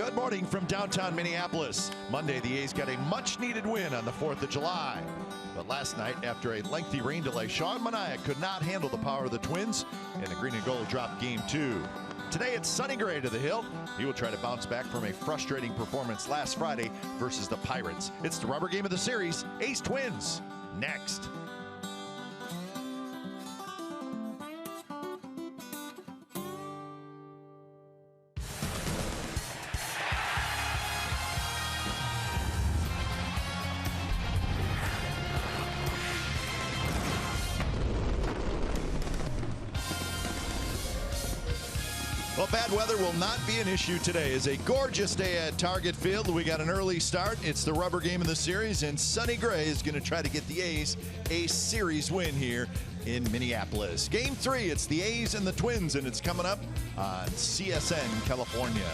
Good morning from downtown Minneapolis. Monday, the A's got a much-needed win on the 4th of July. But last night, after a lengthy rain delay, Sean Manaea could not handle the power of the Twins, and the green and gold dropped Game 2. Today, it's Sonny Gray to the hill. He will try to bounce back from a frustrating performance last Friday versus the Pirates. It's the rubber game of the series, A's-Twins, next. Well, bad weather will not be an issue today. It's a gorgeous day at Target Field. We got an early start. It's the rubber game of the series, and Sonny Gray is going to try to get the A's a series win here in Minneapolis. Game 3, it's the A's and the Twins, and it's coming up on CSN California.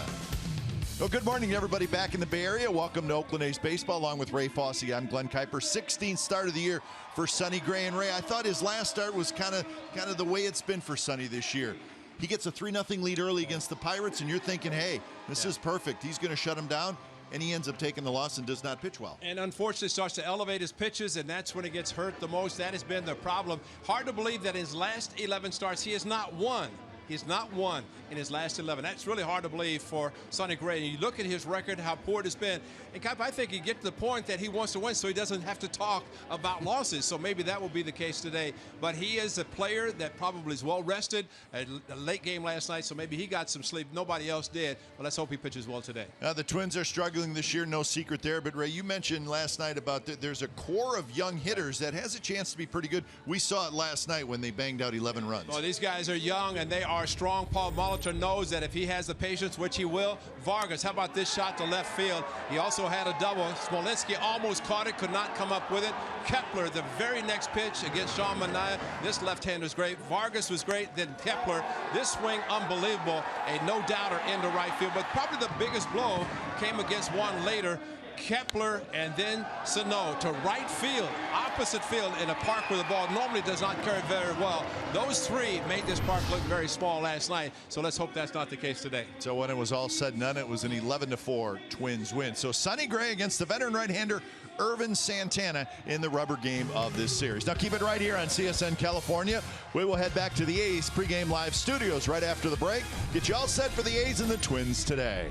Well, good morning, everybody back in the Bay Area. Welcome to Oakland A's baseball, along with Ray Fosse. I'm Glenn Kuiper. 16th start of the year for Sonny Gray. And Ray, I thought his last start was kind of the way it's been for Sonny this year. He gets a 3-0 lead early against the Pirates, and you're thinking, hey, this is perfect. He's going to shut him down, and he ends up taking the loss and does not pitch well. And unfortunately starts to elevate his pitches, and that's when he gets hurt the most. That has been the problem. Hard to believe that in his last 11 starts, he has not won. He's not won in his last 11. That's really hard to believe for Sonny Gray. And you look at his record, how poor it has been. And I think he gets to the point that he wants to win so he doesn't have to talk about losses. So maybe that will be the case today. But he is a player that probably is well rested. A late game last night, so maybe he got some sleep. Nobody else did. But let's hope he pitches well today. The Twins are struggling this year, no secret there. But Ray, you mentioned last night about there's a core of young hitters that has a chance to be pretty good. We saw it last night when they banged out 11 runs. Well, these guys are young, and they are strong. Paul Molitor knows that if he has the patience, which he will. Vargas, how about this shot to left field? He also had a double. Smolinski almost caught it, could not come up with it. Kepler, the very next pitch against Sean Manaea. This left-hander is great. Vargas was great. Then Kepler, this swing unbelievable. A no-doubter into right field. But probably the biggest blow came against one later. Kepler and then Sano to right field, opposite field, in a park where the ball normally does not carry very well. Those three made this park look very small last night, so let's hope that's not the case today. So when it was all said and done, it was an 11-4 Twins win. So Sonny Gray against the veteran right-hander Ervin Santana in the rubber game of this series. Now keep it right here on CSN California. We will head back to the A's pregame live studios right after the break. Get you all set for the A's and the Twins today.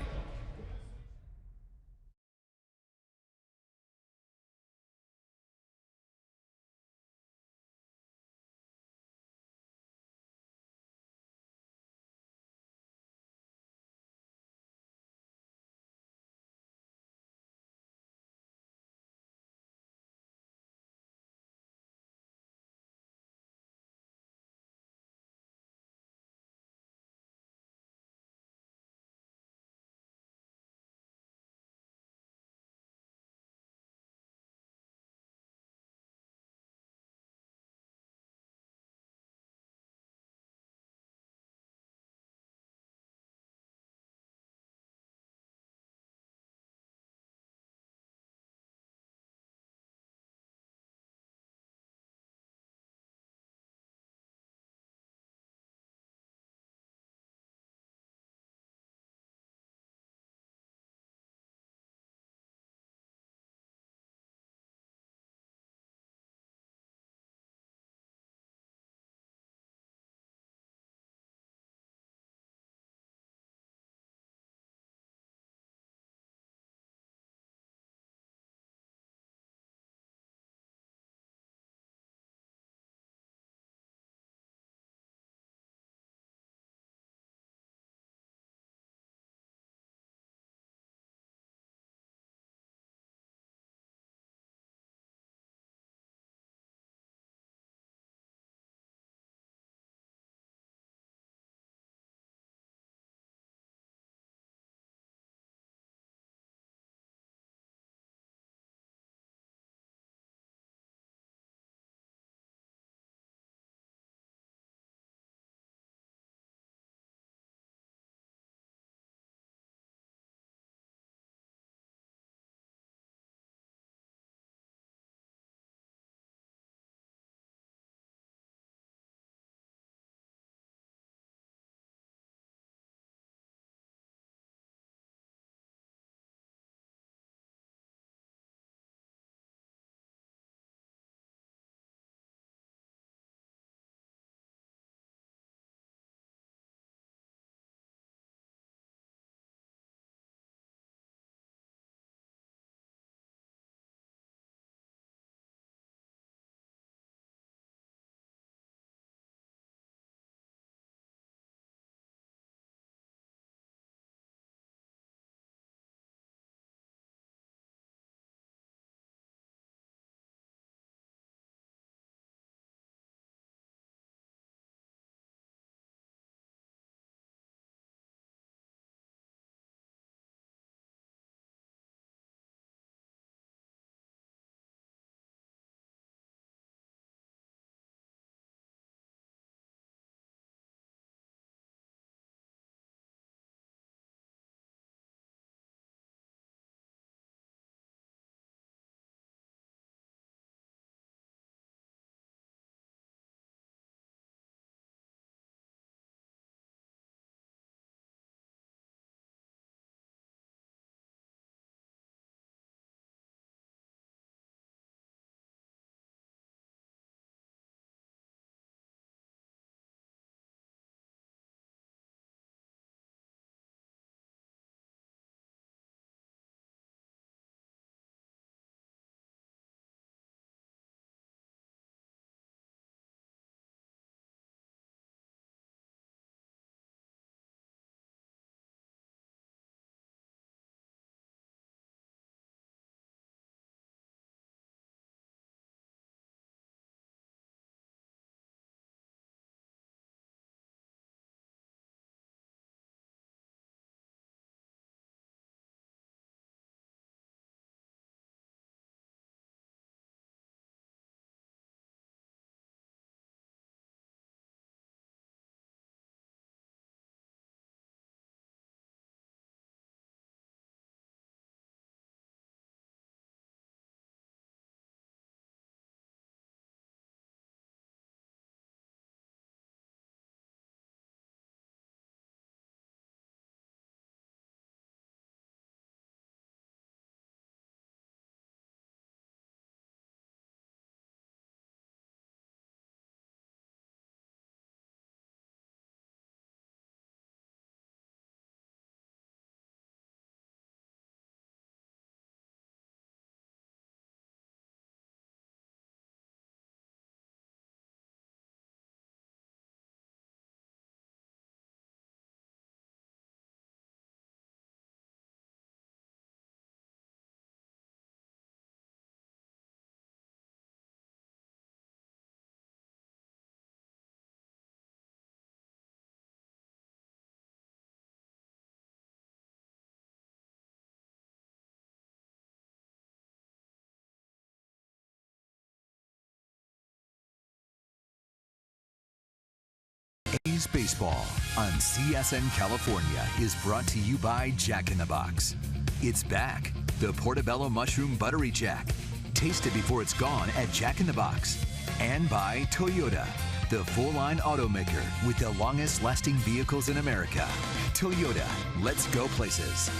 Baseball on CSN California is brought to you by Jack in the Box. It's back. The Portobello Mushroom Buttery Jack. Taste it before it's gone at Jack in the Box. And by Toyota, the full-line automaker with the longest-lasting vehicles in America. Toyota, let's go places.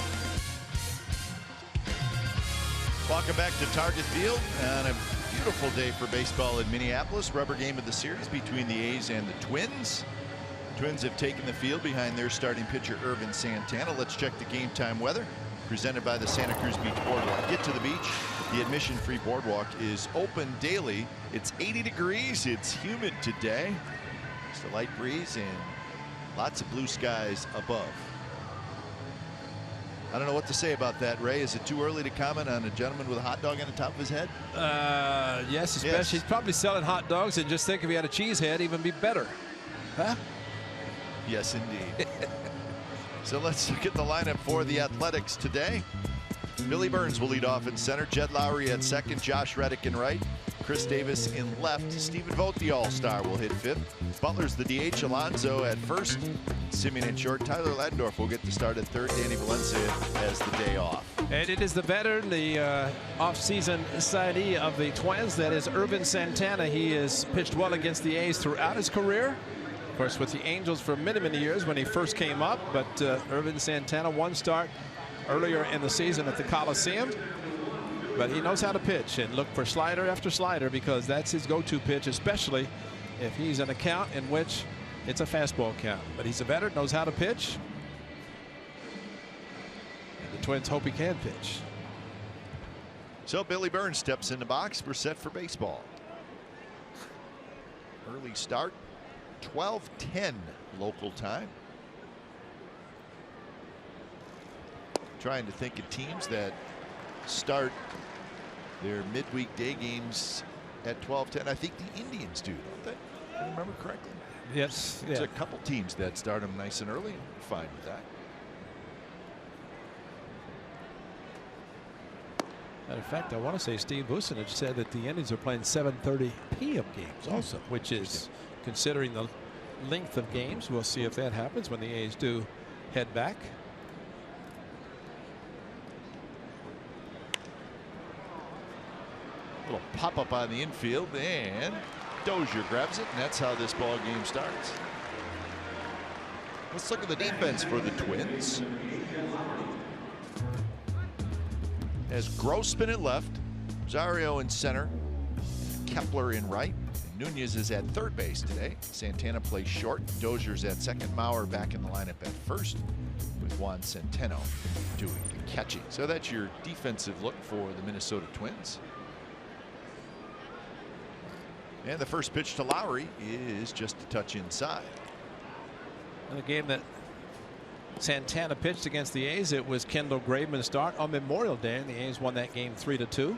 Welcome back to Target Field on a beautiful day for baseball in Minneapolis. Rubber game of the series between the A's and the Twins. Twins have taken the field behind their starting pitcher Ervin Santana. Let's check the game time weather presented by the Santa Cruz Beach Boardwalk. Get to the beach. The admission-free boardwalk is open daily. It's 80 degrees. It's humid today. Just a light breeze and lots of blue skies above. I don't know what to say about that, Ray. Is it too early to comment on a gentleman with a hot dog on the top of his head? Yes, especially yes. He's probably selling hot dogs, and just think if he had a cheese head, even be better. Huh? Yes, indeed. So let's look at the lineup for the Athletics today. Billy Burns will lead off in center. Jed Lowry at second. Josh Reddick in right. Chris Davis in left. Stephen Vogt, the All-Star, will hit fifth. Butler's the DH. Alonso at first. Simeon at short. Tyler Ladendorf will get the start at third. Danny Valencia has the day off. And it is the veteran, the off-season signee of the Twins. That is Ervin Santana. He has pitched well against the A's throughout his career. Of course, with the Angels for many, many years when he first came up. But Ervin Santana, one start earlier in the season at the Coliseum. But he knows how to pitch and look for slider after slider because that's his go-to pitch, especially if he's in a count in which it's a fastball count. But he's a veteran, knows how to pitch. And the Twins hope he can pitch. So Billy Burns steps in the box. We're set for baseball. Early start. 12:10 local time. Trying to think of teams that start their midweek day games at 12:10. I think the Indians do, don't they? If I remember correctly. Yes. There's a couple teams that start them nice and early. I'm fine with that. Matter of fact, I want to say Steve Vucinich said that the Indians are playing 7:30 p.m. games also, which is, considering the length of games, we'll see if that happens when the A's do head back. Little pop up on the infield, and Dozier grabs it, and that's how this ball game starts. Let's look at the defense for the Twins. As Grossman at left, Rosario in center, Kepler in right. Nunez is at third base today. Santana plays short. Dozier's at second. Mauer back in the lineup at first, with Juan Centeno doing the catching. So that's your defensive look for the Minnesota Twins. And the first pitch to Lowry is just a touch inside. In a game that Santana pitched against the A's, it was Kendall Graveman's start on Memorial Day, and the A's won that game 3-2.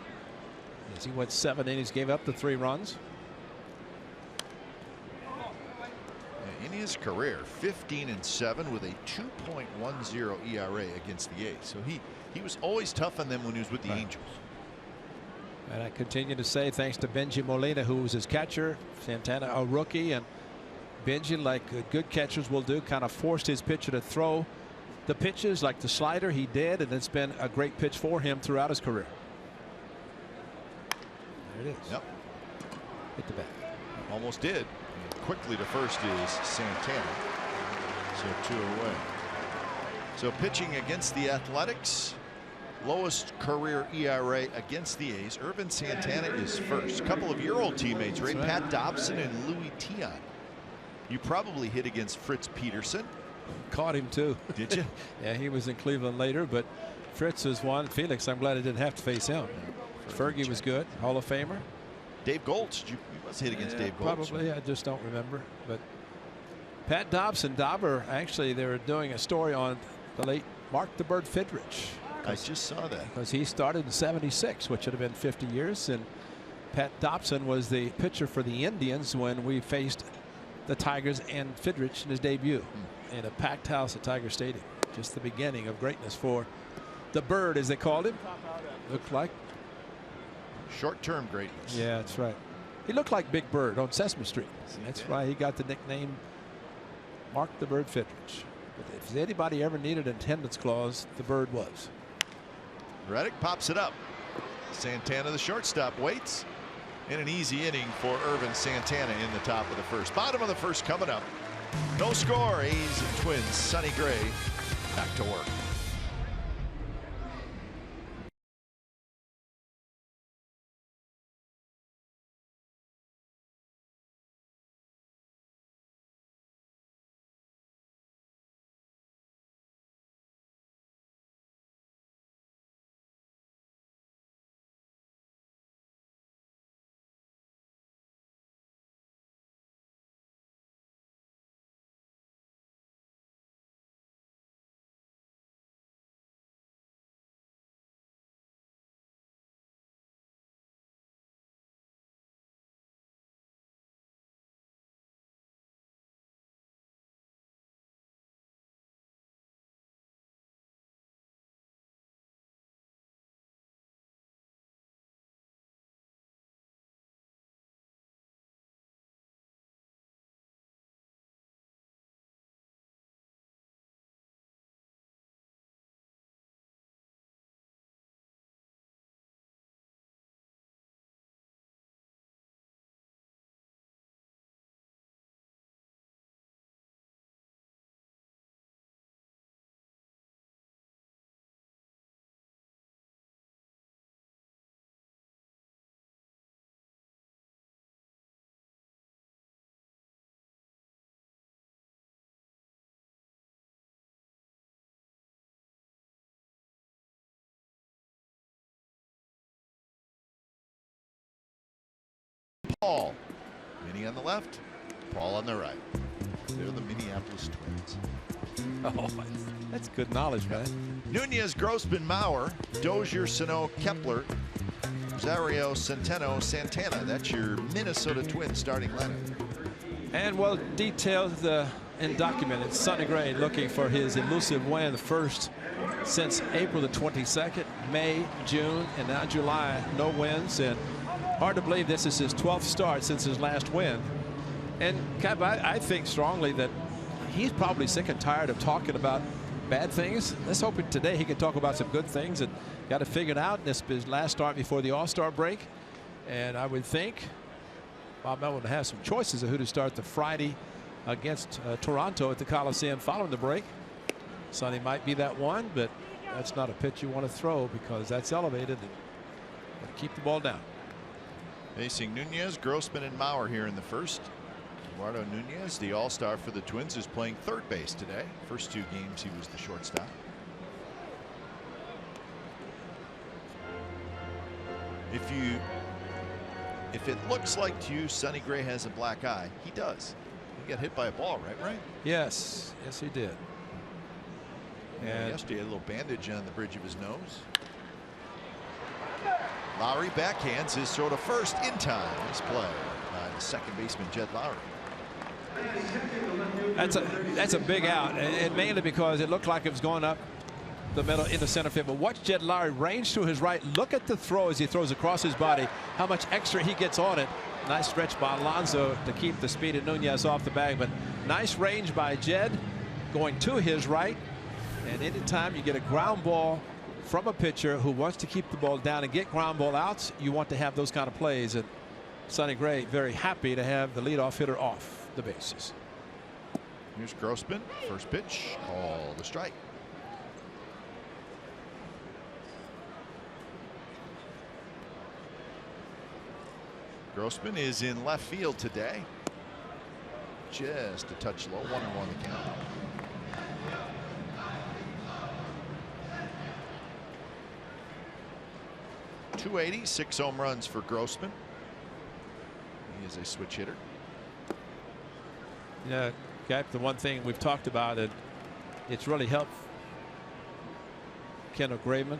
As he went 7 innings, gave up the 3 runs. In his career, 15-7 with a 2.10 ERA against the A's. So he was always tough on them when he was with the Angels. And I continue to say thanks to Benji Molina, who was his catcher. Santana, a rookie, and Benji, like good catchers will do, kind of forced his pitcher to throw the pitches like the slider. He did, and it's been a great pitch for him throughout his career. There it is. Yep. Hit the bat. Almost did. And quickly to first is Santana. So 2 away. So pitching against the Athletics. Lowest career ERA against the A's. Ervin Santana is first. A couple of your old teammates, right? Pat Dobson and Louis Tiant. You probably hit against Fritz Peterson. Caught him too. Did you? Yeah, he was in Cleveland later, but Fritz is one. Felix, I'm glad I didn't have to face him. Fergie was good. Hall of Famer. Dave Goltz. You must hit against Dave Goltz. Probably. I just don't remember. But Pat Dobson, Dauber, actually, they were doing a story on the late Mark the Bird Fidrich. I just saw that. Because he started in '76, which would have been 50 years. And Pat Dobson was the pitcher for the Indians when we faced the Tigers and Fidrich in his debut in a packed house at Tiger Stadium. Just the beginning of greatness for the Bird, as they called him. Looked like short-term greatness. Yeah, that's right. He looked like Big Bird on Sesame Street. That's why he got the nickname Mark the Bird Fitridge. But if anybody ever needed an attendance clause, the Bird was. Reddick pops it up. Santana, the shortstop, waits. In an easy inning for Irvin Santana in the top of the first. Bottom of the first coming up. No score. A's and Twins. Sonny Gray back to work. Paul. Minnie on the left, Paul on the right. They're the Minneapolis Twins. Oh, that's good knowledge, man. Nunez, Grossman, Mauer, Dozier, Sano, Kepler, Rosario, Centeno, Santana. That's your Minnesota Twins starting lineup. And well detailed and documented. Sonny Gray looking for his elusive win, the first since April the 22nd, May, June, and now July. No wins, and hard to believe this is his 12th start since his last win. And Cap, I think strongly that he's probably sick and tired of talking about bad things. Let's hope today he can talk about some good things and got it figured out. This is his last start before the All-Star break. And I would think Bob Melvin will have some choices of who to start the Friday against Toronto at the Coliseum following the break. Sonny might be that one, but that's not a pitch you want to throw because that's elevated and keep the ball down. Facing Nunez, Grossman, and Mauer here in the first. Eduardo Nunez, the all-star for the Twins, is playing third base today. First two games he was the shortstop. If it looks like to you Sonny Gray has a black eye, he does. He got hit by a ball, right? Yes, he did. And yesterday he had a little bandage on the bridge of his nose. Lowry backhands his throw to first in time. Nice play by the second baseman Jed Lowry. That's a big out, and mainly because it looked like it was going up the middle in the center field. But watch Jed Lowry range to his right. Look at the throw as he throws across his body. How much extra he gets on it. Nice stretch by Alonso to keep the speed of Nunez off the bag. But nice range by Jed going to his right. And anytime you get a ground ball from a pitcher who wants to keep the ball down and get ground ball outs, you want to have those kind of plays. And Sonny Gray very happy to have the leadoff hitter off the bases. Here's Grossman. First pitch, call the strike. Grossman is in left field today. Just a touch low. 1-1 the count. .280, 6 home runs for Grossman. He is a switch hitter. Yeah, Cap, the one thing we've talked about, and it's really helped Kendall Graveman,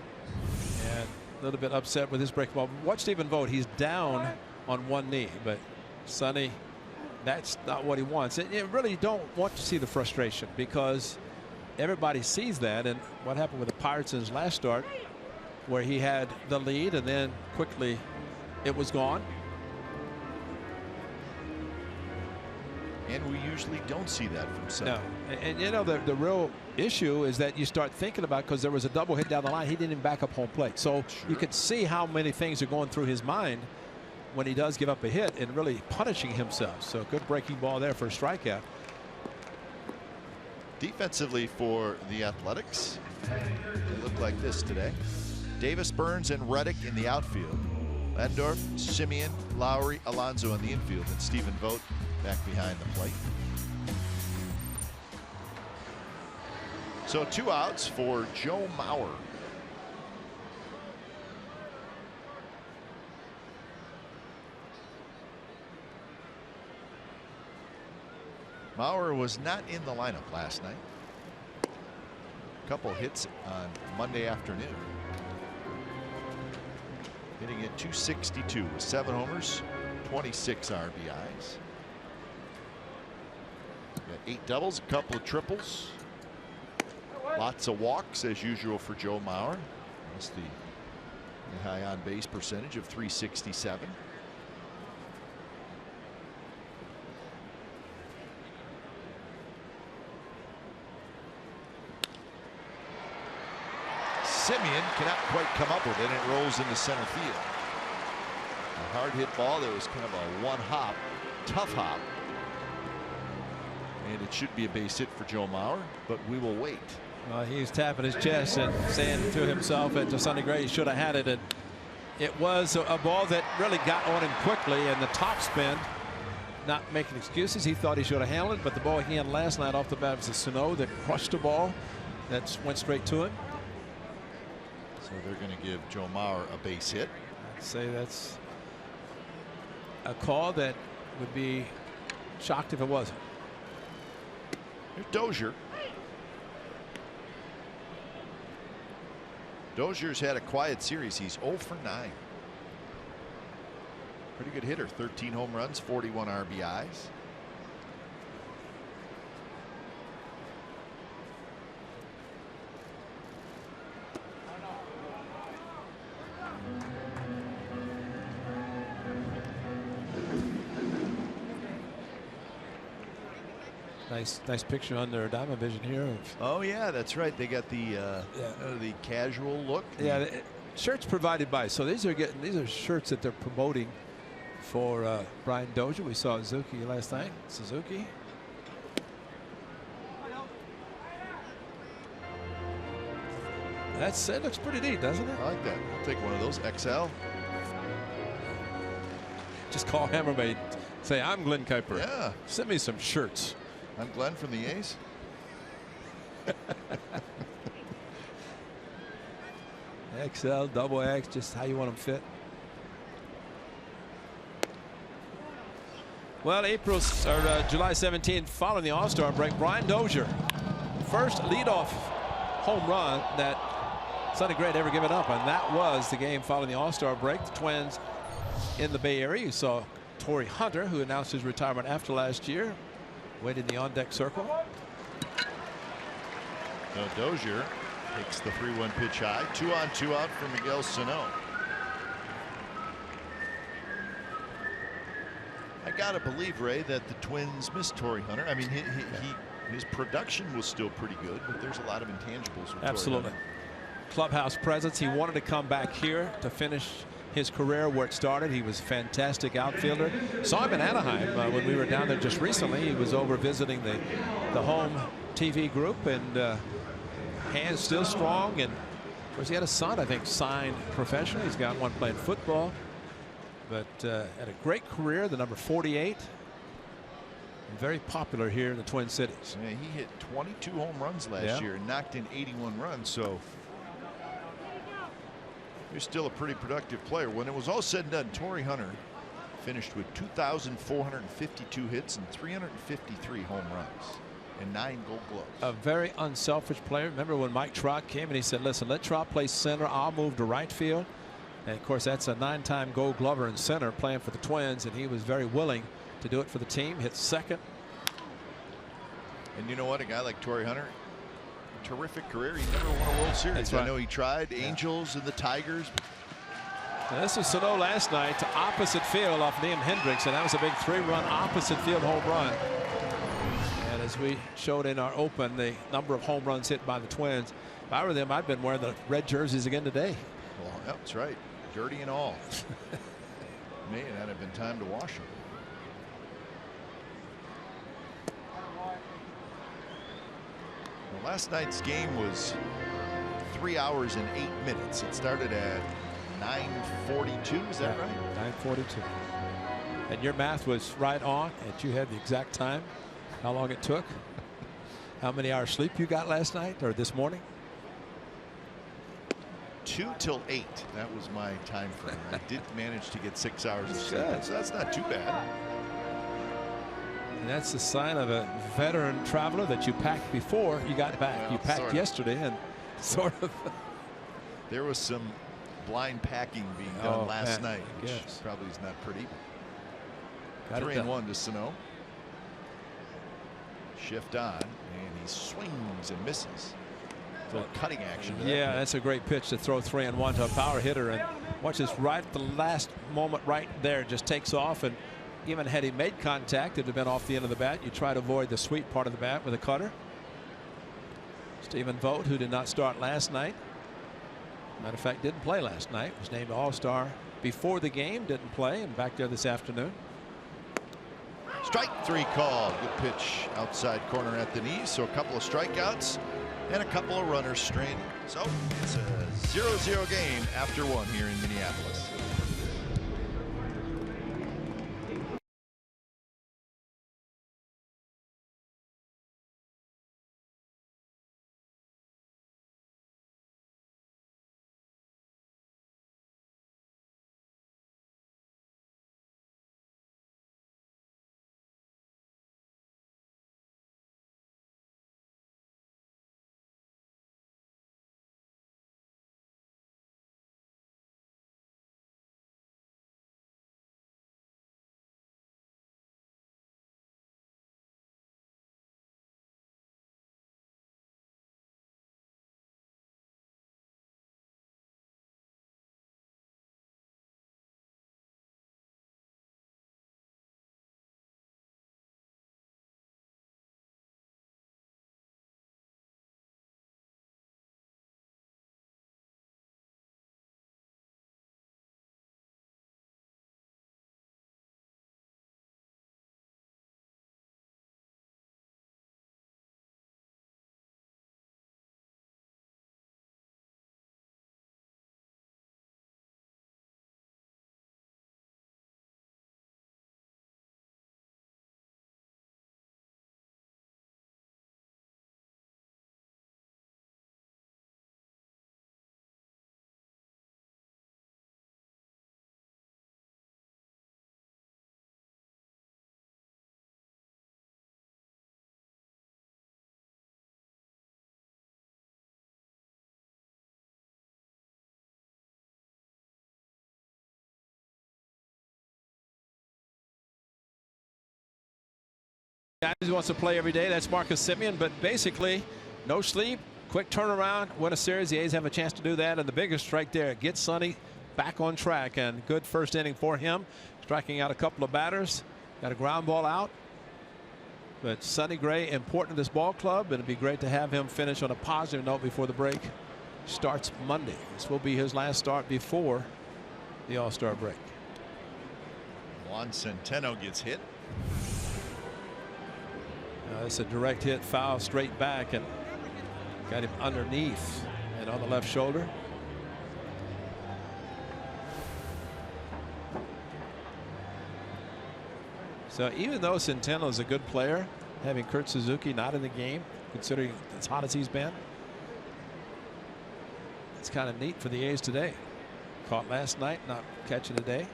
and a little bit upset with his break ball. Watch Stephen Vogt. He's down on one knee, but Sonny, that's not what he wants. And you really don't want to see the frustration because everybody sees that. And what happened with the Pirates in his last start, where he had the lead and then quickly it was gone. And we usually don't see that from Sonny. No. And you know, the real issue is that you start thinking about, because there was a double hit down the line, he didn't even back up home plate. So you can see how many things are going through his mind when he does give up a hit and really punishing himself. So good breaking ball there for a strikeout. Defensively for the Athletics, they look like this today. Davis, Burns, and Reddick in the outfield. Lindor, Simeon, Lowry, Alonso in the infield, and Stephen Vogt back behind the plate. So 2 outs for Joe Mauer. Mauer was not in the lineup last night. A couple hits on Monday afternoon. Hitting at .262 with 7 homers, 26 RBIs. Got 8 doubles, a couple of triples. Lots of walks as usual for Joe Mauer. That's the high on base percentage of .367. Simeon cannot quite come up with it, and it rolls into center field. A hard hit ball that was kind of a one hop, tough hop. And it should be a base hit for Joe Mauer, but we will wait. He's tapping his chest and saying to himself and to Sonny Gray he should have had it. And it was a ball that really got on him quickly, and the top spin, not making excuses. He thought he should have handled it, but the ball he had last night off the bat was a Sano that crushed the ball that went straight to him. So they're going to give Joe Mauer a base hit. I'd say that's a call that would be shocked if it wasn't. Here's Dozier. Dozier's had a quiet series. He's 0 for 9. Pretty good hitter. 13 home runs, 41 RBIs. Nice picture on their Diamond Vision here. Oh yeah, that's right. They got the casual look. Yeah, shirts provided by. So these are shirts that they're promoting for Brian Dozier. We saw Suzuki last night. Suzuki. It looks pretty neat, doesn't it? I like that. I'll take one of those XL. Just call Hammermade. Say, I'm Glenn Kuiper. Yeah. Send me some shirts. I'm Glenn from the A's. XL, double X, just how you want them fit. Well, July 17th, following the All-Star break, Brian Dozier, first leadoff home run that Sonny Gray had ever given up, and that was the game following the All-Star break. The Twins in the Bay Area. You saw Torrey Hunter, who announced his retirement after last year, waited in the on-deck circle. So Dozier takes the 3-1 pitch high. 2 on, 2 out for Miguel Sano. I gotta believe, Ray, that the Twins missed Torrey Hunter. I mean, his production was still pretty good, but there's a lot of intangibles with Absolutely. Torrey Hunter. Clubhouse presence. He wanted to come back here to finish his career where it started. He was a fantastic outfielder. Saw him in Anaheim when we were down there just recently. He was over visiting the home TV group, and hands still strong. And of course, he had a son, I think, signed professionally. He's got one playing football, but had a great career. The number 48. Very popular here in the Twin Cities. Yeah, he hit 22 home runs last year and knocked in 81 runs. So he's still a pretty productive player. When it was all said and done, Torrey Hunter finished with 2,452 hits and 353 home runs and 9 Gold Gloves. A very unselfish player. Remember when Mike Trout came and he said, listen, let Trout play center, I'll move to right field. And of course, that's a 9-time Gold Glover in center playing for the Twins, and he was very willing to do it for the team. Hit second. And you know what, a guy like Torrey Hunter, terrific career. He never won a World Series. That's right. I know he tried Angels and the Tigers. Now, this was Sano last night to opposite field off Liam Hendricks, and that was a big 3-run opposite field home run. as we showed in our open, the number of home runs hit by the Twins. If I were them, I'd been wearing the red jerseys again today. Well, that's right. Dirty and all. May not have been time to wash them. Well, last night's game was 3 hours and 8 minutes. It started at 9:42. Is that right? 9:42. And your math was right on. And you had the exact time. How long it took. How many hours sleep you got last night or this morning? 2 till 8. That was my time frame. I did manage to get 6 hours of sleep, so that's not too bad. And that's the sign of a veteran traveler that you packed before you got back. Well, you packed yesterday and sort of. There was some blind packing being done last night, which probably is not pretty. 3-1 to Sano. Shift on, and he swings and misses. A little cutting action. Yeah, that's a great pitch to throw 3-1 to a power hitter, and watch this right at the last moment right there, just takes off, and even had he made contact, it would have been off the end of the bat. You try to avoid the sweet part of the bat with a cutter. Stephen Vogt, who did not start last night, matter of fact didn't play last night, was named All-Star before the game, didn't play, and back there this afternoon. Strike 3 call. Good pitch outside corner at the knees. So a couple of strikeouts and a couple of runners stranded. So it's a 0-0 game after 1 here in Minneapolis. He wants to play every day. That's Marcus Semien, but basically no sleep, quick turnaround, win a series. The A's have a chance to do that, and the biggest strike there, get Sonny back on track, and good first inning for him, striking out a couple of batters, got a ground ball out. But Sonny Gray important to this ball club, and it'd be great to have him finish on a positive note before the break starts Monday. This will be his last start before the All-Star break. Juan Centeno gets hit. It's a direct hit foul straight back and got him underneath and on the left shoulder. So even though Centeno is a good player, having Kurt Suzuki not in the game, considering as hot as he's been, it's kind of neat for the A's today. Caught last night, not catching today.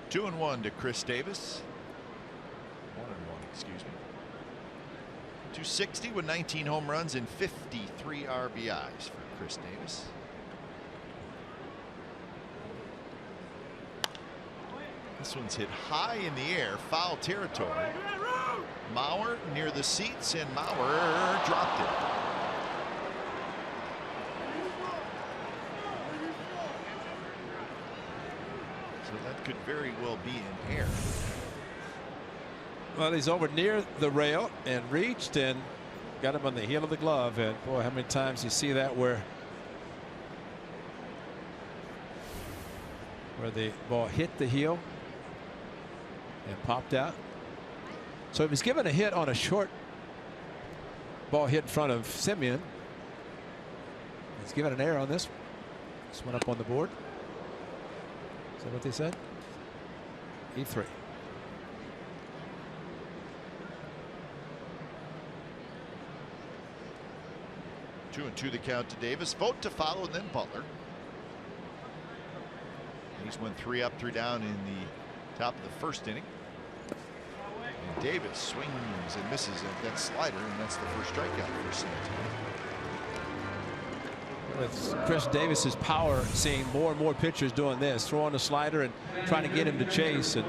2-1 to Chris Davis. 1-1, excuse me. 260 with 19 home runs and 53 RBIs for Chris Davis. This one's hit high in the air, foul territory. Mauer near the seats, and Mauer dropped it. So that could very well be in air. Well, he's over near the rail and reached and got him on the heel of the glove. And boy, how many times you see that where the ball hit the heel and popped out. So he was given a hit on a short ball hit in front of Simeon. He's given an error on this one. This one up on the board. Is that what they said? E3. 2-2 the count to Davis. Vote to follow, and then Butler. He's went 3 up, 3 down in the top of the first inning. And Davis swings and misses at that slider, and that's the first strikeout for Santana. With Chris Davis's power, seeing more and more pitchers doing this, throwing a slider and trying to get him to chase. And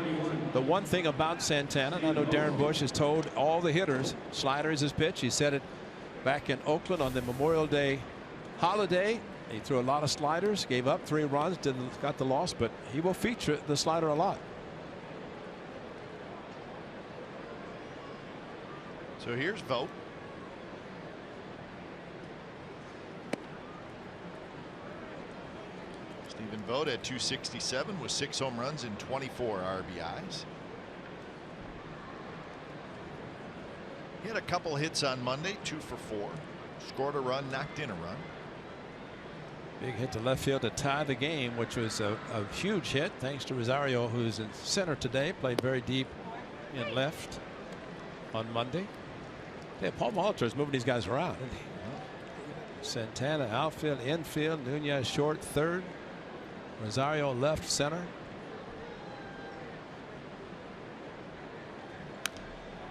the one thing about Santana, and I know Darren Bush has told all the hitters, slider is his pitch. He said it back in Oakland on the Memorial Day holiday. He threw a lot of sliders, gave up 3 runs, got the loss, but he will feature the slider a lot. So here's Vogt. Stephen Vogt at 267 with 6 home runs and 24 RBIs. He had a couple hits on Monday, 2 for 4. Scored a run, knocked in a run. Big hit to left field to tie the game, which was a huge hit thanks to Rosario, who's in center today, played very deep in left on Monday. Yeah, Paul Molitor is moving these guys around, isn't he? Santana outfield, infield, Nunez short, third, Rosario left, center.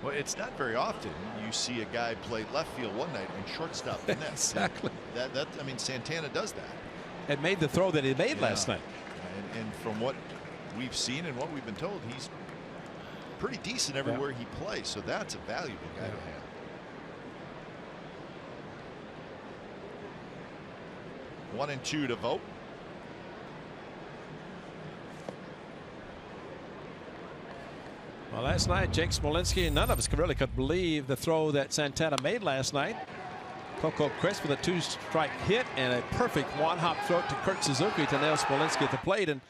Well, it's not very often you see a guy play left field one night and shortstop the next. Exactly. I mean, Santana does that. And made the throw that he made last night. And from what we've seen and what we've been told, he's pretty decent everywhere he plays. So that's a valuable guy to have. One and 2 to Vogt. Well, last night, Jake Smolinski, none of us really could believe the throw that Santana made last night. Coco Crisp with a 2-strike hit and a perfect one-hop throw to Kurt Suzuki to nail Smolinski at the plate, and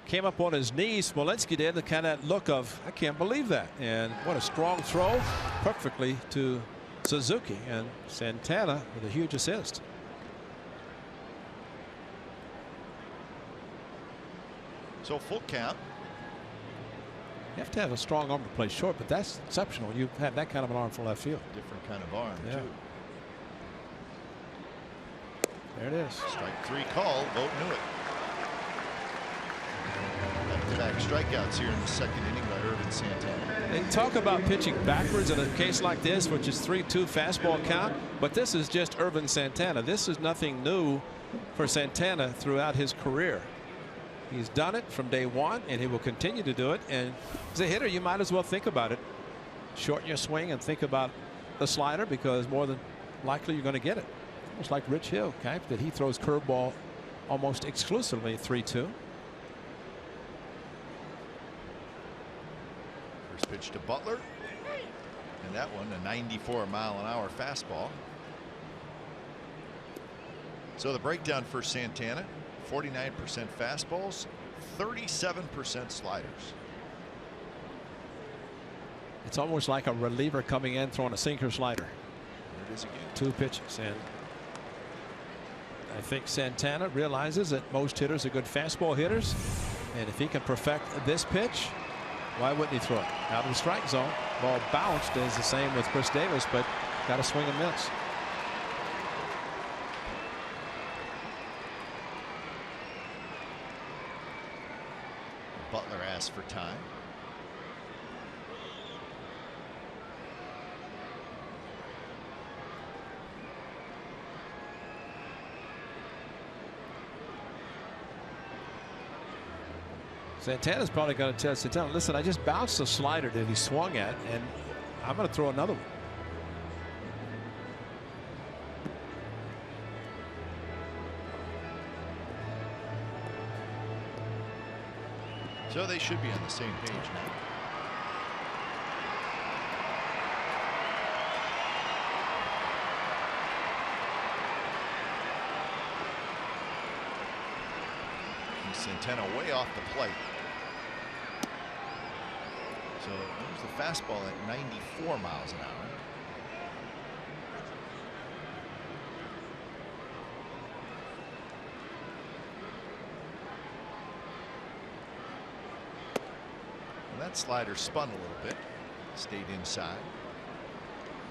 came up on his knees. Smolinski did the kind of look of, I can't believe that. And what a strong throw, perfectly to Suzuki, and Santana with a huge assist. So full count. You have to have a strong arm to play short, but that's exceptional. You have that kind of an arm for left field. Different kind of arm, too. There it is. Strike 3 call. Vogt knew it. Back-to-back strikeouts here in the second inning by Irvin Santana. They talk about pitching backwards in a case like this, which is 3-2 fastball count, but this is just Irvin Santana. This is nothing new for Santana throughout his career. He's done it from day one, and he will continue to do it. And as a hitter, you might as well think about it. Shorten your swing and think about the slider, because more than likely you're going to get it. Almost like Rich Hill, okay, that he throws curveball almost exclusively 3-2. First pitch to Butler. And that one, a 94-mile-an-hour fastball. So the breakdown for Santana. 49% fastballs, 37% sliders. It's almost like a reliever coming in throwing a sinker slider. There it is again. 2 pitches, and I think Santana realizes that most hitters are good fastball hitters, and if he can perfect this pitch, why wouldn't he throw it out of the strike zone? Ball bounced, is the same with Chris Davis, but got to swing and miss. Butler asks for time. Santana's probably going to tell Santana, listen, I just bounced the slider that he swung at, and I'm going to throw another one. So they should be on the same page now. Santana way off the plate. So there's the fastball at 94 miles an hour. And that slider spun a little bit, stayed inside.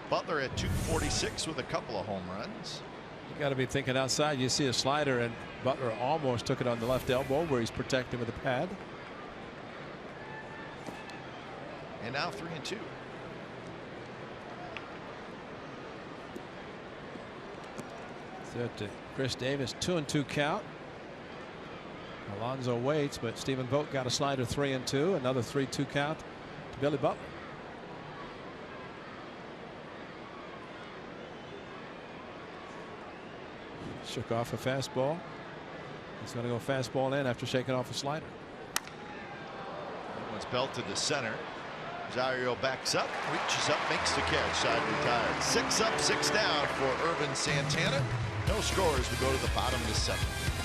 Butler at 246 with a couple of home runs. You got to be thinking outside. You see a slider, and Butler almost took it on the left elbow where he's protecting with a pad. And now 3-2. Set to Chris Davis, 2-2 count. Alonso waits, but Stephen Vogt got a slider, 3-2. Another 3-2 count to Billy Butler. Shook off a fastball. He's going to go fastball in after shaking off a slider. That one's belted to center. Rosario backs up, reaches up, makes the catch. Side retired. 6 up, 6 down for Irvin Santana. No scores. We go to the bottom of the 7th.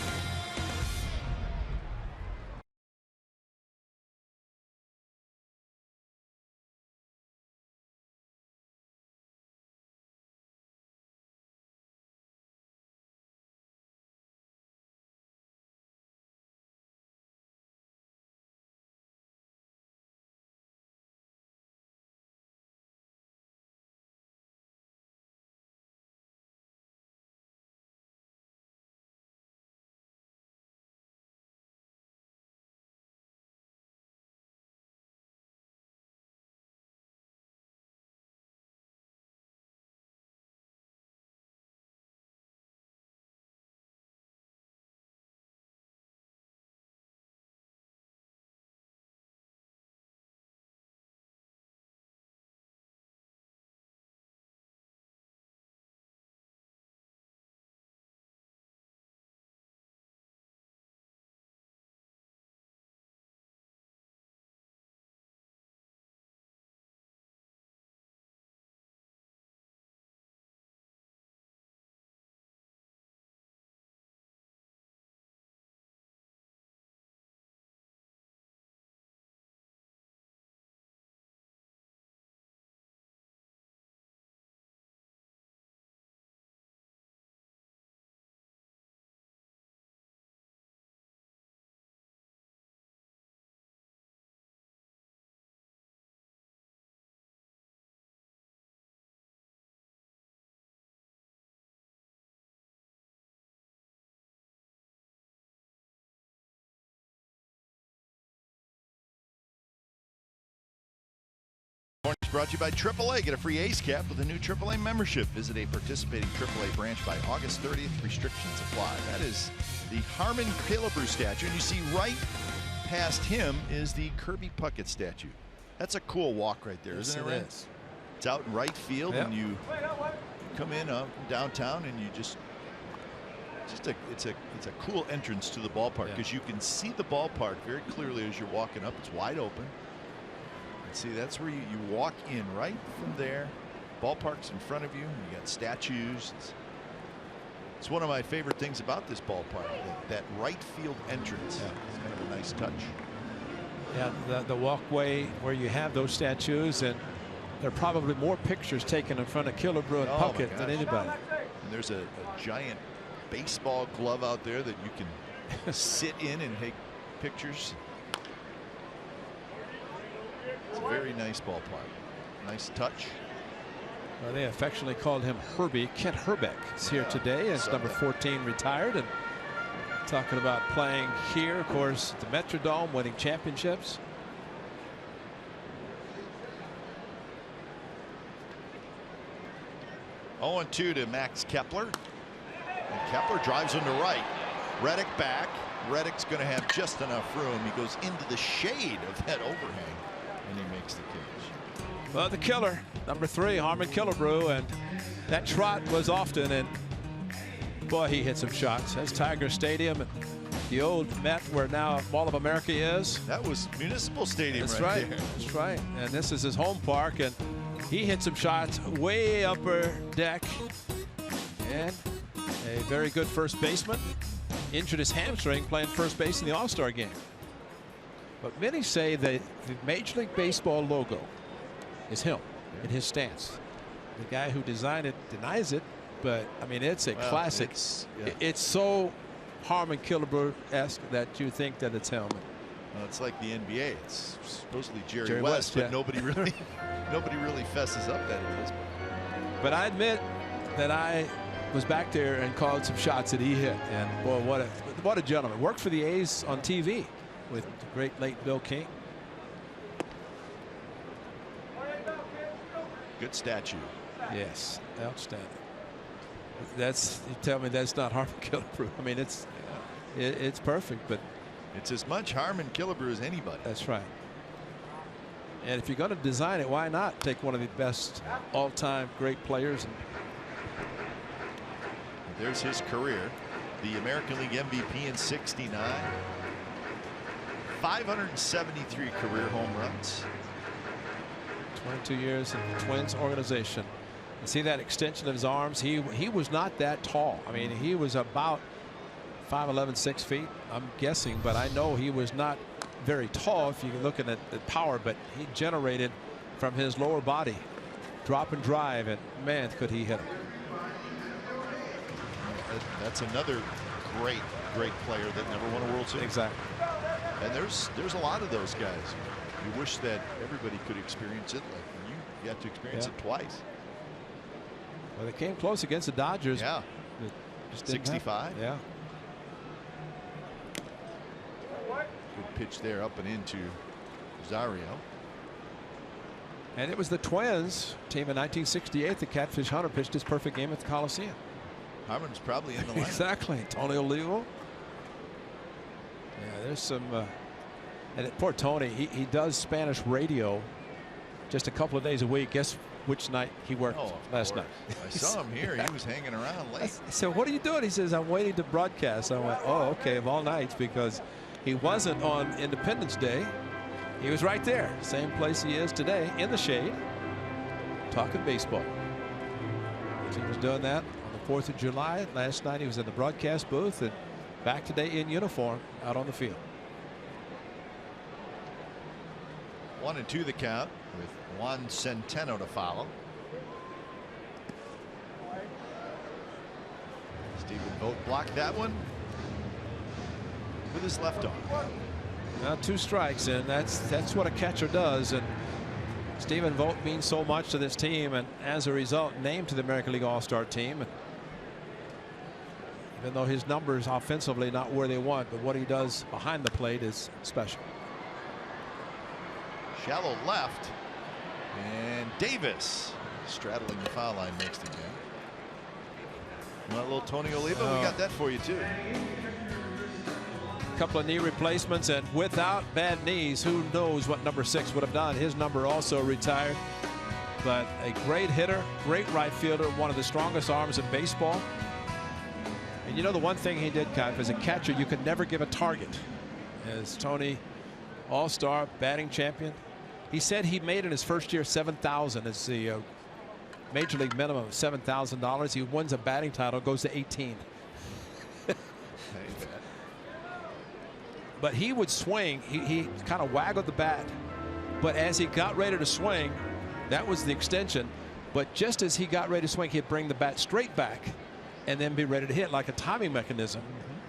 Brought to you by AAA. Get a free Ace Cap with a new AAA membership. Visit a participating AAA branch by August 30th. Restrictions apply. That is the Harmon Killebrew statue. And you see right past him is the Kirby Puckett statue. That's a cool walk right there, isn't it, Ray? Is. It's out in right field, Yep. and you come in downtown, and you it's a cool entrance to the ballpark because you can see the ballpark very clearly as you're walking up. It's wide open. See, that's where you walk in right from there. Ballpark's in front of you. You got statues. It's one of my favorite things about this ballpark. That right field entrance. Yeah. It's kind of a nice touch. Yeah, the walkway where you have those statues, and there are probably more pictures taken in front of Killebrew and Puckett than anybody. And there's a giant baseball glove out there that you can sit in and take pictures. It's a very nice ballpark. Nice touch. Well, they affectionately called him Herbie. Kent Herbeck is here today as number 14 retired, and talking about playing here, of course, the Metrodome, winning championships. Oh, 0-2 to Max Kepler. And Kepler drives him to right. Reddick back. Reddick's going to have just enough room. He goes into the shade of that overhang, and he makes the catch. Well, the killer, number 3, Harmon Killebrew, and that trot was often, and boy, he hit some shots. That's Tiger Stadium, and the old Met where now Mall of America is. That was Municipal Stadium. That's right right. there. That's right. And this is his home park, and he hit some shots way upper deck, and a very good first baseman. injured his hamstring playing first base in the All-Star game. But many say that the Major League Baseball logo is him in his stance. The guy who designed it denies it, but I mean, it's a classic. It's so Harmon Killebrew-esque that you think that it's him. Well, it's like the NBA. It's supposedly Jerry West, but nobody really fesses up that it is. But I admit that I was back there and called some shots that he hit, and boy, what a gentleman. Worked for the A's on TV with the great late Bill King. Good statue. Yes, outstanding. You tell me that's not Harmon Killebrew. I mean, it's perfect, but it's as much Harmon Killebrew as anybody. That's right. And if you're going to design it, why not take one of the best all-time great players? There's his career. The American League MVP in '69. 573 career home runs. 22 years in the Twins organization. You see that extension of his arms? He was not that tall. I mean, he was about 5'11", 6 feet, I'm guessing, but I know he was not very tall if you're looking at the power, but he generated from his lower body drop and drive, and man, could he hit him. That's another great player that never won a World Series. Exactly. And there's a lot of those guys. You wish that everybody could experience it like you got to experience it twice. Well, they came close against the Dodgers. Yeah. 65. Yeah. Good pitch there up and into Rosario. And it was the Twins team in 1968. The Catfish Hunter pitched his perfect game at the Coliseum. Harmon's probably in the lineup. Exactly. Tony Olivo. Yeah, there's some. And poor Tony, he does Spanish radio just a couple of days a week. Guess which night he worked last night? I saw him here. He was hanging around late. I said, what are you doing? He says, I'm waiting to broadcast. I went, oh, okay, of all nights, because he wasn't on Independence Day. He was right there, same place he is today, in the shade, talking baseball. He was doing that on the 4th of July. Last night he was in the broadcast booth, and back today in uniform out on the field. 1-2 the count with Juan Centeno to follow. Stephen Vogt blocked that one with his left arm. Now 2 strikes, and that's what a catcher does. And Stephen Vogt means so much to this team, and as a result named to the American League All-Star team. Even though his numbers offensively not where they want, but what he does behind the plate is special. Shallow left, and Davis straddling the foul line makes the catch. Want a little Tony Oliva? We got that for you too. Couple of knee replacements, and without bad knees, who knows what number 6 would have done. His number also retired, but a great hitter, great right fielder, one of the strongest arms in baseball. And you know, the one thing he did, kind of, as a catcher, you could never give a target. As Tony, all-star, batting champion, he said he made in his first year $7,000. It's the major league minimum of $7,000. He wins a batting title, goes to 18. But he would swing. He kind of waggled the bat, but as he got ready to swing, that was the extension. But just as he got ready to swing, he'd bring the bat straight back and then be ready to hit, like a timing mechanism.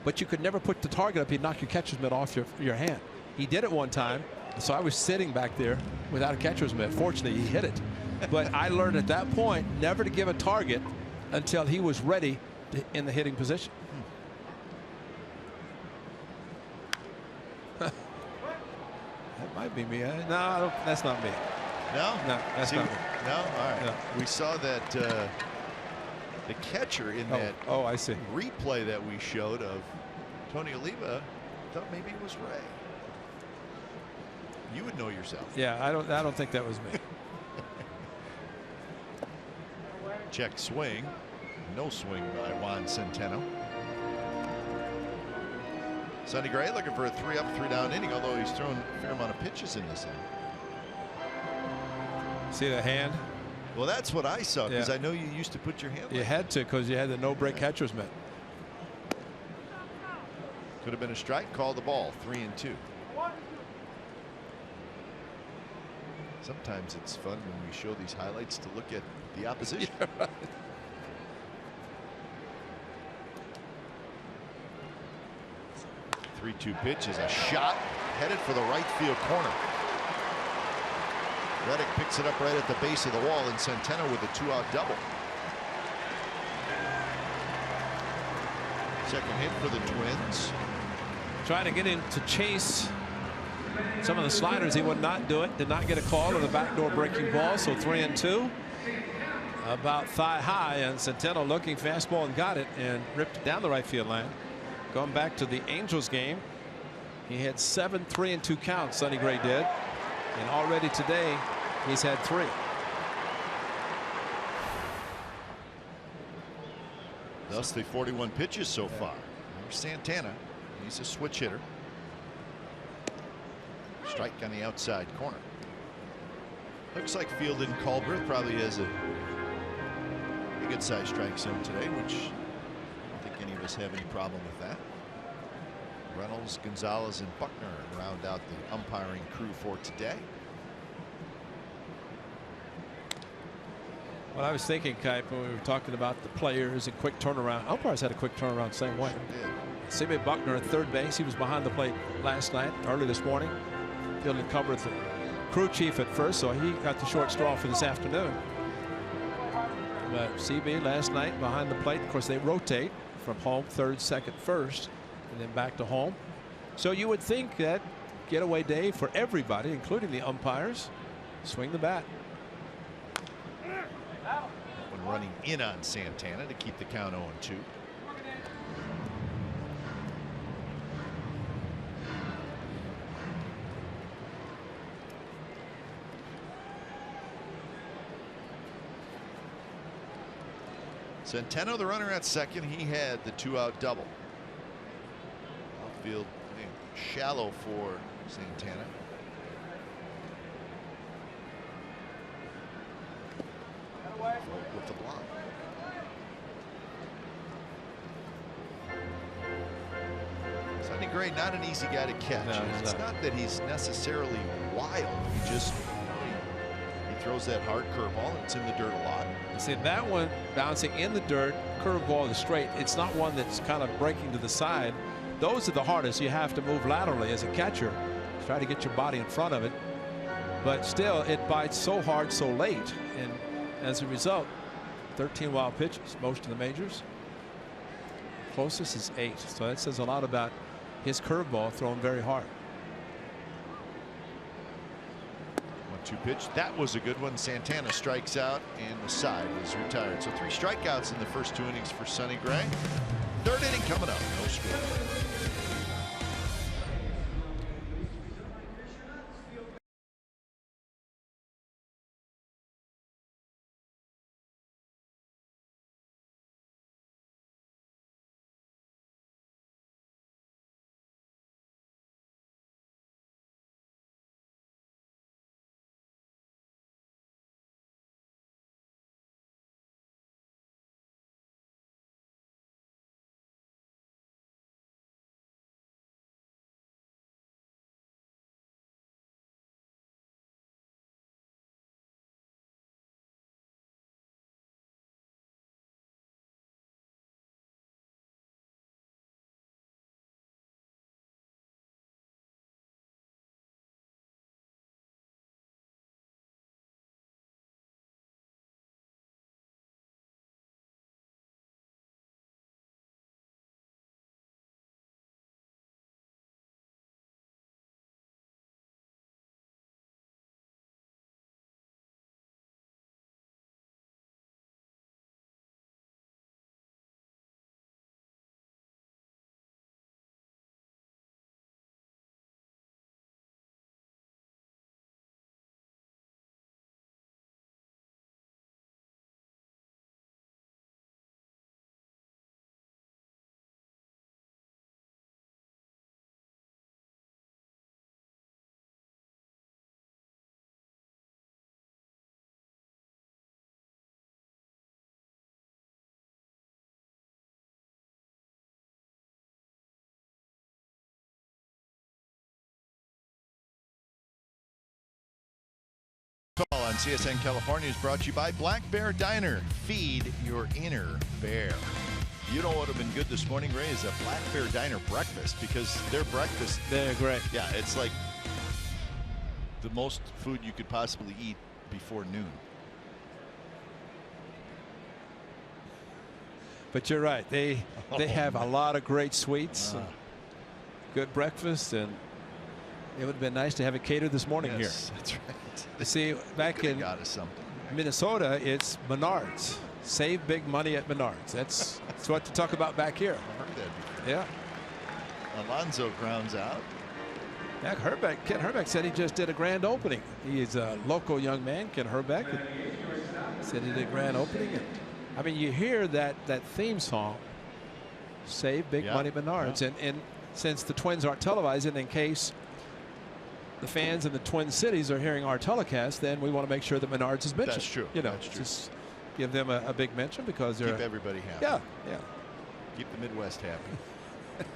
But you could never put the target up. He'd knock your catcher's mitt off your hand. He did it one time, so I was sitting back there without a catcher's mitt. Fortunately, he hit it. But I learned at that point never to give a target until he was ready in the hitting position. That might be me. No, that's not me. No? No, that's not me. No? All right. No. We saw that the catcher in that I see. replay that we showed of Tony Oliva. Thought maybe it was Ray. You would know yourself. Yeah, I don't think that was me. Check swing. No swing by Juan Centeno. Sonny Gray looking for a 3-up, 3-down inning, although he's thrown a fair amount of pitches in this inning. See the hand? Well, that's what I saw, because I know you used to put your hand. You had to, because you had the no-break catcher's mitt. Could have been a strike. Call the ball. 3-2. Sometimes it's fun when we show these highlights to look at the opposition. Yeah, right. 3-2 pitch is a shot headed for the right field corner. Reddick picks it up right at the base of the wall, and Centeno with a 2-out double. Second hit for the Twins. Trying to get him to chase some of the sliders. He would not do it. Did not get a call on the backdoor breaking ball. So 3-2. About thigh high, and Centeno looking fastball and got it and ripped it down the right field line. Going back to the Angels game, he had 7 3-2 counts. Sonny Gray did, and already today he's had 3. Thus the 41 pitches so far. Here's Santana. He's a switch hitter. Strike on the outside corner. Looks like Field and Culbreth probably has a good sized strike zone today, which I don't think any of us have any problem with that. Reynolds, Gonzalez, and Buckner round out the umpiring crew for today. Well, I was thinking, Kite, when we were talking about the players and quick turnaround. Umpires had a quick turnaround same way. Sure C.B. Buckner at third base. He was behind the plate last night, early this morning. Field and Culbreth, the crew chief at first, so he got the short straw for this afternoon. But CB last night behind the plate. Of course, they rotate from home, third, second, first, and then back to home. So you would think that getaway day for everybody, including the umpires. Swing the bat. That one running in on Santana to keep the count 0-2. Centeno, the runner at second, he had the 2-out double. Outfield shallow for Santana. With the block. Sonny Gray, not an easy guy to catch. No, it's not that he's necessarily wild. He just he throws that hard curveball, and it's in the dirt a lot. See, that one bouncing in the dirt, curveball is straight. It's not one that's kind of breaking to the side. Those are the hardest. You have to move laterally as a catcher. Try to get your body in front of it. But still, it bites so hard so late. And as a result, 13 wild pitches, most of the majors. Closest is 8. So that says a lot about his curveball thrown very hard. 1-2 pitch. That was a good one. Santana strikes out, and the side is retired. So 3 strikeouts in the first 2 innings for Sonny Gray. Third inning coming up. No score. CSN California is brought to you by Black Bear Diner. Feed your inner bear. You know what would have been good this morning, Ray, is a Black Bear Diner breakfast, because their breakfast, they're great. Yeah, it's like the most food you could possibly eat before noon. But you're right. They have a lot of great sweets, good breakfast, and it would have been nice to have it catered this morning here. That's right. You see, back in Minnesota, it's Menards. Save big money at Menards. That's what to talk about back here. I've heard that before. Yeah. Alonso grounds out. Yeah, Ken Herbeck said he just did a grand opening. He is a local young man, Ken Herbeck. Said he did a grand opening. And, I mean, you hear that theme song, Save Big Money Menards. And since the Twins aren't televising, in case the fans in the Twin Cities are hearing our telecast, then we want to make sure that Menards is mentioned. That's true. You know, That's true. Just give them a big mention, because they're keep everybody happy. Yeah, yeah. Keep the Midwest happy.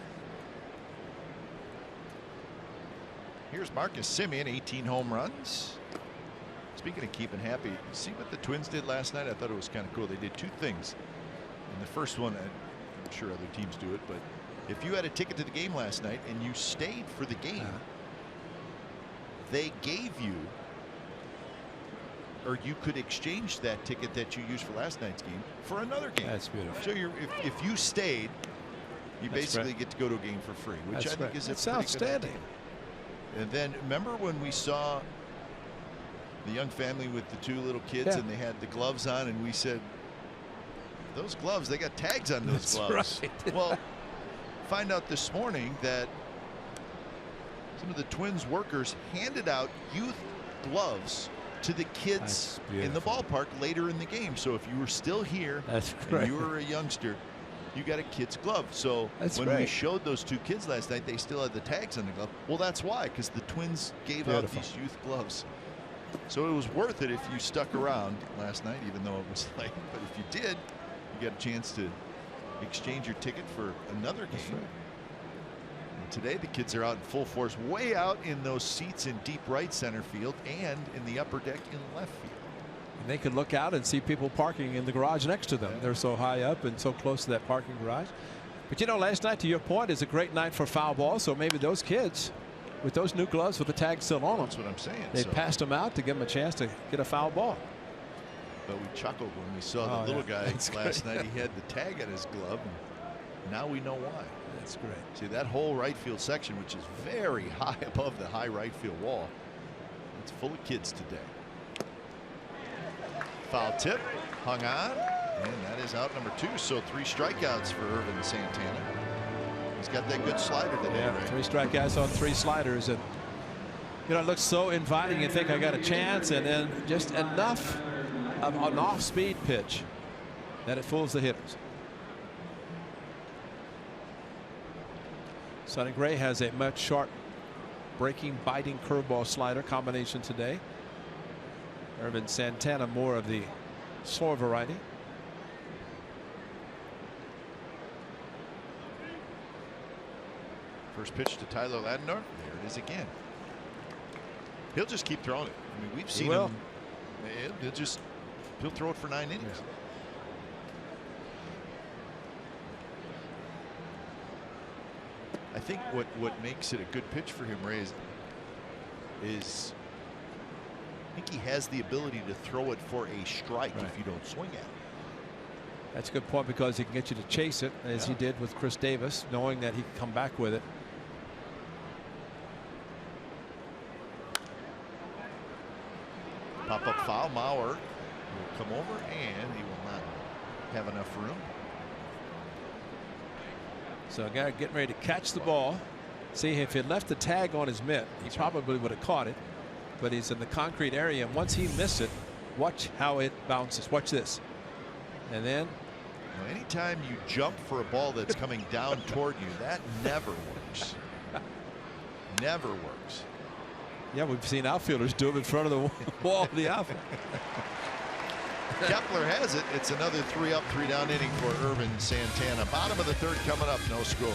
Here's Marcus Semien, 18 home runs. Speaking of keeping happy, see what the Twins did last night? I thought it was kind of cool. They did two things. In the first one, I'm sure other teams do it, but if you had a ticket to the game last night and you stayed for the game, they gave you, or you could exchange that ticket that you used for last night's game for another game. That's beautiful. So if you stayed, you basically get to go to a game for free, which I think is a pretty outstanding. good idea. And then remember when we saw the young family with the two little kids and they had the gloves on, and we said, those gloves, they got tags on those gloves. Right. Well, find out this morning that some of the Twins workers handed out youth gloves to the kids in the ballpark later in the game. So if you were still here and you were a youngster, you got a kid's glove. So when we showed those two kids last night, they still had the tags on the glove. Well, that's why, because the Twins gave out these youth gloves. So it was worth it if you stuck around last night, even though it was late. But if you did, you got a chance to exchange your ticket for another game. And today the kids are out in full force, way out in those seats in deep right center field and in the upper deck in left field. And they could look out and see people parking in the garage next to them. They're so high up and so close to that parking garage. But you know, last night, to your point, is a great night for foul ball. So maybe those kids, with those new gloves with the tag still on them, that's what I'm saying. They passed them out to give them a chance to get a foul ball. But we chuckled when we saw the little guy last night. He had the tag on his glove, and now we know why. That's great. See, that whole right field section, which is very high above the high right field wall, it's full of kids today. Foul tip, hung on, and that is out number 2. So 3 strikeouts for Irvin Santana. He's got that good slider today. Yeah, 3 strikeouts on 3 sliders, and you know, it looks so inviting. You think I got a chance, and then just enough of an off-speed pitch that it fools the hitters. Sonny Gray has a much sharp breaking, biting curveball slider combination today. Irvin Santana more of the slower variety. First pitch to Tyler Ladendorf. There it is again. He'll just keep throwing it. I mean, we've seen him. He'll throw it for 9 innings. Yeah. I think what makes it a good pitch for him, Ray, is I think he has the ability to throw it for a strike if you don't swing at it. That's a good point, because he can get you to chase it, as he did with Chris Davis, knowing that he can come back with it. Pop up foul. Mauer will come over, and he will not have enough room. So a guy getting ready to catch the ball. See, if he had left the tag on his mitt, he probably would have caught it. But he's in the concrete area, and once he missed it, watch how it bounces. Watch this. And then anytime you jump for a ball that's coming down toward you, that never works. Never works. Yeah, we've seen outfielders do it in front of the wall of the outfield. Kepler has it. It's another 3 up, 3 down inning for Irvin Santana. Bottom of the 3rd coming up. No score.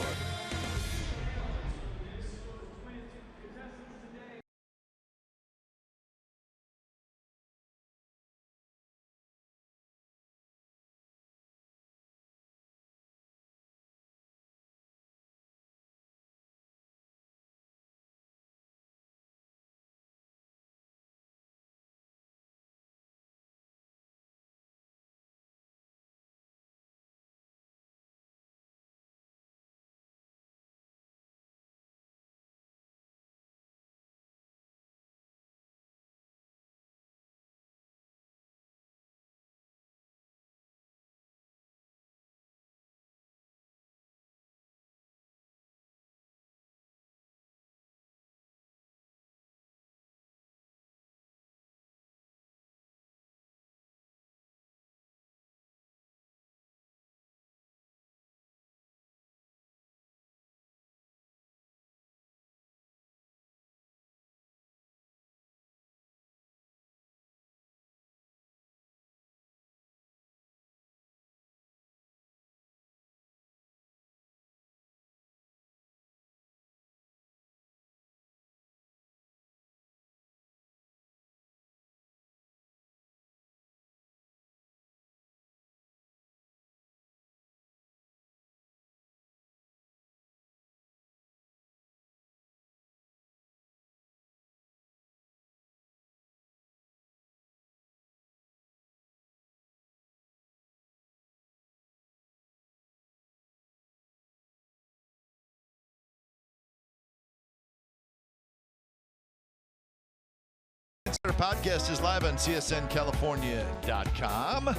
Our podcast is live on CSNCalifornia.com.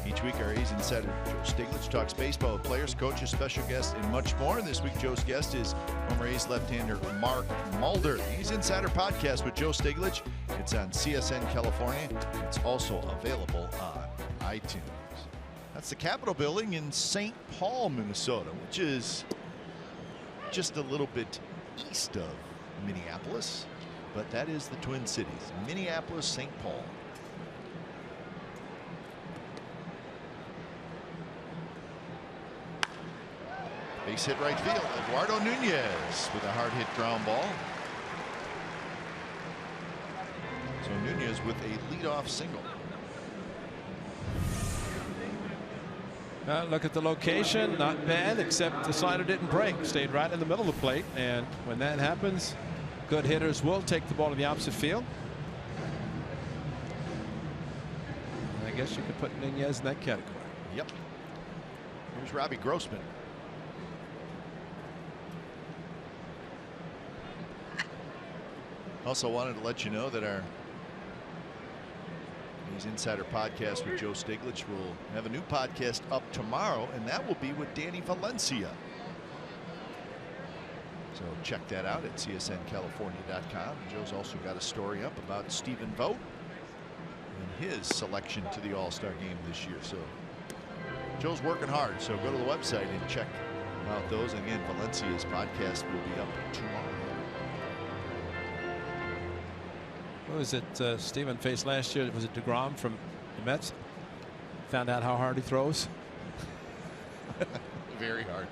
Each week, our A's Insider Joe Stiglitz talks baseball with players, coaches, special guests, and much more. And this week, Joe's guest is former A's left-hander Mark Mulder. The A's Insider Podcast with Joe Stiglitz. It's on CSN California. It's also available on iTunes. That's the Capitol Building in St. Paul, Minnesota, which is just a little bit east of Minneapolis. But that is the Twin Cities, Minneapolis, St. Paul. Base hit right field. Eduardo Nunez with a hard hit ground ball. So Nunez with a leadoff single. Look at the location, not bad, except the slider didn't break. Stayed right in the middle of the plate, and when that happens, good hitters will take the ball to the opposite field. And I guess you could put Nunez in that category. Yep. Here's Robbie Grossman. Also wanted to let you know that our A's Insider Podcast with Joe Stiglitz will have a new podcast up tomorrow, and that will be with Danny Valencia. So check that out at CSNCalifornia.com. Joe's also got a story up about Stephen Vogt and his selection to the All-Star game this year. So Joe's working hard, so go to the website and check out those. And again, Valencia's podcast will be up tomorrow. What was it Stephen faced last year? Was it DeGrom from the Mets? Found out how hard he throws. Very hard.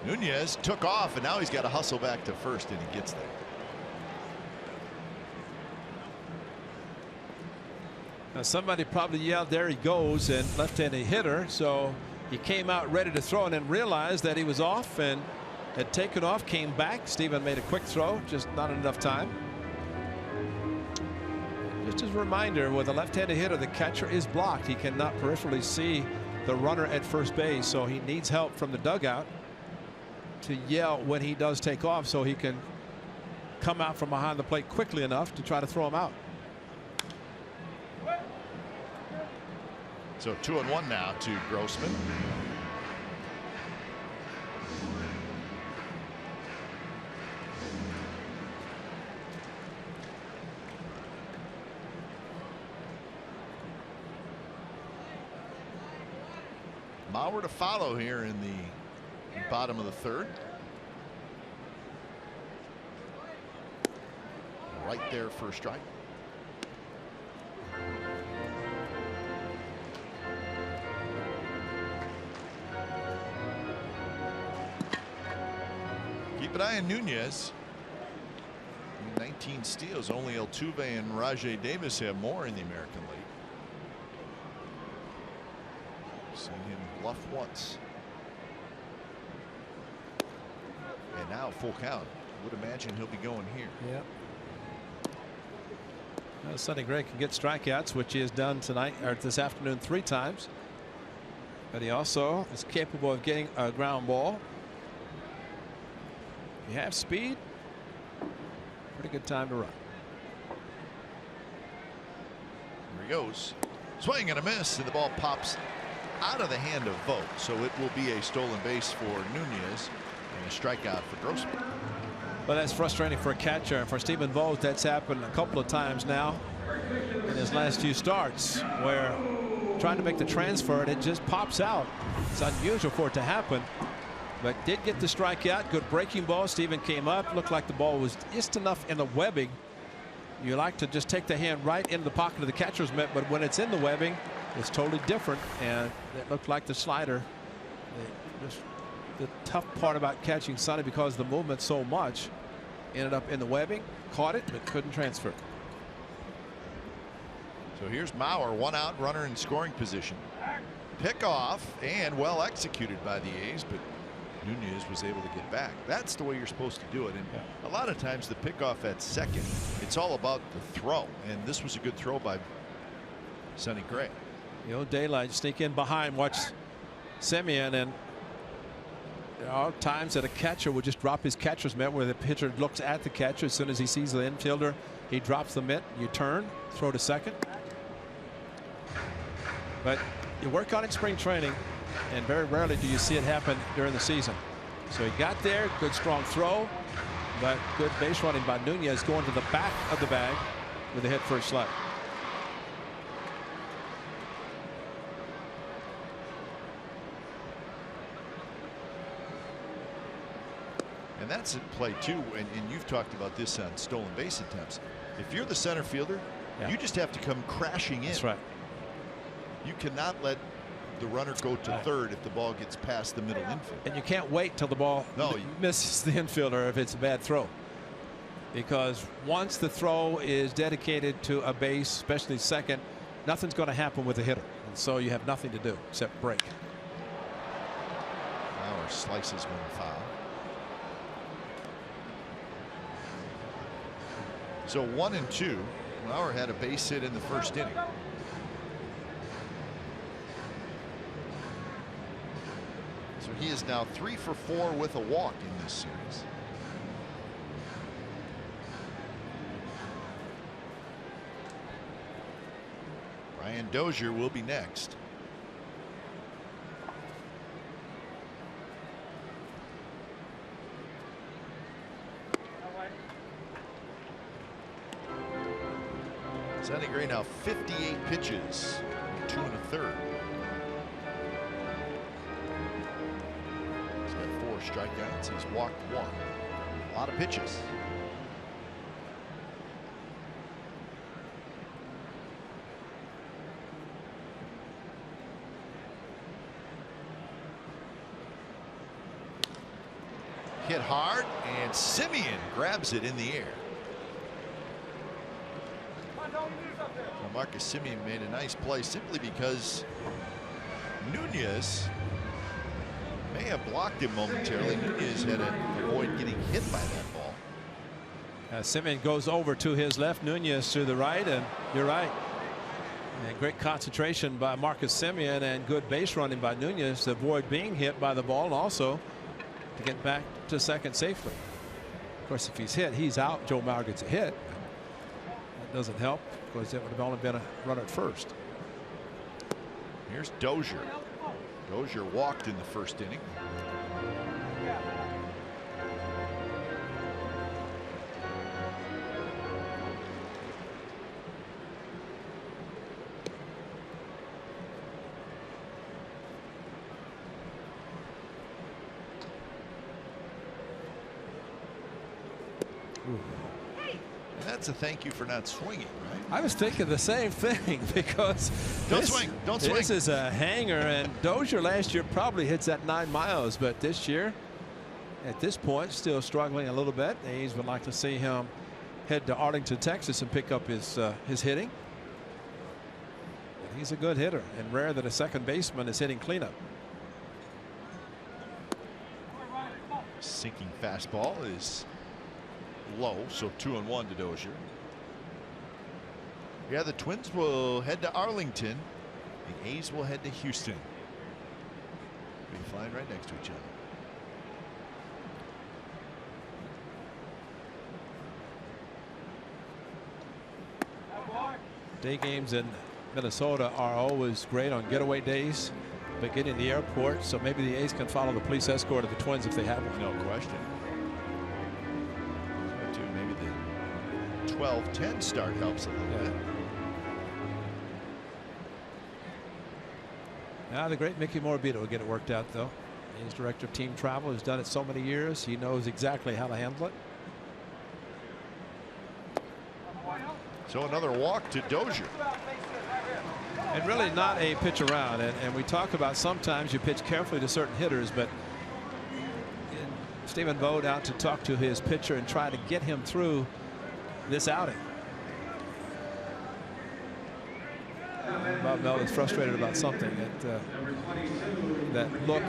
Nunez took off, and now he's got to hustle back to first, and he gets there. Now somebody probably yelled, "There he goes," and left-handed hitter. So he came out ready to throw and then realized that he was off and had taken off, came back. Stephen made a quick throw, just not enough time. Just as a reminder, with a left-handed hitter, the catcher is blocked. He cannot peripherally see the runner at first base, so he needs help from the dugout to yell when he does take off, so he can come out from behind the plate quickly enough to try to throw him out. So 2-1 now to Grossman. Mauer to follow here in the bottom of the third. Right there for a strike. Keep an eye on Nunez. 19 steals. Only Altuve and Rajay Davis have more in the American League. Seen him bluff once. And now full count. Would imagine he'll be going here. Yeah. Well, Sonny Gray can get strikeouts, which he has done tonight or this afternoon 3 times. But he also is capable of getting a ground ball. If you have speed, pretty good time to run. Here he goes. Swing and a miss, and the ball pops out of the hand of Vogt. So it will be a stolen base for Nunez and a strikeout for Grossman. But that's frustrating for a catcher, and for Stephen Vogt, that's happened a couple of times now in his last few starts, where trying to make the transfer and it just pops out. It's unusual for it to happen, but did get the strikeout. Good breaking ball. Stephen came up, looked like the ball was just enough in the webbing. You like to just take the hand right into the pocket of the catcher's mitt, but when it's in the webbing, it's totally different, and it looked like the slider. The tough part about catching Sonny, because the movement so much, ended up in the webbing, caught it, but couldn't transfer. So here's Mauer, 1 out, runner in scoring position. Pick off and well executed by the A's, but Nunez was able to get back. That's the way you're supposed to do it. And a lot of times the pickoff at second, it's all about the throw, and this was a good throw by Sonny Gray. You know, daylight, sneak in behind, watch Semien, and there are times that a catcher will just drop his catcher's mitt where the pitcher looks at the catcher as soon as he sees the infielder He drops the mitt. You turn, throw to second. But you work on it in spring training, and very rarely do you see it happen during the season. So he got there, good strong throw, but good base running by Nunez, going to the back of the bag with a hit for a slide. And that's at play too, and you've talked about this on stolen base attempts. If you're the center fielder, you just have to come crashing in. That's right. You cannot let the runner go to third if the ball gets past the middle infield. And you can't wait till the ball misses the infielder if it's a bad throw. Because once the throw is dedicated to a base, especially second, nothing's going to happen with the hitter. And so you have nothing to do except break. Our slices one foul. So 1 and 2. Lauer had a base hit in the first inning. So he is now 3 for 4 with a walk in this series. Brian Dozier will be next. Sonny Gray now 58 pitches, 2 1/3. He's got 4 strikeouts. He's walked 1. A lot of pitches. Hit hard, and Simeon grabs it in the air. Marcus Simeon made a nice play simply because Nunez may have blocked him momentarily. Nunez had to avoid getting hit by that ball. Simeon goes over to his left, Nunez to the right, and you're right. And great concentration by Marcus Simeon and good base running by Nunez to avoid being hit by the ball and also to get back to second safely. Of course, if he's hit, he's out. Joe Mauer gets a hit. That doesn't help because it would have only been a runner at first. Here's Dozier. Dozier walked in the first inning. That's a thank you for not swinging, right? I was thinking the same thing because don't swing. This is a hanger, and Dozier last year probably hits that 9 miles, but this year, at this point, still struggling a little bit. The A's would like to see him head to Arlington, Texas, and pick up his hitting. He's a good hitter, and rare that a second baseman is hitting cleanup. Sinking fastball is low, so 2-1 to Dozier. Yeah, the Twins will head to Arlington. The A's will head to Houston. Be flying right next to each other. Day games in Minnesota are always great on getaway days, but getting to the airport, so maybe the A's can follow the police escort of the Twins if they have one. No question. 12-10 start helps a little bit. Now the great Mickey Morabito will get it worked out, though. He's director of team travel. He's done it so many years. He knows exactly how to handle it. So another walk to Dozier. And really not a pitch around. And we talk about sometimes you pitch carefully to certain hitters, but Stephen Vogt out to talk to his pitcher and try to get him through this outing. Bob Melvin's frustrated about something. That look.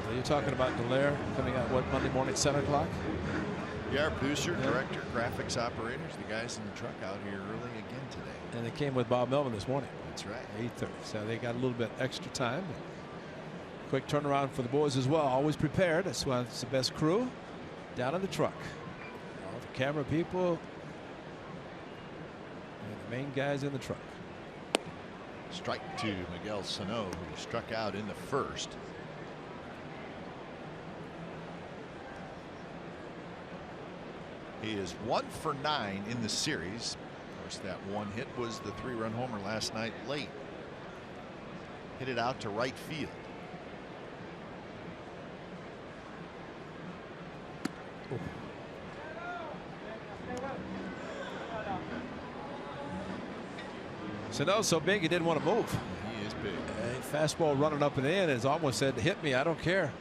So you're talking about Dallaire coming out what, Monday morning 7 o'clock? Yeah, our producer, director, graphics operators, the guys in the truck out here early again today. And they came with Bob Melvin this morning. That's right. 8:30. So they got a little bit extra time. Of quick turnaround for the boys as well. Always prepared. That's why it's the best crew down in the truck. All the camera people and the main guys in the truck. Strike to Miguel Sano, who struck out in the first. He is 1 for 9 in the series. Of course, that one hit was the 3-run homer last night late. Hit it out to right field. Ooh. Sano's so big he didn't want to move. He is big. A fastball running up and in is almost said, hit me, I don't care.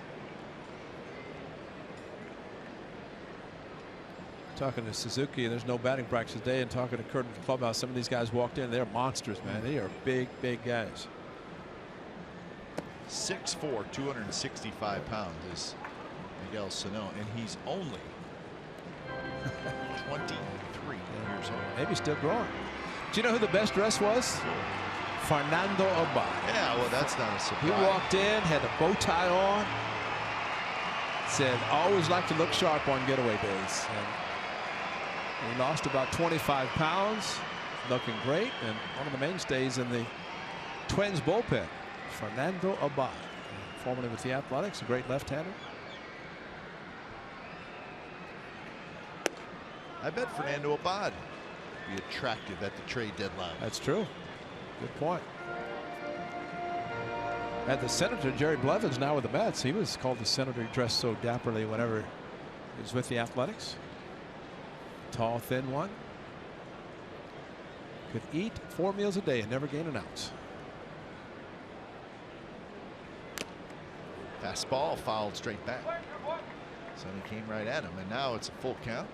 Talking to Suzuki, and there's no batting practice today, and talking to Kurt in the clubhouse, some of these guys walked in, they're monsters, man. They are big guys. 6'4", 265 pounds is Miguel Sano, and he's only 23 years old. Maybe still growing. Do you know who the best dress was? Fernando Abad. Yeah, well, that's not a surprise. He walked in, had a bow tie on, said, always like to look sharp on getaway days. And he lost about 25 pounds, looking great, and one of the mainstays in the Twins bullpen, Fernando Abad, formerly with the Athletics, a great left-hander. I bet Fernando Abad would be attractive at the trade deadline. That's true. Good point. At the Senator, Jerry Blevins now with the Mets. He was called the Senator. He dressed so dapperly whenever he was with the Athletics. Tall, thin one. Could eat 4 meals a day and never gain an ounce. Fastball fouled straight back. Sonny came right at him, and now it's a full count.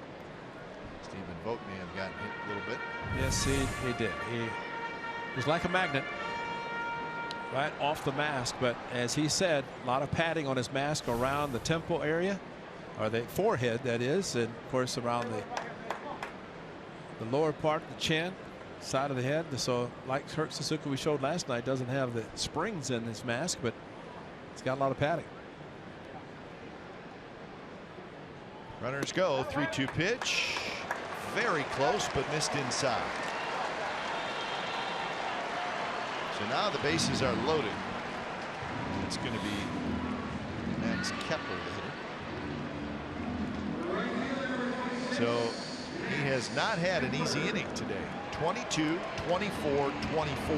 Stephen Vogt may have gotten hit a little bit. Yes, he did. He was like a magnet right off the mask, but as he said, a lot of padding on his mask around the temple area, or the forehead, that is, and of course around the lower part, the chin, side of the head. So like Kurt Suzuki we showed last night, doesn't have the springs in his mask, but it's got a lot of padding. Runners go. 3-2 pitch. Very close, but missed inside. So now the bases are loaded. It's going to be Max Kepler, the hitter. So he has not had an easy inning today. 22, 24, 24.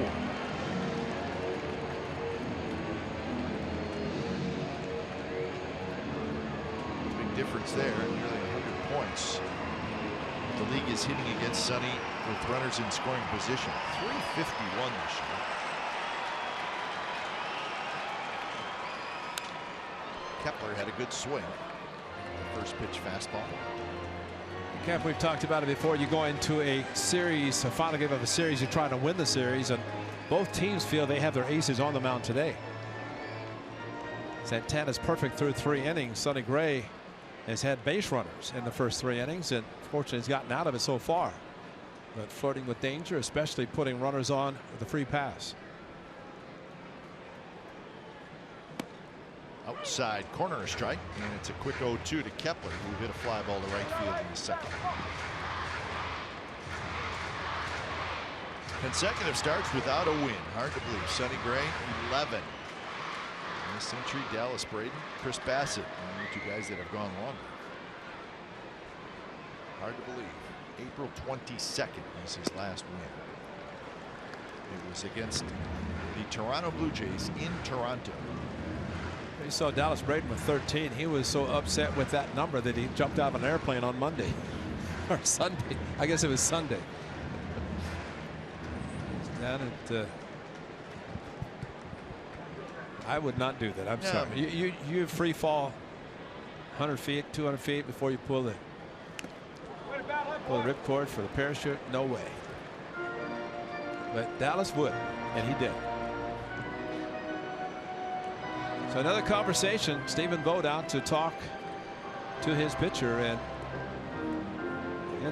Big difference there, nearly 100 points. The league is hitting against Sonny with runners in scoring position. 351 this year. Kepler had a good swing. The first pitch fastball. Cap, we've talked about it before. You go into a series, a final game of a series, you're trying to win the series, and both teams feel they have their aces on the mound today. Santana's perfect through 3 innings. Sonny Gray has had base runners in the first 3 innings, and fortunately has gotten out of it so far. But flirting with danger, especially putting runners on with a free pass. Outside corner strike, and it's a quick 0-2 to Kepler, who hit a fly ball to right field in the second. Consecutive starts without a win. Hard to believe. Sonny Gray, 11. In this century, Dallas Braden, Chris Bassett, only 2 guys that have gone longer. Hard to believe. April 22nd was his last win. It was against the Toronto Blue Jays in Toronto. You saw Dallas Braden with 13. He was so upset with that number that he jumped out of an airplane on Monday or Sunday. I guess it was Sunday. Down at I would not do that. I'm sorry. You free fall 100 feet, 200 feet before you pull the ripcord for the parachute. No way. But Dallas would, and he did. So another conversation. Stephen Vogt out to talk to his pitcher, and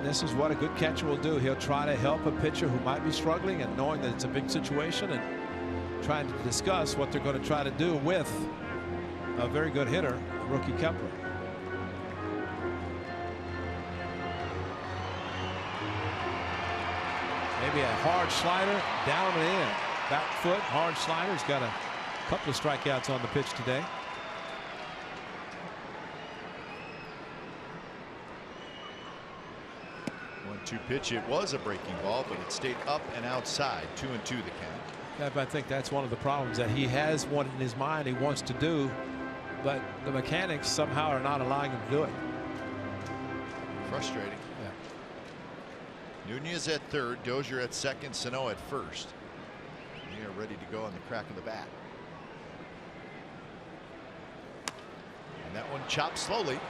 this is what a good catcher will do. He'll try to help a pitcher who might be struggling, and knowing that it's a big situation, and trying to discuss what they're going to try to do with a very good hitter, rookie Kepler. Maybe a hard slider down and in. Back foot, hard slider. He's got a couple of strikeouts on the pitch today. One-two pitch. It was a breaking ball, but it stayed up and outside. 2-2 the count. I think that's one of the problems that he has one in his mind he wants to do, but the mechanics somehow are not allowing him to do it. Frustrating. Nunez at third, Dozier at second, Sano at first. They are ready to go on the crack of the bat. And that one chopped slowly.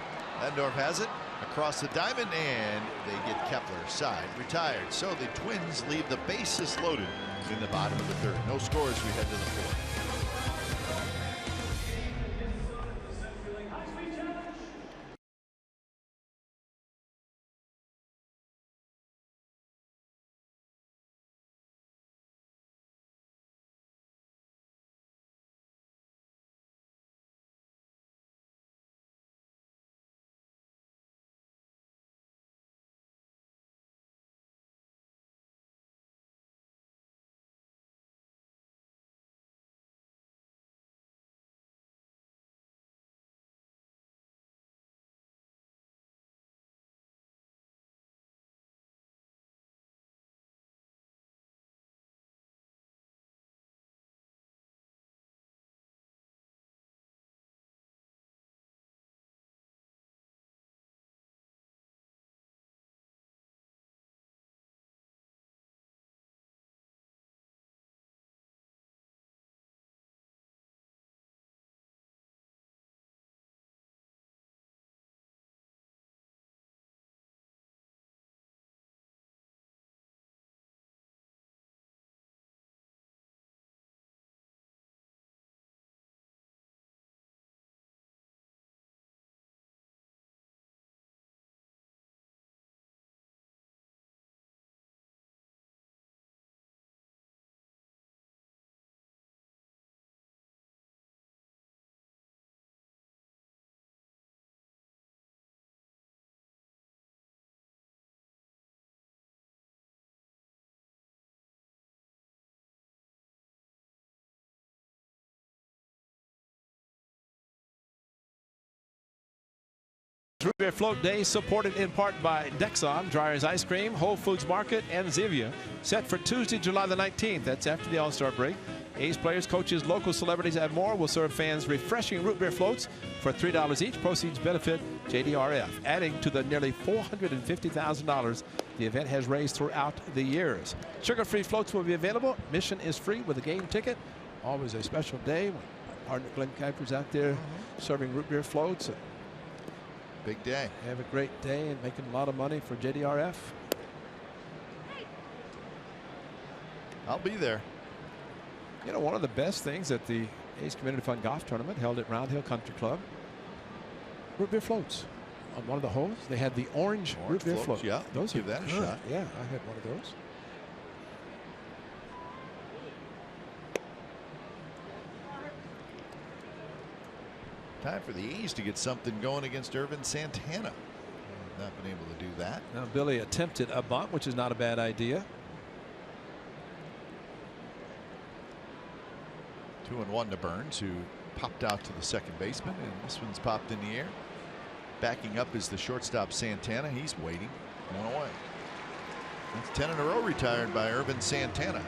Lindorf has it across the diamond, and they get Kepler side retired. So the Twins leave the bases loaded in the bottom of the third. No scores. We head to the fourth. Root Beer Float Day supported in part by Dexon, Dryers Ice Cream, Whole Foods Market, and Zevia. Set for Tuesday, July the 19th. That's after the All-Star break. A's players, coaches, local celebrities, and more will serve fans refreshing root beer floats for $3 each. Proceeds benefit JDRF, adding to the nearly $450,000 the event has raised throughout the years. Sugar-free floats will be available. Admission is free with a game ticket. Always a special day when partner Glenn Kuiper's out there serving root beer floats. Big day. Have a great day and making a lot of money for JDRF. I'll be there. You know, one of the best things at the A's Community Fund Golf Tournament held at Round Hill Country Club, root beer floats. On one of the holes, they had the orange root beer floats. Yeah, those give that a shot. Yeah, I had one of those. Time for the A's to get something going against Irvin Santana. Not been able to do that. Now Billy attempted a bunt, which is not a bad idea. 2-1 to Burns, who popped out to the second baseman, and this one's popped in the air. Backing up is the shortstop Santana. He's waiting. 1 away. That's 10 in a row retired by Irvin Santana.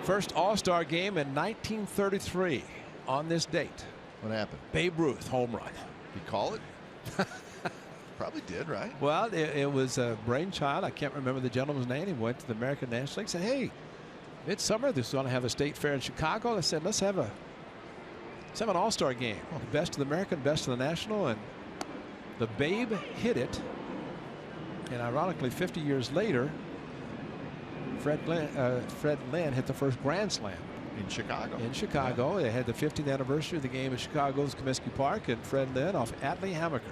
First All-Star game in 1933 on this date. What happened? Babe Ruth home run. Did he call it? Probably did, right? Well, it was a brainchild. I can't remember the gentleman's name. He went to the American National League and said, hey, midsummer, this is going to have a state fair in Chicago. I said, let's have an All-Star game. The best of the American, best of the National. And the Babe hit it. And ironically, 50 years later, Fred Lynn hit the first Grand Slam. In Chicago. In Chicago. Yeah. They had the 50th anniversary of the game at Chicago's Comiskey Park, and Fred Lynn off Atlee Hammaker,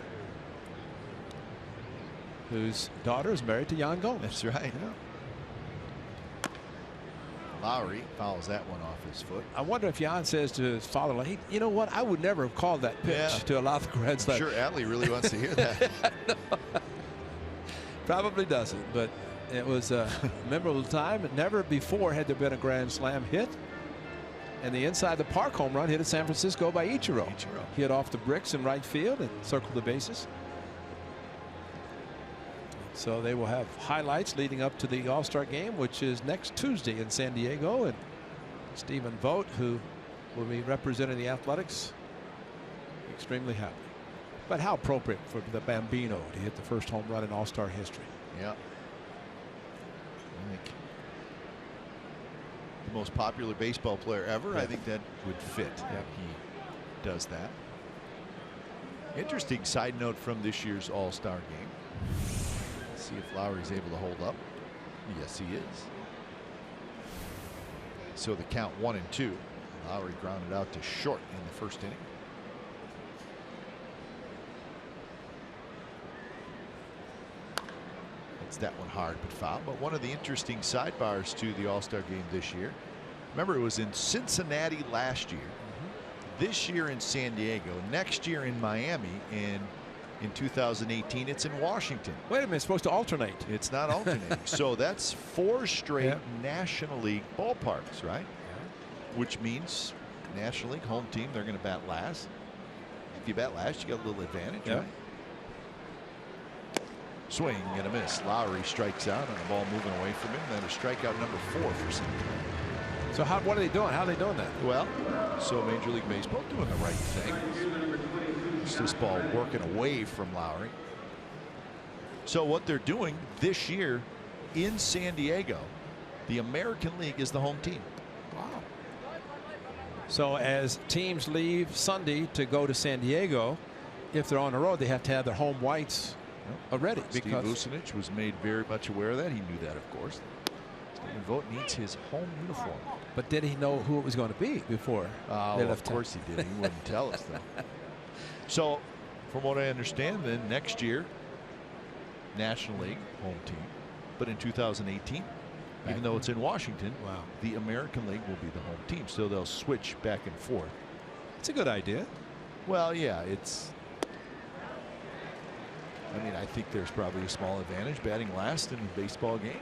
whose daughter is married to Jan Gomes. That's right. Yeah. Lowry fouls that one off his foot. I wonder if Jan says to his father, like, you know what? I would never have called that pitch to allow the grand slam. I'm sure Adley really wants to hear that. Probably doesn't, but it was a memorable time. Never before had there been a grand slam hit. And the inside the park home run hit at San Francisco by Ichiro. Hit off the bricks in right field and circled the bases. So they will have highlights leading up to the All-Star game, which is next Tuesday in San Diego. And Stephen Vogt, who will be representing the Athletics, extremely happy. But how appropriate for the Bambino to hit the first home run in All-Star history. Yeah. I think the most popular baseball player ever. I think that would fit. He does that. Interesting side note from this year's All-Star game. Let's see if Lowry's able to hold up. Yes, he is. So the count 1-2. Lowry grounded out to short in the first inning. That one hard but foul. But one of the interesting sidebars to the All-Star game this year. Remember, it was in Cincinnati last year. This year in San Diego. Next year in Miami. And in 2018 it's in Washington. Wait a minute, it's supposed to alternate. It's not alternating. So that's 4 straight National League ballparks, right? Which means National League home team, they're going to bat last. If you bat last, you got a little advantage, right? Swing and a miss. Lowry strikes out on the ball moving away from him. Then a strikeout number 4 for Cincinnati. So what are they doing? How are they doing that? Well, so Major League Baseball doing the right thing. It's this ball working away from Lowry. So what they're doing this year in San Diego, the American League is the home team. Wow. So as teams leave Sunday to go to San Diego, if they're on the road, they have to have their home whites already. Steve Vucinich was made very much aware of that. He knew that, of course. Stephen Vogt needs his home uniform. But did he know who it was going to be before they left? Of course he did. He wouldn't tell us, though. So, from what I understand, then next year, National League home team. But in 2018, even though it's in Washington, the American League will be the home team. So they'll switch back and forth. It's a good idea. Well, yeah, it's. I mean, I think there's probably a small advantage batting last in a baseball game.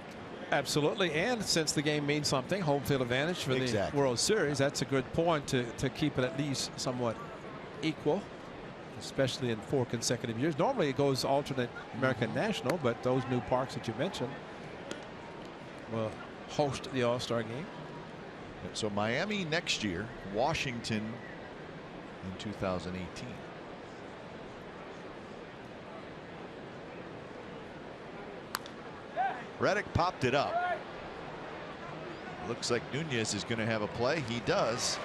Absolutely. And since the game means something, home field advantage for the World Series, that's a good point to keep it at least somewhat equal, especially in 4 consecutive years. Normally it goes alternate American National, but those new parks that you mentioned will host the All-Star game. So Miami next year, Washington in 2018. Reddick popped it up. Looks like Nunez is going to have a play. He does.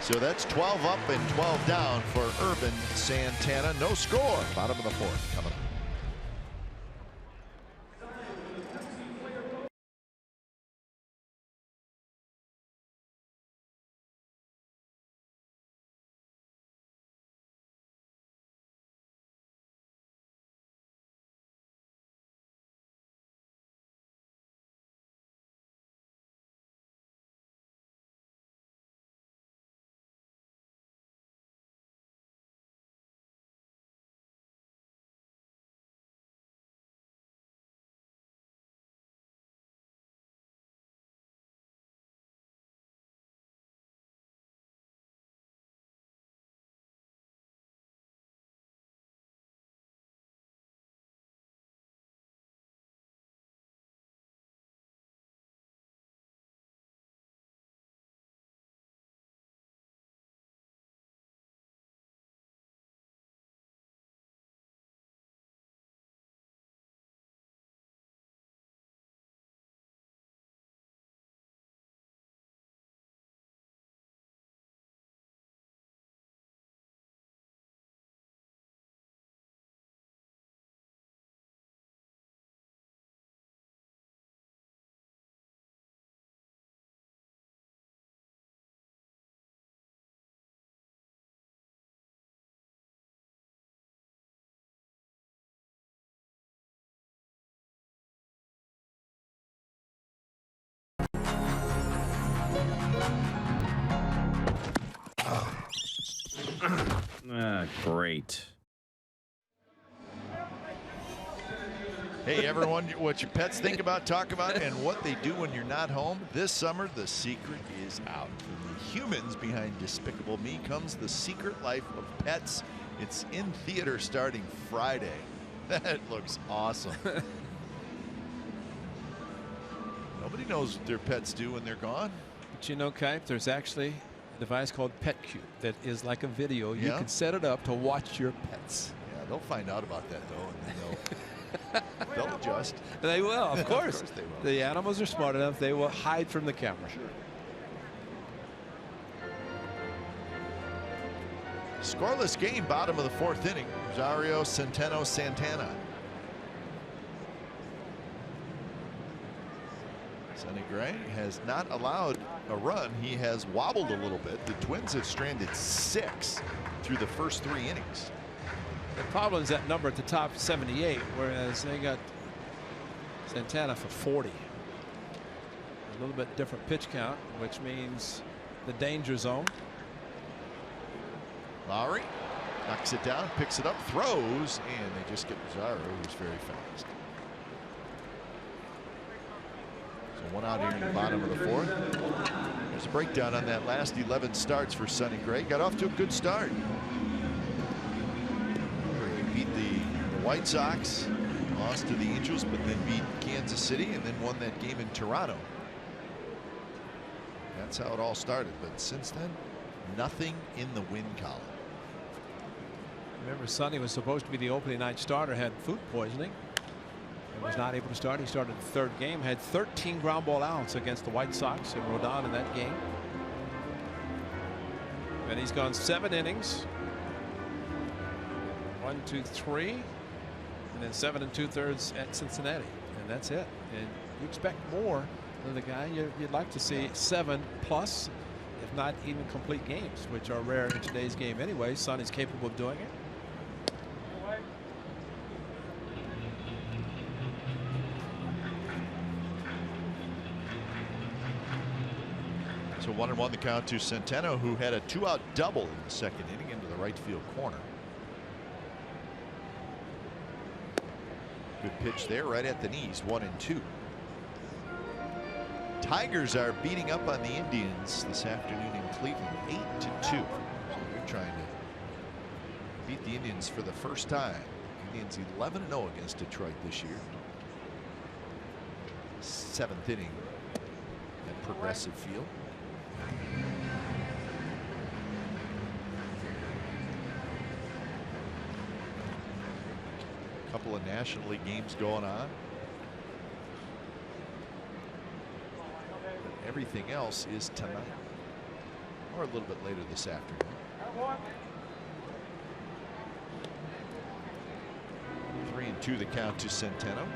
So that's 12 up and 12 down for Irvin Santana. No score. Bottom of the 4th coming up. Great. Hey, everyone, what your pets think about, talk about, and what they do when you're not home. This summer, the secret is out. From the humans behind Despicable Me comes The Secret Life of Pets. It's in theater starting Friday. That looks awesome. Nobody knows what their pets do when they're gone. But you know, Kipe, there's actually a device called PetCube that is like a video. You can set it up to watch your pets. Yeah, they'll find out about that, though, and they'll adjust. They will, of course. Of course they will. The animals are smart enough. They will hide from the camera. Scoreless game, bottom of the fourth inning. Rosario, Centeno, Santana. Sonny Gray has not allowed a run. He has wobbled a little bit. The Twins have stranded 6 through the first 3 innings. The problem is that number at the top, 78, whereas they got Santana for 40. A little bit different pitch count, which means the danger zone. Lowry knocks it down, picks it up, throws, and they just get Rosario, who's very fast. So 1 out here in the bottom of the fourth. There's a breakdown on that last 11 starts for Sonny Gray. Got off to a good start. He beat the White Sox, lost to the Angels, but then beat Kansas City and then won that game in Toronto. That's how it all started. But since then, nothing in the win column. Remember, Sonny was supposed to be the opening night starter, had food poisoning and was not able to start. He started the third game, had 13 ground ball outs against the White Sox and Rodon in that game. And he's gone 7 innings. 1, 2, 3, and then 7 2/3 at Cincinnati, and that's it. And you expect more than the guy. You'd like to see 7+, if not even complete games, which are rare in today's game anyway. Sonny's capable of doing it. So 1-1 the count to Centeno, who had a 2-out double in the second inning into the right field corner. Good pitch there, right at the knees. 1-2. Tigers are beating up on the Indians this afternoon in Cleveland, 8-2. So they're trying to beat the Indians for the first time. Indians 11-0 against Detroit this year. 7th inning at Progressive Field. Couple of National League games going on. But everything else is tonight or a little bit later this afternoon. 3-2 the count to Centeno.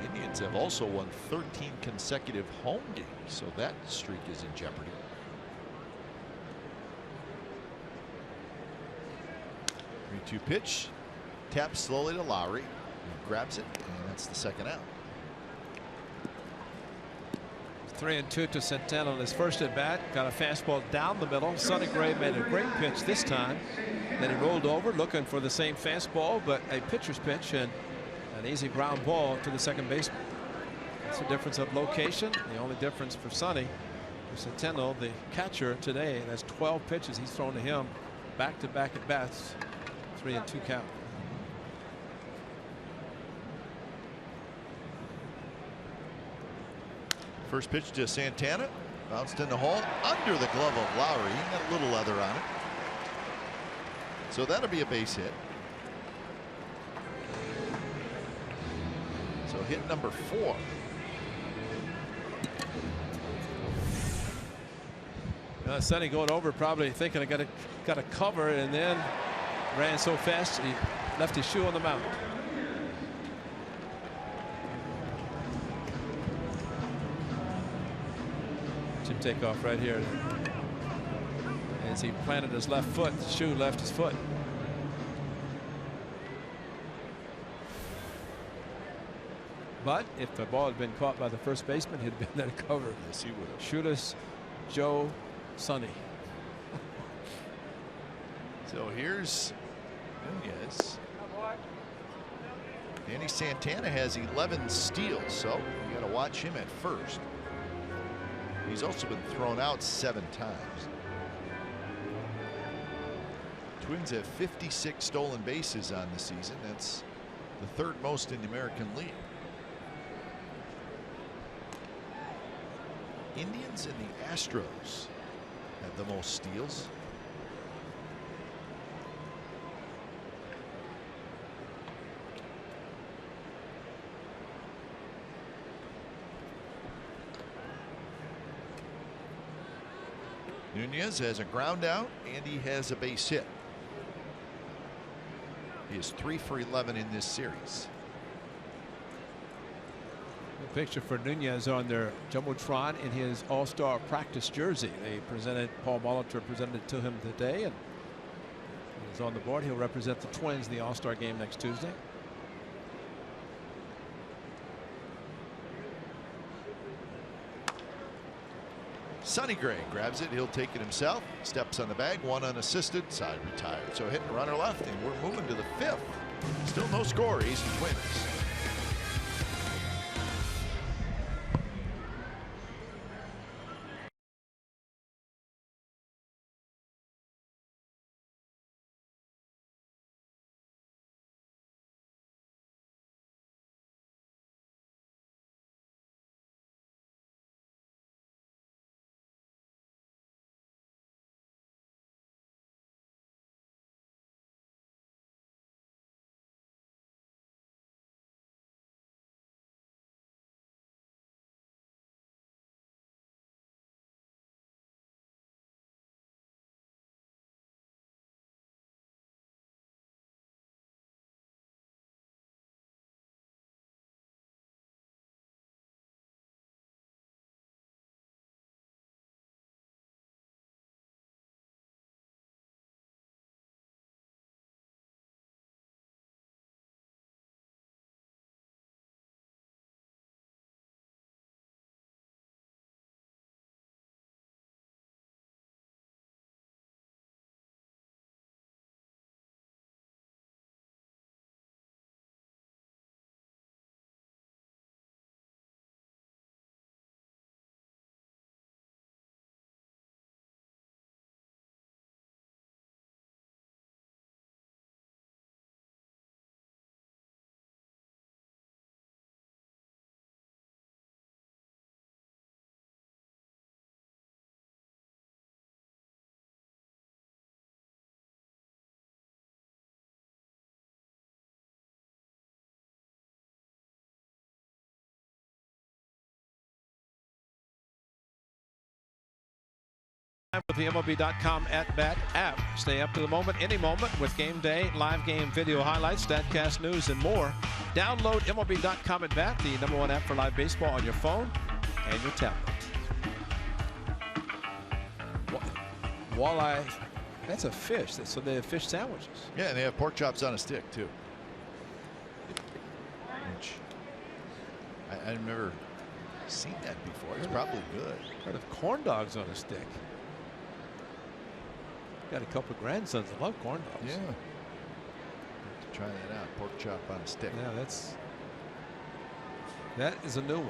Indians have also won 13 consecutive home games, so that streak is in jeopardy. 3-2 pitch, taps slowly to Lowry, and grabs it, and that's the second out. 3-2 to Centeno in his first at bat. Got a fastball down the middle. Sonny Gray made a great pitch this time. Then he rolled over looking for the same fastball, but a pitcher's pitch and an easy ground ball to the second baseman. That's the difference of location. The only difference for Sonny, for Centeno, the catcher today, has 12 pitches he's thrown to him back-to-back at bats. 3-2 count. First pitch to Santana, bounced in the hole under the glove of Lowry. He got a little leather on it, so that'll be a base hit. So hit number 4. Sonny going over, probably thinking I got a cover, and then ran so fast he left his shoe on the mound. Watch him take off right here. As he planted his left foot, the shoe left his foot. But if the ball had been caught by the first baseman, he'd have been there to cover. Yes, he would have. Shoot us, Joe Sonny. So here's Nunez. Danny Santana has 11 steals, so you got to watch him at first. He's also been thrown out 7 times. Twins have 56 stolen bases on the season. That's the 3rd most in the American League. Indians and the Astros have the most steals. Nunez has a ground out and he has a base hit. He is 3 for 11 in this series. The picture for Nunez on their jumbotron in his all-star practice jersey. They presented, Paul Molitor presented it to him today, and he's on the board. He'll represent the Twins in the all-star game next Tuesday. Sonny Gray grabs it. He'll take it himself. Steps on the bag. 1 unassisted. Side retired. So hitting runner left, and we're moving to the 5th. Still no score. A's and Twins. With the MLB.com at-bat app. Stay up to the moment, any moment, with game day, live game video highlights, StatCast news, and more. Download MLB.com at-bat, the #1 app for live baseball on your phone and your tablet. Walleye, that's a fish. So they have fish sandwiches. Yeah, and they have pork chops on a stick, too. Which I've never seen that before. It's probably good. Heard of corn dogs on a stick. Got a couple of grandsons that love corn dogs. Yeah. Try that out. Pork chop on a stick. Yeah, that is a new one.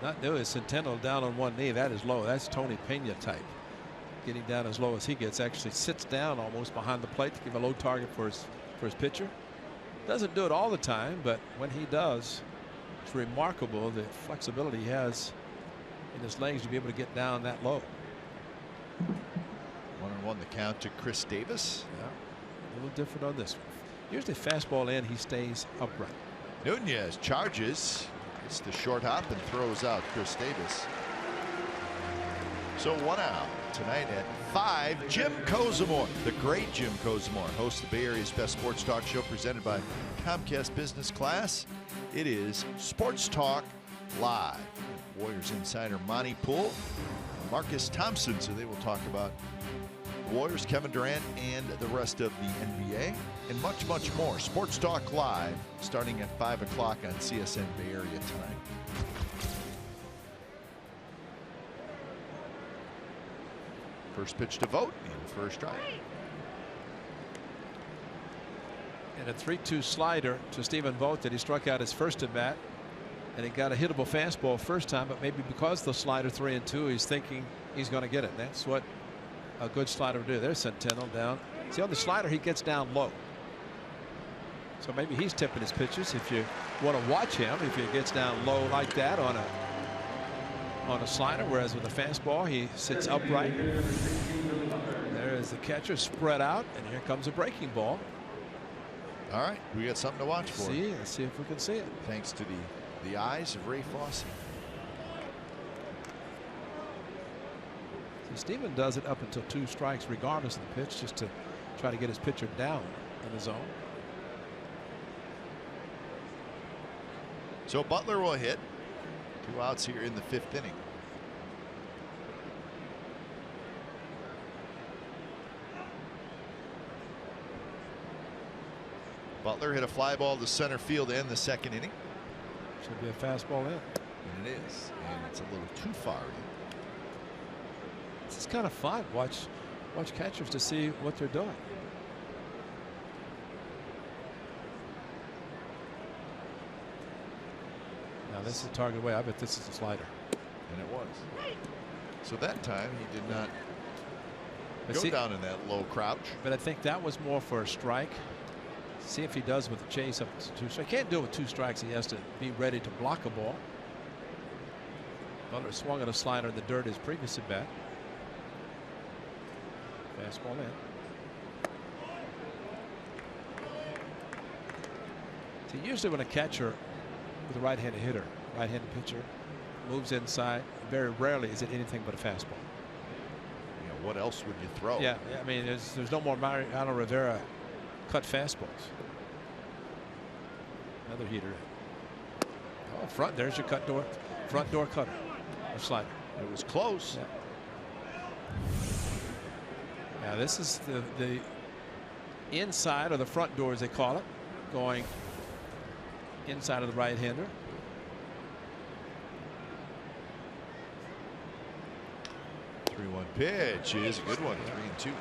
Not new. It's Centennial down on one knee. That is low. That's Tony Pena type. Getting down as low as he gets. Actually sits down almost behind the plate to give a low target for his pitcher. Doesn't do it all the time, but when he does, it's remarkable the flexibility he has in his legs to be able to get down that low. 1-1 the count to Chris Davis. Yeah, a little different on this one. Usually fastball in, he stays upright. Nunez charges. It's the short hop and throws out Chris Davis. So 1 out. Tonight at 5, Jim Kozimor, the great Jim Kozimor, hosts the Bay Area's best sports talk show presented by Comcast Business Class. It is Sports Talk Live. Warriors insider Monty Poole, Marcus Thompson, so they will talk about Warriors, Kevin Durant, and the rest of the NBA, and much, much more. Sports Talk Live starting at 5 o'clock on CSN Bay Area tonight. First pitch to Vogt in first strike. And a 3-2 slider to Stephen Vogt that he struck out his first at bat. And he got a hittable fastball first time, but maybe because the slider 3-2, he's thinking he's going to get it. That's what a good slider would do. There's Centeno down. See, on the slider, he gets down low. So maybe he's tipping his pitches. If you want to watch him, if he gets down low like that on a slider, whereas with a fastball, he sits upright. There is the catcher spread out, and here comes a breaking ball. All right, we got something to watch for. Let's see if we can see it. Thanks to the eyes of Ray Fosse. See, Steven does it up until 2 strikes regardless of the pitch, just to try to get his pitcher down in the zone. So Butler will hit. 2 outs here in the 5th inning. Butler hit a fly ball to center field in the 2nd inning. Should be a fastball in. And it is. And it's a little too far in. This is kind of fun. Watch catchers to see what they're doing. Now this is target away. I bet this is a slider. And it was. So that time he did not go down in that low crouch. But I think that was more for a strike. See if he does with the chase up to 2 strikes. He can't do it with 2 strikes. He has to be ready to block a ball. Butler swung at a slider in the dirt his previous at bat. Fastball in. So usually when a catcher with a right-handed hitter, right-handed pitcher, moves inside, very rarely is it anything but a fastball. Yeah, what else would you throw? Yeah, I mean, there's no more Mariano Rivera cut fastballs. Another heater. Oh, front. There's your front door cutter or slider. It was close. Yeah, this is the inside or the front door, as they call it, going inside of the right-hander. The 3-1 pitch is a good one. 3-2.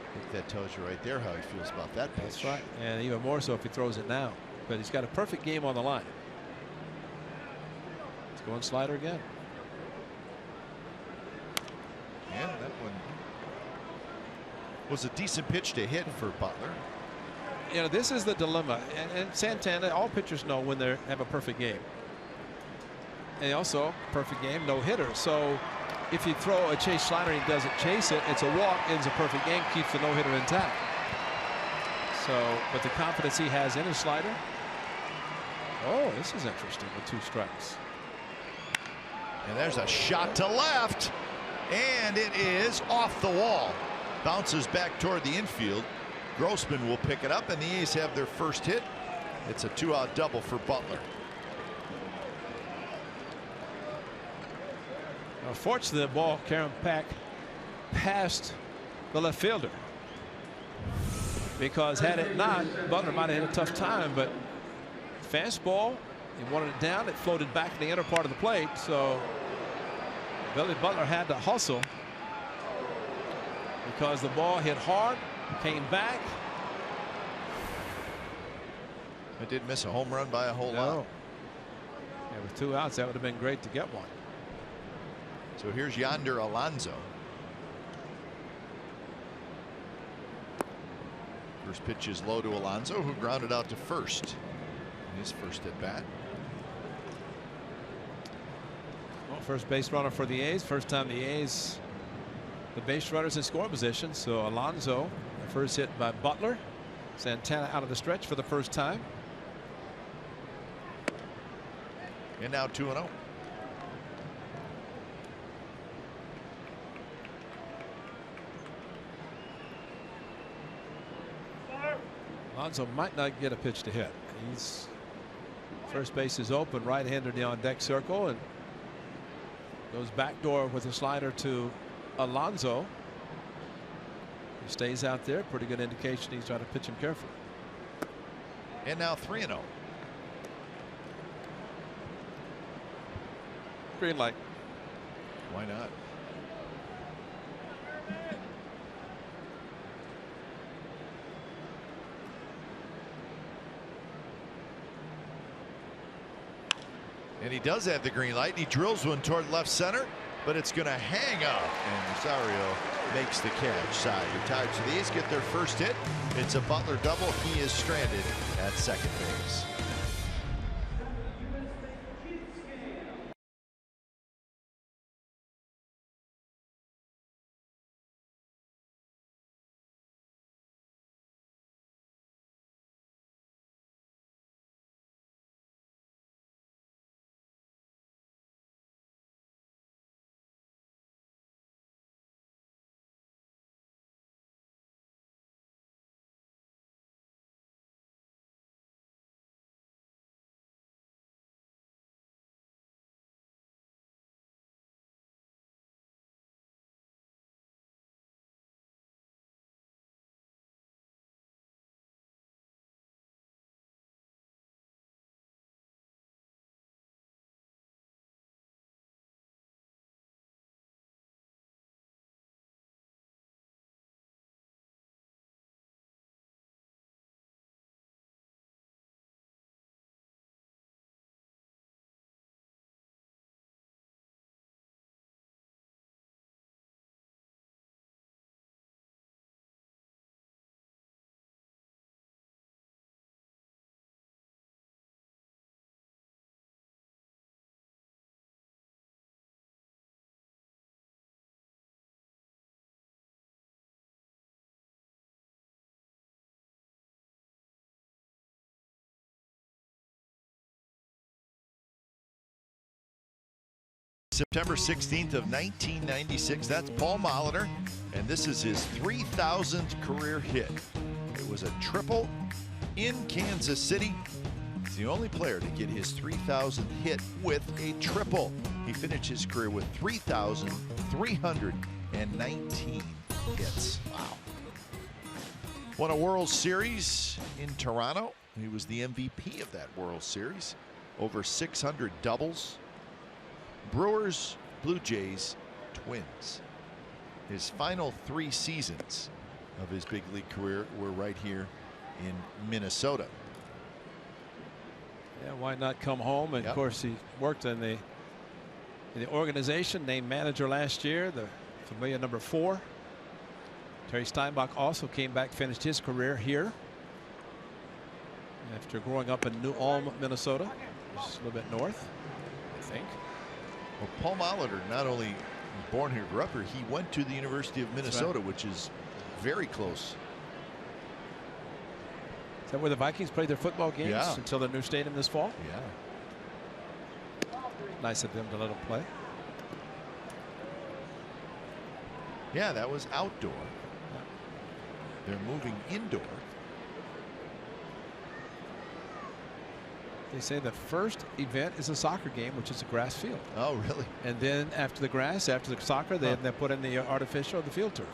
I think that tells you right there how he feels about that pitch. That's right, and even more so if he throws it now. But he's got a perfect game on the line. Let's go on slider again. And that one was a decent pitch to hit for Butler. You know, this is the dilemma, and Santana, all pitchers know when they have a perfect game. And also, perfect game, no hitter. So if you throw a chase slider and he doesn't chase it, it's a walk, ends a perfect game, keeps the no hitter intact. So, but the confidence he has in his slider. Oh, this is interesting with 2 strikes. And there's a shot to left, and it is off the wall. Bounces back toward the infield. Grossman will pick it up, and the A's have their first hit. It's a 2-out double for Butler. Fortunately, the ball carrying back past the left fielder, because had it not, Butler might have had a tough time. But fastball, he wanted it down, it floated back in the inner part of the plate, so Billy Butler had to hustle because the ball hit hard, came back. It did miss a home run by a whole lot. Yeah, with 2 outs, that would have been great to get one. So here's Yonder Alonso. First pitch is low to Alonso, who grounded out to first in his first at bat. Well, first base runner for the A's. First time the A's, the base runners in scoring position. So Alonso, the first hit by Butler. Santana out of the stretch for the first time. And now 2-0. Alonso might not get a pitch to hit. First base is open, right-hander in the on-deck circle, and Goes backdoor with a slider to Alonso. He stays out there. Pretty good indication he's trying to pitch him carefully. And now 3-0. Green light. Why not? And he does have the green light. He drills one toward left center, but it's going to hang up. And Rosario makes the catch. Side retired. So the A's get their first hit. It's a Butler double. He is stranded at second base. September 16th of 1996. That's Paul Molitor, and this is his 3,000th career hit. It was a triple in Kansas City. He's the only player to get his 3,000th hit with a triple. He finished his career with 3,319 hits. Wow. Won a World Series in Toronto. He was the MVP of that World Series. Over 600 doubles. Brewers, Blue Jays, Twins. His final 3 seasons of his big league career were right here in Minnesota. Yeah, why not come home? And of course, he worked in the organization, named manager last year, the familiar number 4. Terry Steinbach also came back, finished his career here after growing up in New Ulm, Minnesota, just a little bit north, I think. Well, Paul Molitor not only was born here, grew up here, he went to the University of Minnesota, which is very close. Is that where the Vikings played their football games until their new stadium this fall? Yeah. Nice of them to let them play. Yeah, that was outdoor. They're moving indoor. They say the first event is a soccer game, which is a grass field. Oh, really? And then after the grass, after the soccer, they put in the artificial, the field turf.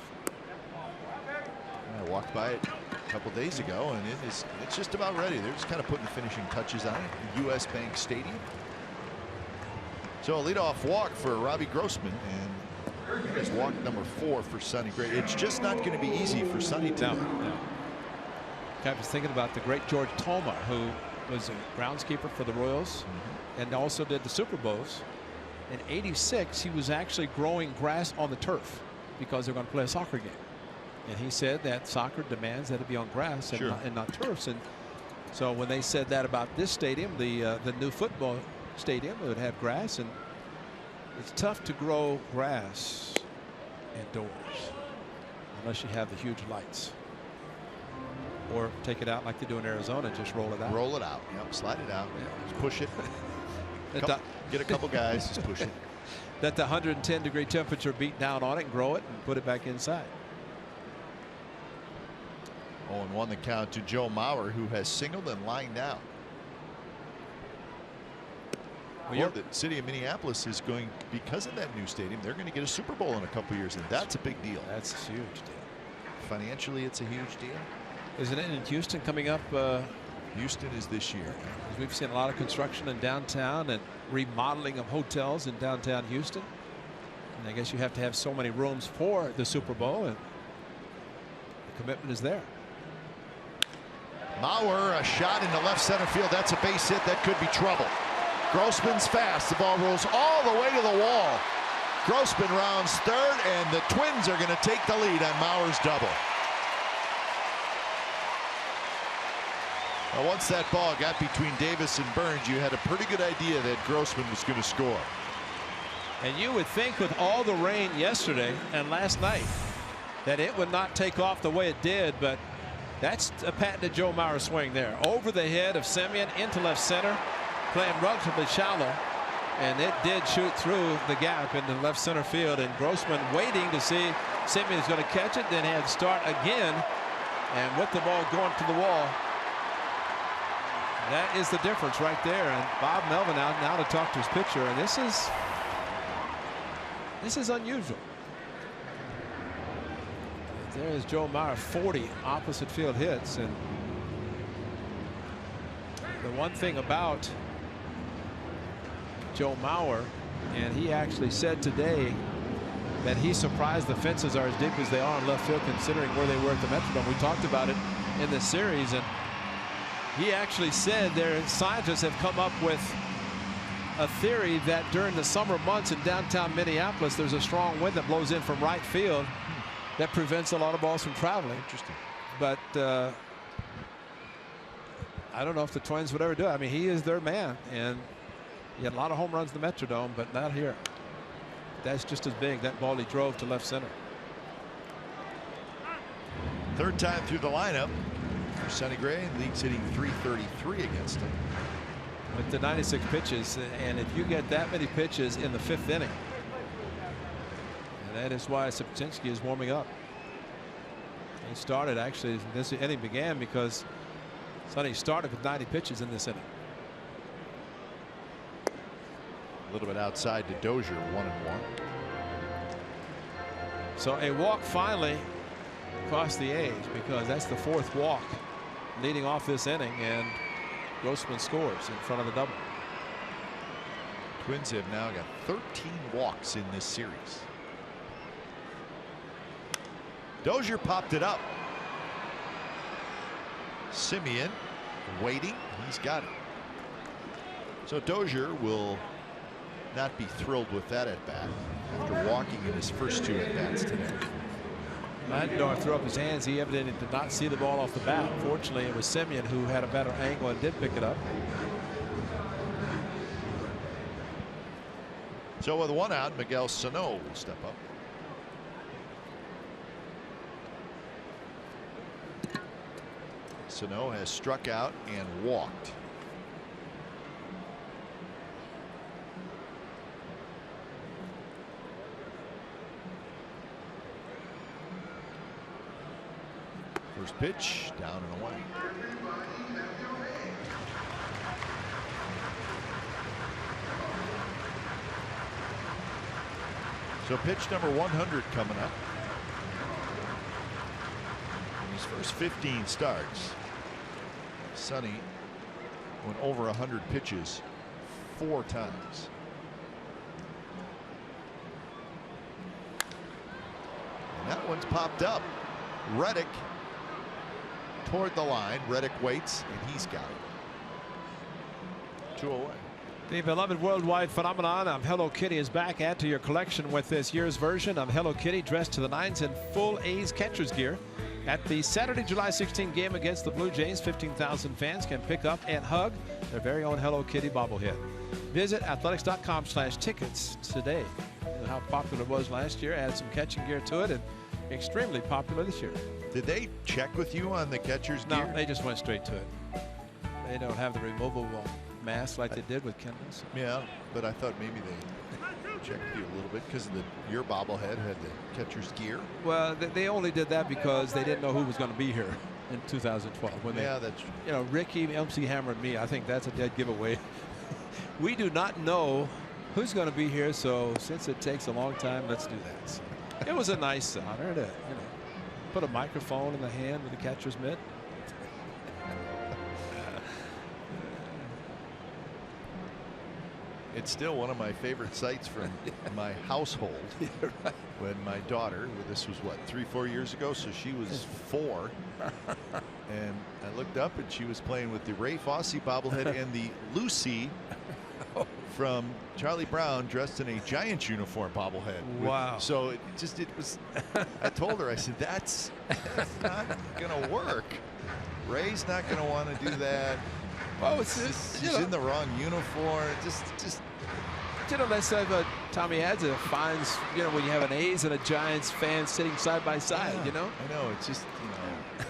I walked by it a couple days ago, and it's just about ready. They're just kind of putting the finishing touches on it. The U.S. Bank Stadium. So a leadoff walk for Robbie Grossman, and it's walk number 4 for Sonny Gray. It's just not going to be easy for Sonny to. No. I was thinking about the great George Toma, who was a groundskeeper for the Royals and also did the Super Bowls. In '86, he was actually growing grass on the turf because they're going to play a soccer game. And he said that soccer demands that it be on grass and not turfs. And so when they said that about this stadium, the new football stadium, it would have grass, and it's tough to grow grass indoors unless you have the huge lights. Or take it out like they do in Arizona, just roll it out. Roll it out. Yep, slide it out. Yeah. Just push it. Get a couple guys, just push it. Let the 110-degree temperature beat down on it and grow it and put it back inside. 0-1 the count to Joe Mauer, who has singled and lined out. Well, the city of Minneapolis is going, because of that new stadium, they're going to get a Super Bowl in a couple years, and that's a big deal. That's a huge deal. Financially, it's a huge deal. Isn't it in Houston coming up? Houston is this year. We've seen a lot of construction in downtown and remodeling of hotels in downtown Houston. And I guess you have to have so many rooms for the Super Bowl, and the commitment is there. Mauer, a shot into left center field. That's a base hit. That could be trouble. Grossman's fast. The ball rolls all the way to the wall. Grossman rounds third, and the Twins are going to take the lead on Mauer's double. Now, once that ball got between Davis and Burns, you had a pretty good idea that Grossman was going to score. And you would think with all the rain yesterday and last night that it would not take off the way it did, but that's a patented Joe Mauer swing there. Over the head of Semien into left center, playing relatively shallow, and it did shoot through the gap into left center field, and Grossman waiting to see Semien is going to catch it, then had start again, and with the ball going to the wall. That is the difference right there. And Bob Melvin out now to talk to his pitcher, and this is unusual. There is Joe Mauer, 40 opposite field hits, and the one thing about Joe Mauer, and he actually said today that he's surprised the fences are as deep as they are in left field considering where they were at the Metrodome. We talked about it in this series, and he actually said their scientists have come up with a theory that during the summer months in downtown Minneapolis, there's a strong wind that blows in from right field that prevents a lot of balls from traveling. Interesting. But I don't know if the Twins would ever do it. I mean, he is their man, and he had a lot of home runs in the Metrodome, but not here. That's just as big. That ball he drove to left center. Third time through the lineup for Sonny Gray. League's hitting .333 against him. With the 96 pitches, and if you get that many pitches in the fifth inning, and that is why Sipczynski is warming up. He started, actually, this inning began because Sonny started with 90 pitches in this inning. A little bit outside to Dozier, 1-1. So a walk finally cost the A's, because that's the fourth walk leading off this inning, and Grossman scores in front of the double. Twins have now got 13 walks in this series. Dozier popped it up. Semien waiting. He's got it. So Dozier will not be thrilled with that at bat after walking in his first two at bats today. Matador threw up his hands. He evidently did not see the ball off the bat. Fortunately, it was Semien who had a better angle and did pick it up. So with one out, Miguel Sano will step up. Sano has struck out and walked. First pitch, down and away. So pitch number 100 coming up. In his first 15 starts, Sonny went over 100 pitches 4 times. And that one's popped up. Reddick toward the line. Reddick waits, and he's got it. 2 away. The beloved worldwide phenomenon of Hello Kitty is back. Add to your collection with this year's version of Hello Kitty dressed to the nines in full A's catcher's gear. At the Saturday, July 16 game against the Blue Jays, 15,000 fans can pick up and hug their very own Hello Kitty bobblehead. Visit athletics.com/tickets today. You know how popular it was last year. Add some catching gear to it, and extremely popular this year. Did they check with you on the catcher's gear? No, they just went straight to it. They don't have the removable mask like they did with Kendall's. Yeah, but I thought maybe they checked you a little bit because your bobblehead had the catcher's gear. Well, they only did that because they didn't know who was going to be here in 2012. When yeah, that's true. You know, Ricky, MC Hammer, and me. I think that's a dead giveaway. We do not know who's going to be here, so since it takes a long time, let's do that. So it was a nice honor to put a microphone in the hand of the catcher's mitt. It's still one of my favorite sights from my household. Yeah, right. When my daughter, this was what, 3-4 years ago, so she was 4, and I looked up and she was playing with the Ray Fosse bobblehead and the Lucy from Charlie Brown dressed in a Giants uniform bobblehead. Wow. So it was, I told her, I said, that's not gonna work. Ray's not gonna want to do that. Well, she's in the wrong uniform. Just that's what Tommy Adza finds, when you have an A's and a Giants fan sitting side by side, I know. It's just,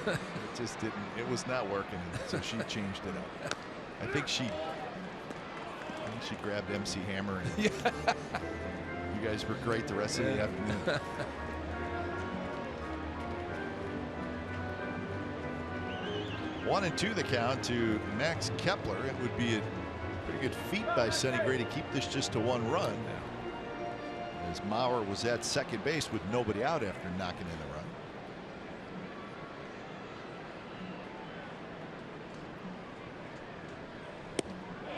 it just didn't. It was not working. So she changed it up. I think she grabbed MC Hammer. And you guys were great the rest of the afternoon. One and two the count to Max Kepler. It would be a pretty good feat by Sonny Gray to keep this just to 1 run. As Mauer was at second base with nobody out after knocking in the run.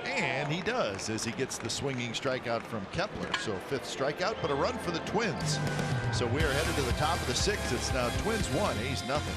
And he does, as he gets the swinging strikeout from Kepler. So 5th strikeout, but a run for the Twins. So we are headed to the top of the 6th. It's now Twins 1, A's nothing.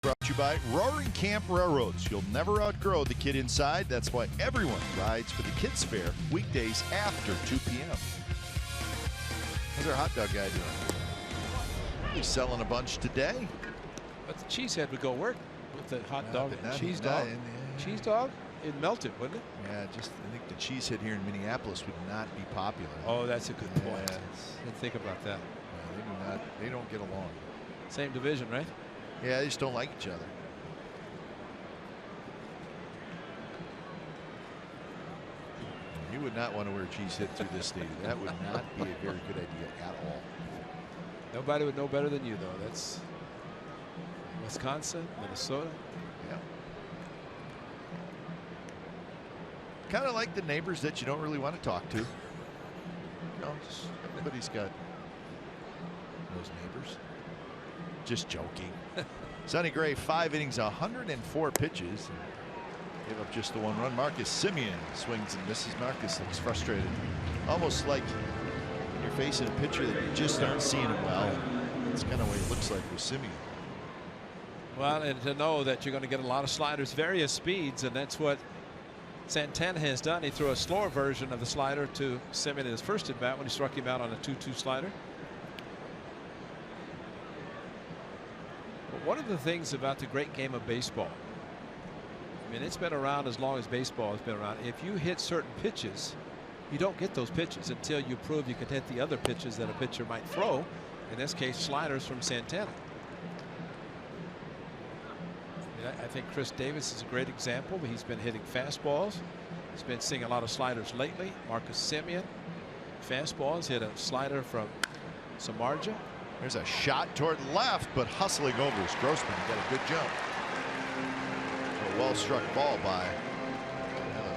Brought to you by Roaring Camp Railroads. You'll never outgrow the kid inside. That's why everyone rides for the Kids Fair weekdays after 2 p.m. How's our hot dog guy doing? He's selling a bunch today. But the cheesehead would go work with the hot dog and cheese not dog. Cheese dog? It melted, wouldn't it? Yeah, I think the cheesehead here in Minneapolis would not be popular. Oh, that's a good point. Yeah, Didn't think about that. Yeah, they don't get along. Same division, right? Yeah, they just don't like each other. You would not want to wear a cheesehead through this stadium. That would not be a very good idea at all. Nobody would know better than you, though. That's Wisconsin, Minnesota. Yeah. Kind of like the neighbors that you don't really want to talk to. Everybody's got those neighbors. Just joking. Sonny Gray, 5 innings, 104 pitches. Gave up just the 1 run. Marcus Semien swings and misses. Marcus looks frustrated. Almost like you're facing a pitcher that you just aren't seeing him well. That's kind of what he looks like with Semien. Well, and to know that you're going to get a lot of sliders, various speeds, and that's what Santana has done. He threw a slower version of the slider to Semien in his first at bat when he struck him out on a 2-2 slider. one of the things about the great game of baseball, I mean, it's been around as long as baseball has been around. If you hit certain pitches, you don't get those pitches until you prove you can hit the other pitches that a pitcher might throw. In this case, sliders from Santana. I think Chris Davis is a great example. He's been hitting fastballs. He's been seeing a lot of sliders lately. Marcus Semien, fastballs, hit a slider from Samardzija. There's a shot toward left, but hustling over is Grossman. He got a good jump. A well struck ball by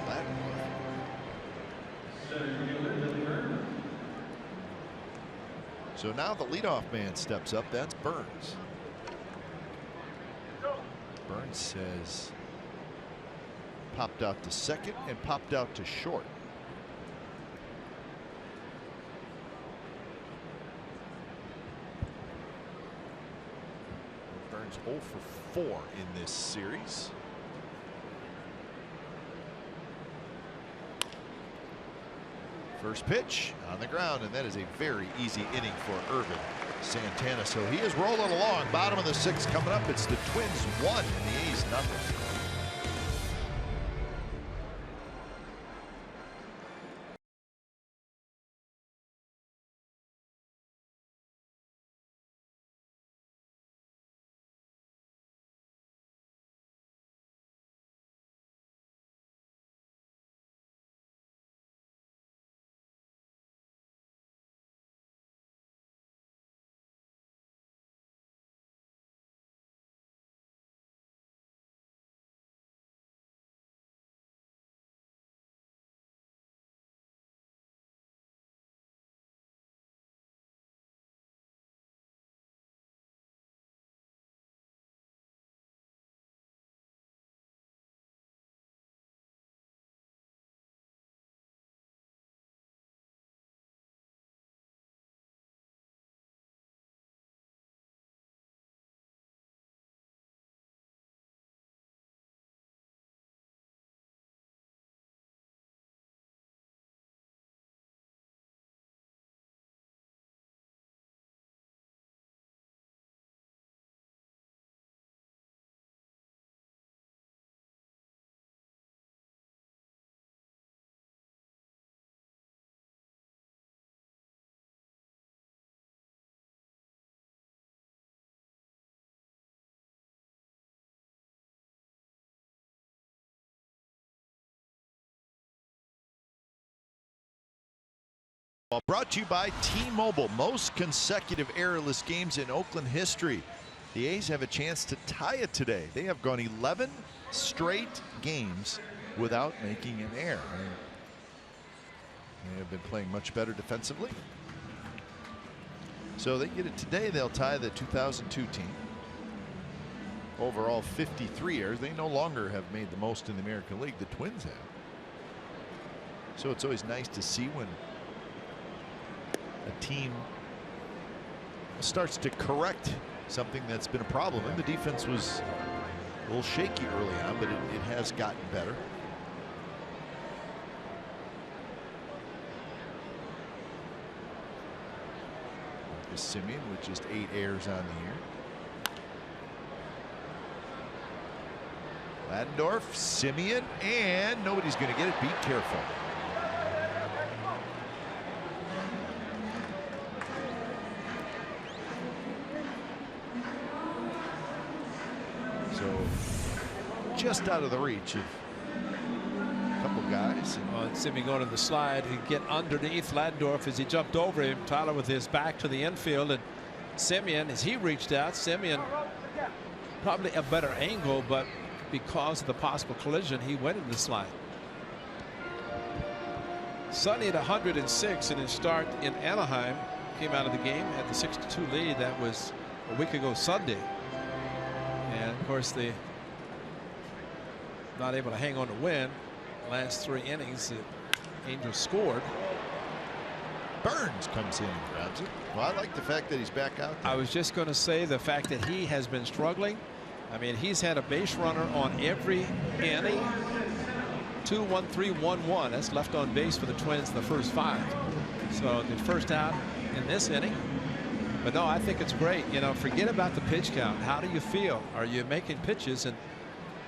Ladden. So now the leadoff man steps up. That's Burns. Burns says popped out to second and popped out to short. Burns 0 for 4 in this series. First pitch on the ground, and that is a very easy inning for Irvin Santana. So he is rolling along. Bottom of the 6th coming up. It's the Twins 1 and the A's nothing. Brought to you by T-Mobile. Most consecutive errorless games in Oakland history. The A's have a chance to tie it today. They have gone 11 straight games without making an error. They have been playing much better defensively. So they get it today, they'll tie the 2002 team. Overall 53 errors. They no longer have made the most in the American League. The Twins have. So it's always nice to see when a team starts to correct something that's been a problem. And the defense was a little shaky early on, but it has gotten better. Semien with just 8 errors on the year. Laddendorf, Semien, and nobody's going to get it. Be careful. So just out of the reach of a couple guys. Semien going to the slide. He get underneath Laddendorf as he jumped over him. Tyler with his back to the infield, and Semien, as he reached out, Semien probably a better angle, but because of the possible collision, he went into the slide. Sonny at 106 in his start in Anaheim. Came out of the game, had the 6-2 lead. That was a week ago Sunday. And of course, they not able to hang on to win. Last 3 innings, the Angels scored. Burns comes in and grabs it. Well, I like the fact that he's back out there. I was just going to say the fact that he has been struggling. I mean, he's had a base runner on every inning. 2, 1, 3, 1, 1. That's left on base for the Twins in the first 5. So the first out in this inning. But no, I think it's great. You know, forget about the pitch count. How do you feel? Are you making pitches? And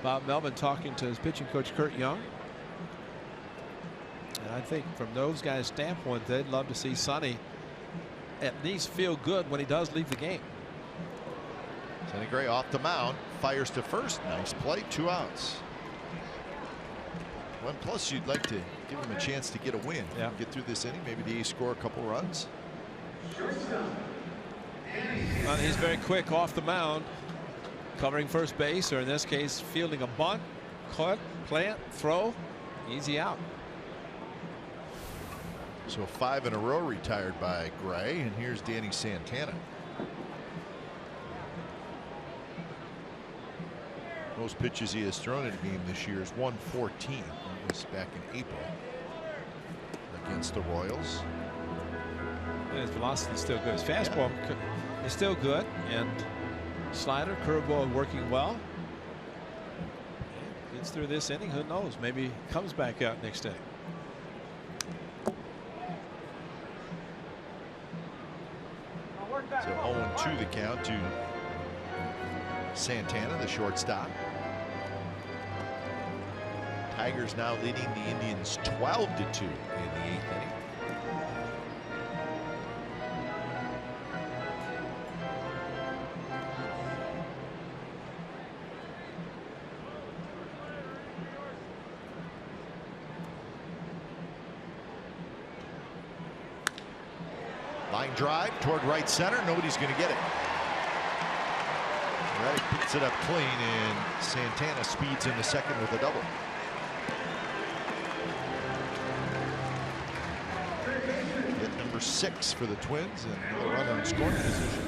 Bob Melvin talking to his pitching coach Kurt Young. And I think from those guys' standpoint, they'd love to see Sonny at least feel good when he does leave the game. Sonny Gray off the mound, fires to first. Nice play, 2 outs. Well, plus you'd like to give him a chance to get a win. Yeah. Get through this inning. Maybe the A's score a couple runs. Well, he's very quick off the mound, covering first base, or in this case, fielding a bunt, cut, plant, throw, easy out. So 5 in a row retired by Gray, and here's Danny Santana. Most pitches he has thrown in a game this year is 114. That was back in April against the Royals. And his velocity is still good. His fastball is still good, and slider, curveball working well. Gets through this inning. Who knows? Maybe comes back out next inning. So 0-2 the count to Santana, the shortstop. Tigers now leading the Indians 12-2 in the 8th inning. Line drive toward right center. Nobody's going to get it. Reddick picks it up clean, and Santana speeds into second with a double. Hit number 6 for the Twins, and another runner in scoring position.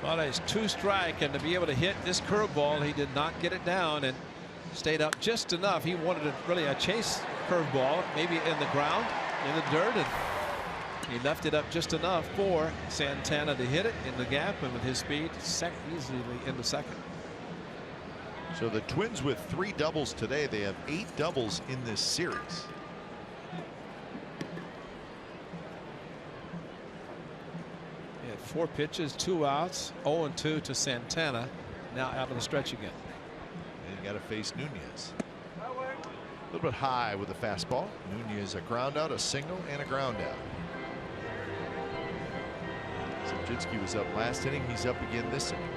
Well, it's 2 strike, and to be able to hit this curveball, he did not get it down and stayed up just enough. He wanted really a chase curveball, maybe in the ground, in the dirt, and he left it up just enough for Santana to hit it in the gap, and with his speed, easily into second. So the Twins with 3 doubles today. They have 8 doubles in this series. He had 4 pitches, 2 outs, 0-2 to Santana. Now out of the stretch again. And you got to face Nunez. A little bit high with the fastball. Nunez a ground out, a single, and a ground out. Sajinski was up last inning. He's up again this inning.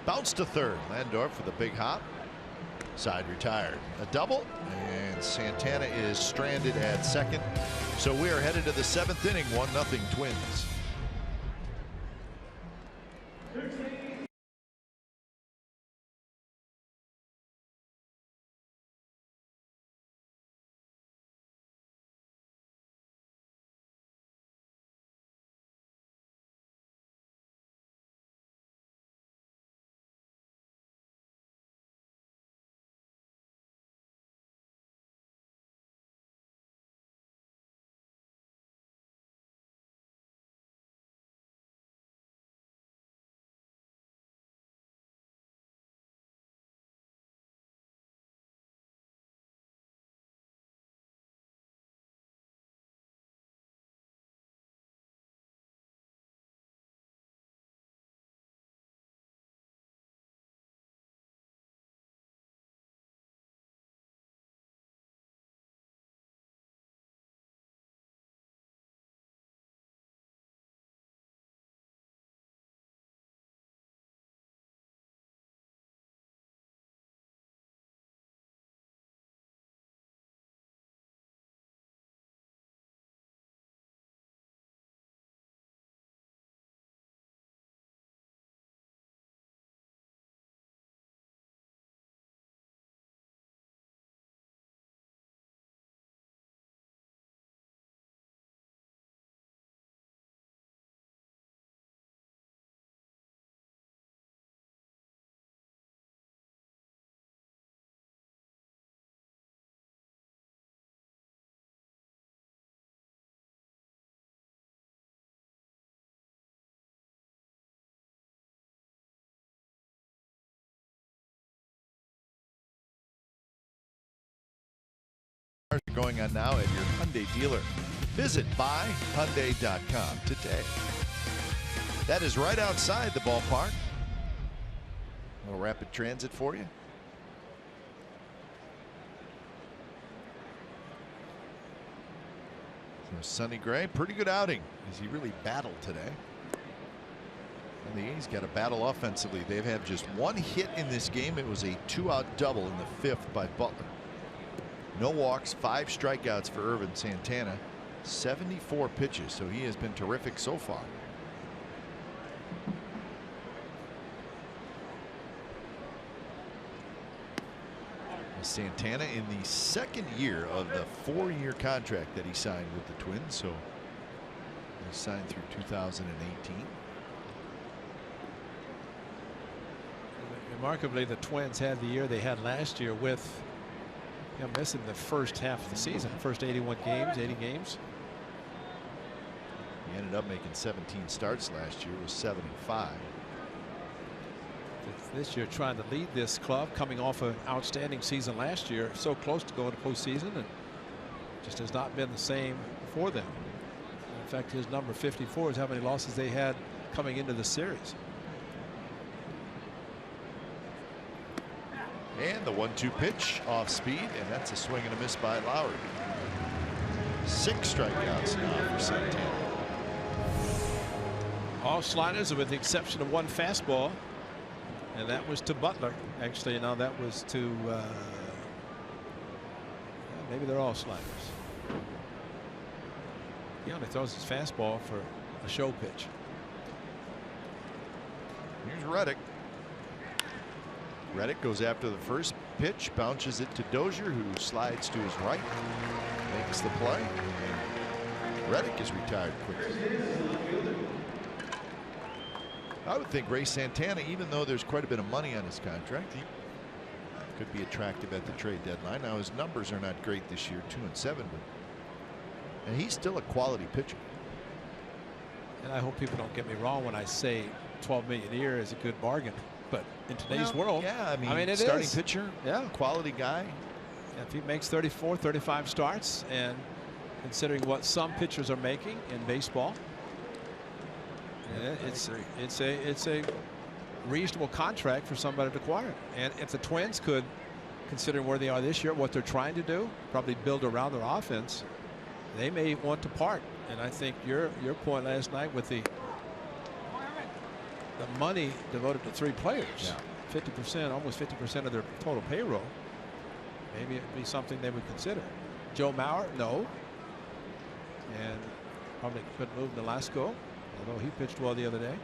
Bounce to third. Landorf for the big hop. Side retired. A double, and Santana is stranded at second. So we are headed to the 7th inning. 1-0 Twins. going on now at your Hyundai dealer. Visit buyhyundai.com today. That is right outside the ballpark. A little rapid transit for you. So Sonny Gray, pretty good outing as he really battled today. And the A's got a battle offensively. They've had just one hit in this game. It was a 2-out double in the 5th by Butler. No walks, 5 strikeouts for Irvin Santana, 74 pitches. So he has been terrific so far. Santana in the 2nd year of the 4-year contract that he signed with the Twins. So he signed through 2018. Remarkably, the Twins had the year they had last year with missing the first half of the season, first 81 games, 80 games. He ended up making 17 starts last year, was 75. This year trying to lead this club, coming off an outstanding season last year, so close to going to postseason, and just has not been the same for them. In fact, his number 54 is how many losses they had coming into the series. And the 1-2 pitch off speed, and that's a swing and a miss by Lowry. 6 strikeouts now for Santana. All sliders with the exception of one fastball. And that was to Butler. Actually, now that was to maybe they're all sliders. He only throws his fastball for a show pitch. Here's Reddick. Reddick goes after the first pitch, bounces it to Dozier, who slides to his right, makes the play. Reddick is retired quickly. I would think Ray Santana, even though there's quite a bit of money on his contract, he could be attractive at the trade deadline. Now his numbers are not great this year, 2-7, and he's still a quality pitcher. And I hope people don't get me wrong when I say $12 million a year is a good bargain, but in today's world, yeah, I mean it starting is. pitcher, yeah, quality guy. If he makes 34, 35 starts, and considering what some pitchers are making in baseball, it's a reasonable contract for somebody to acquire. And if the Twins could, considering where they are this year, what they're trying to do, probably build around their offense, they may want to part. And I think your point last night with the money devoted to 3 players, 50%, almost 50% of their total payroll, maybe it'd be something they would consider. Joe Mauer, no, and probably couldn't move Nolasco, although he pitched well the other day.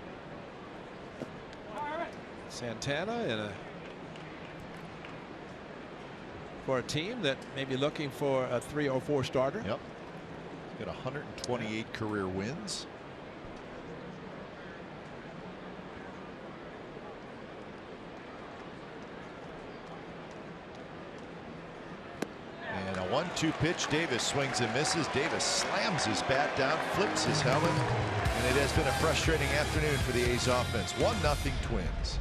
Santana and for a team that may be looking for a 3 or 4 starter. Yep. He's got 128 career wins. And a 1-2 pitch. Davis swings and misses. Davis slams his bat down, flips his helmet, and it has been a frustrating afternoon for the A's offense. 1-0 Twins.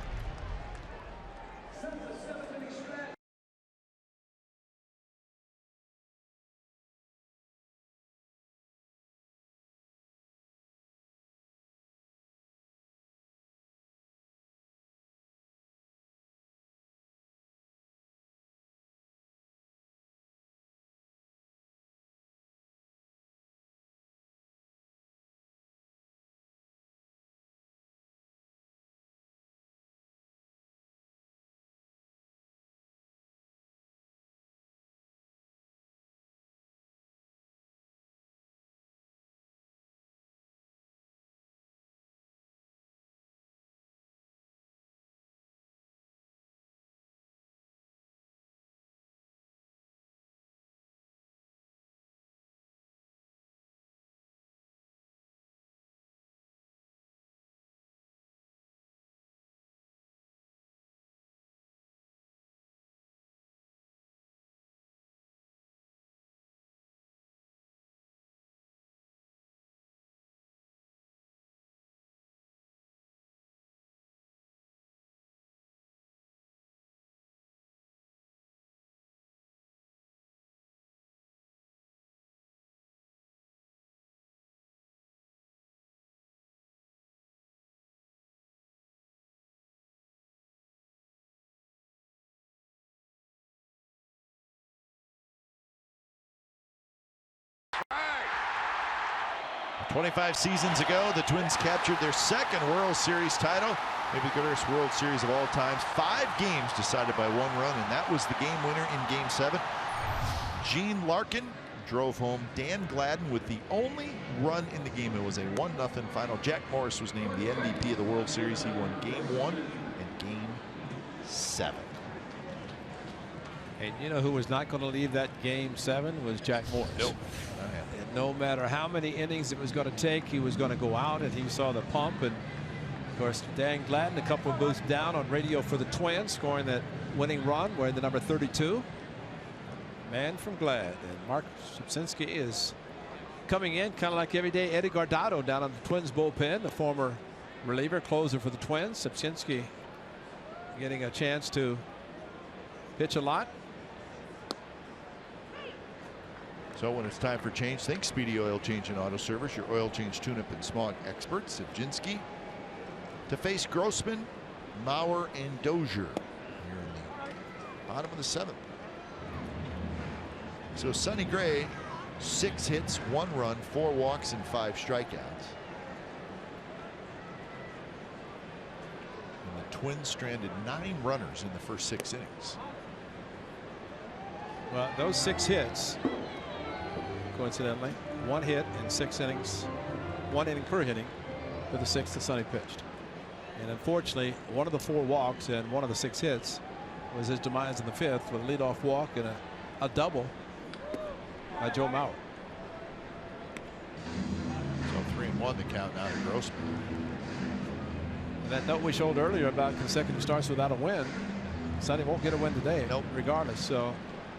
25 seasons ago, the Twins captured their second World Series title, maybe the greatest World Series of all time. 5 games decided by 1 run, and that was the game winner in Game 7. Gene Larkin drove home Dan Gladden with the only run in the game. It was a 1-0 final. Jack Morris was named the MVP of the World Series. He won Game 1 and Game 7. And you know who was not going to leave that Game 7 was Jack Morris. Nope. And no matter how many innings it was going to take, he was going to go out, and he saw the pump. And of course, Dan Gladden, a couple of booths down on radio for the Twins, scoring that winning run, wearing the number 32. Man from Glad. And Mark Szybczynski is coming in kind of like everyday Eddie Guardado down on the Twins bullpen, the former reliever closer for the Twins. Szybczynski getting a chance to pitch a lot. So when it's time for change, think Speedy Oil Change and Auto Service, your oil change, tune-up, and smog experts. Szybczynski to face Grossman, Mauer, and Dozier here in the bottom of the 7th. So Sonny Gray, 6 hits, 1 run, 4 walks, and 5 strikeouts. And the Twins stranded 9 runners in the first 6 innings. Well, those 6 hits, coincidentally, 1 hit in 6 innings, 1 inning per inning for the 6th that Sonny pitched. And unfortunately, 1 of the 4 walks and 1 of the 6 hits was his demise in the 5th with a leadoff walk and a double by Joe Mauer. So 3-1 the count now to Grossman. And that note we showed earlier about consecutive starts without a win, Sonny won't get a win today. Nope. Regardless. So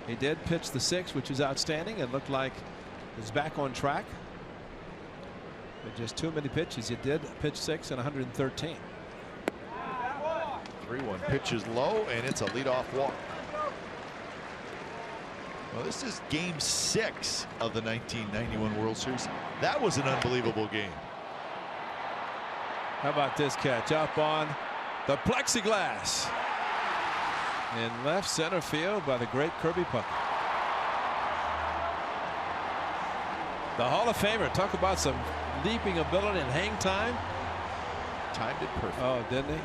he did pitch the 6th, which is outstanding, and looked like he's back on track. But just too many pitches. He did pitch 6 and 113. 3-1 pitch is low, and it's a leadoff walk. Well, this is Game 6 of the 1991 World Series. That was an unbelievable game. How about this catch up on the plexiglass in left center field by the great Kirby Puckett. The Hall of Famer, talk about some leaping ability and hang time. Timed it perfect. Oh, didn't he?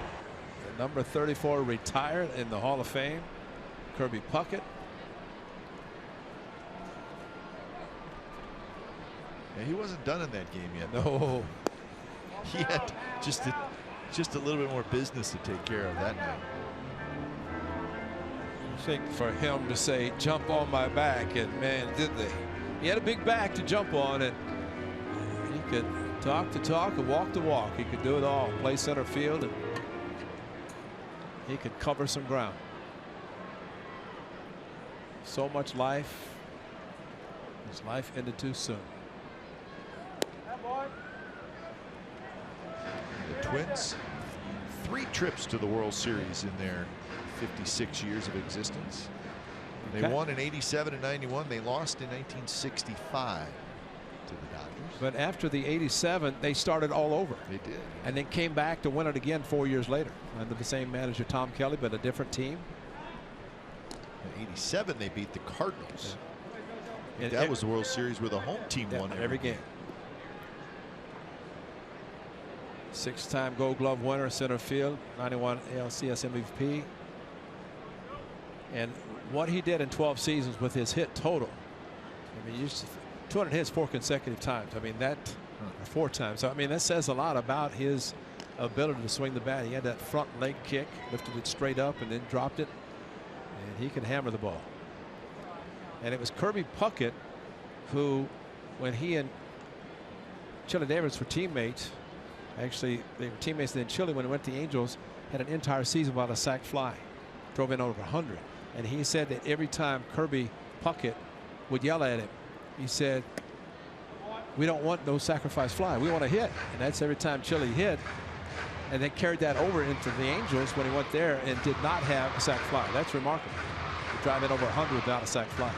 The number 34 retired in the Hall of Fame, Kirby Puckett. Yeah, he wasn't done in that game yet. No. He had just a little bit more business to take care of that night. I think for him to say, jump on my back, and man, did they. He had a big back to jump on, and he could talk the talk and walk the walk. He could do it all. Play center field, and he could cover some ground. So much life. His life ended too soon. The Twins, 3 trips to the World Series in their 56 years of existence. They won in '87 and '91. They lost in 1965 to the Dodgers. But after the '87, they started all over. They did. And then came back to win it again 4 years later under the same manager, Tom Kelly, but a different team. In '87, they beat the Cardinals. Yeah. That was the World Series where the home team won every game. 6-time Gold Glove winner, center field, 91 ALCS MVP. And what he did in 12 seasons with his hit total. I mean, 200 hits 4 consecutive times. I mean, that 4 times. So, I mean, that says a lot about his ability to swing the bat. He had that front leg kick, lifted it straight up and then dropped it. And he could hammer the ball. And it was Kirby Puckett who, when he and Chili Davis were teammates, actually they were teammates in Chile when he went to the Angels, had an entire season without a sac fly, drove in over 100. And he said that every time Kirby Puckett would yell at him, he said, we don't want no sacrifice fly, we want to hit. And that's every time Chili hit. And they carried that over into the Angels when he went there and did not have a sac fly. That's remarkable. To drive in over 100 without a sac fly.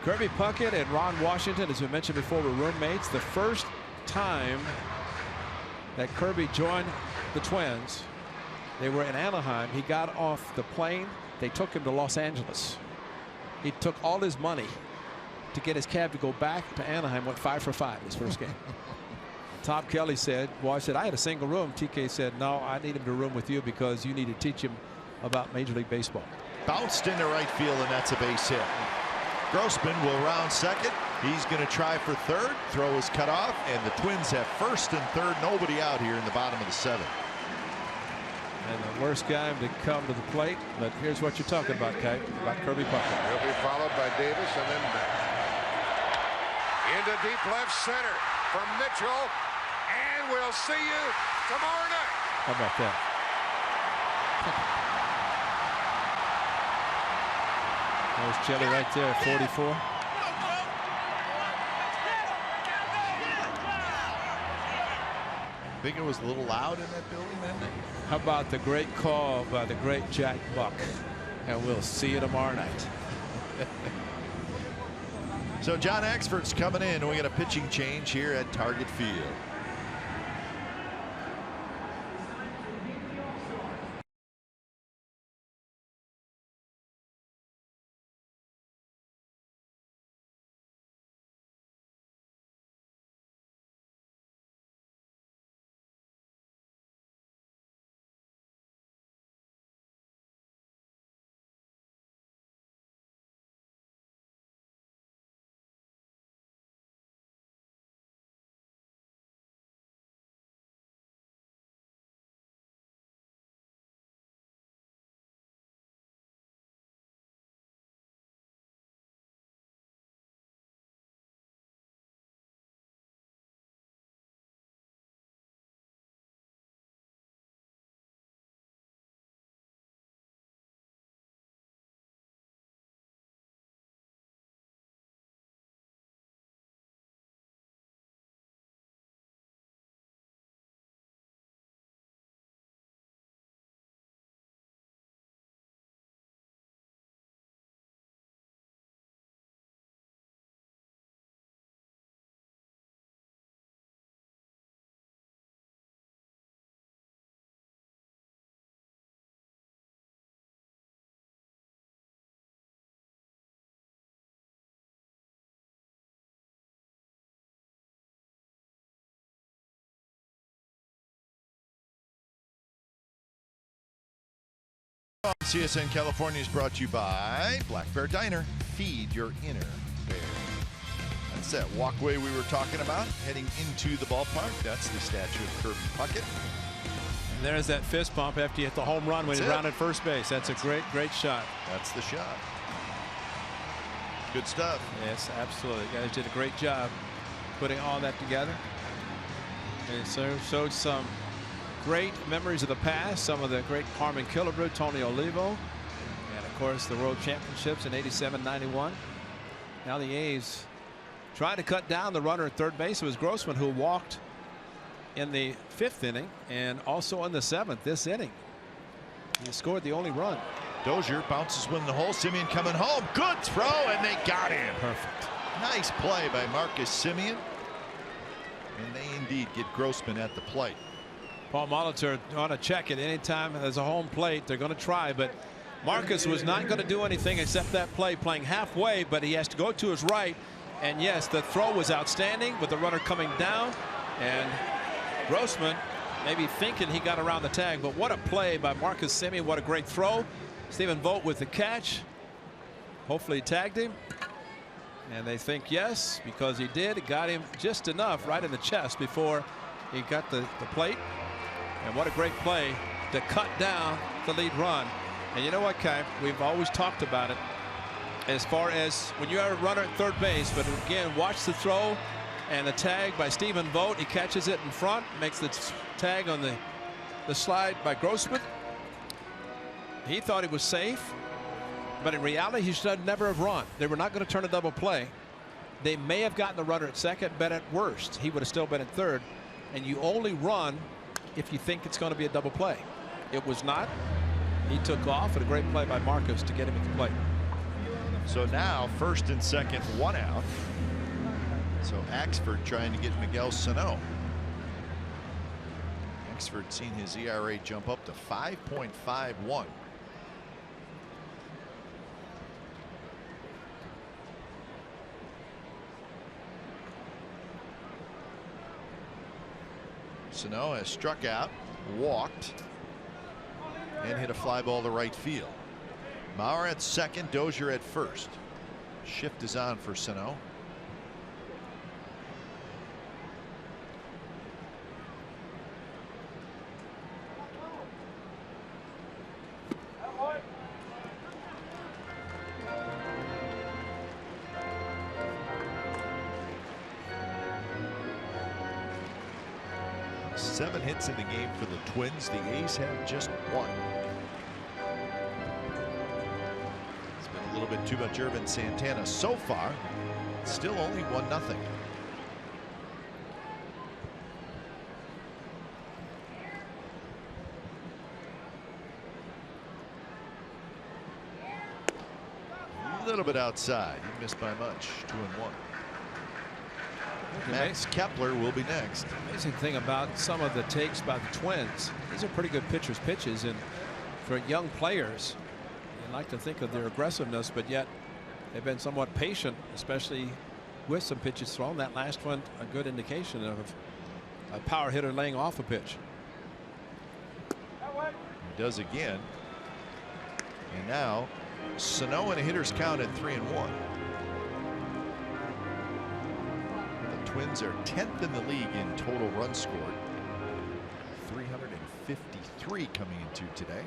Kirby Puckett and Ron Washington, as we mentioned before, were roommates. The first time that Kirby joined the Twins, They were in Anaheim. He got off the plane. They took him to Los Angeles. He took all his money to get his cab to go back to Anaheim. Went 5 for 5 his first game. Tom Kelly said, well, I said, I had a single room. TK said, no, I need him to room with you because you need to teach him about Major League Baseball. Bounced into right field, and that's a base hit. Grossman will round second. He's going to try for third. Throw is cut off, and the Twins have first and third. Nobody out here in the bottom of the 7th. And the worst guy to come to the plate. But here's what you're talking about, Kite, about Kirby Puckett. He'll be followed by Davis and then back. Into deep left center from Mitchell. And we'll see you tomorrow night. How about that? There's Chili right there at 44. I think it was a little loud in that building, didn't it? How about the great call by the great Jack Buck? And we'll see you tomorrow night. So John Axford's coming in. We got a pitching change here at Target Field. CSN California is brought to you by Black Bear Diner. Feed your inner bear. That's that walkway we were talking about heading into the ballpark. That's the statue of Kirby Puckett. And there's that fist pump after you hit the home run when he rounded first base. That's a great shot. That's the shot. Good stuff. Yes, absolutely. You guys did a great job putting all that together. And so showed some great memories of the past, some of the great Harmon Killebrew, Tony Olivo, and of course the World Championships in '87, '91. Now the A's trying to cut down the runner at third base. It was Grossman who walked in the 5th inning and also in the 7th this inning. He scored the only run. Dozier bounces one in the hole. Simeon coming home. Good throw, and they got him. Perfect. Nice play by Marcus Simeon. And they indeed get Grossman at the plate. Paul Molitor on a check at any time there's a home plate. They're going to try, but Marcus was not going to do anything except that play, playing halfway, but he has to go to his right. And yes, the throw was outstanding with the runner coming down, and Grossman maybe thinking he got around the tag, but what a play by Marcus Simeon. What a great throw. Stephen Vogt with the catch. Hopefully he tagged him, and they think yes, because he did. It got him just enough right in the chest before he got the plate. And what a great play to cut down the lead run. And you know what, Kai? We've always talked about it as far as when you have a runner at third base. But again, watch the throw and the tag by Stephen Vogt. He catches it in front, makes the tag on the slide by Grossman. He thought he was safe, but in reality, he should never have run. They were not going to turn a double play. They may have gotten the runner at second, but at worst, he would have still been at third. And you only run if you think it's going to be a double play. It was not. He took off, and a great play by Marcus to get him at the plate. So now first and second, 1 out. So Axford trying to get Miguel Sano. Axford seen his ERA jump up to 5.51. Sano has struck out, walked, and hit a fly ball to right field. Mauer at second, Dozier at first. Shift is on for Sano. Seven hits in the game for the Twins. The A's have just one. It's been a little bit too much Irvin Santana so far. Still only 1-0. A little bit outside. He missed by much. 2-1. Max Kepler will be next. Amazing thing about some of the takes by the Twins, these are pretty good pitchers' pitches, and for young players, you like to think of their aggressiveness, but yet they've been somewhat patient, especially with some pitches thrown. That last one, a good indication of a power hitter laying off a pitch. He does again. And now Sano in a hitter's count at 3-1. Twins are 10th in the league in total runs scored. 353 coming into today.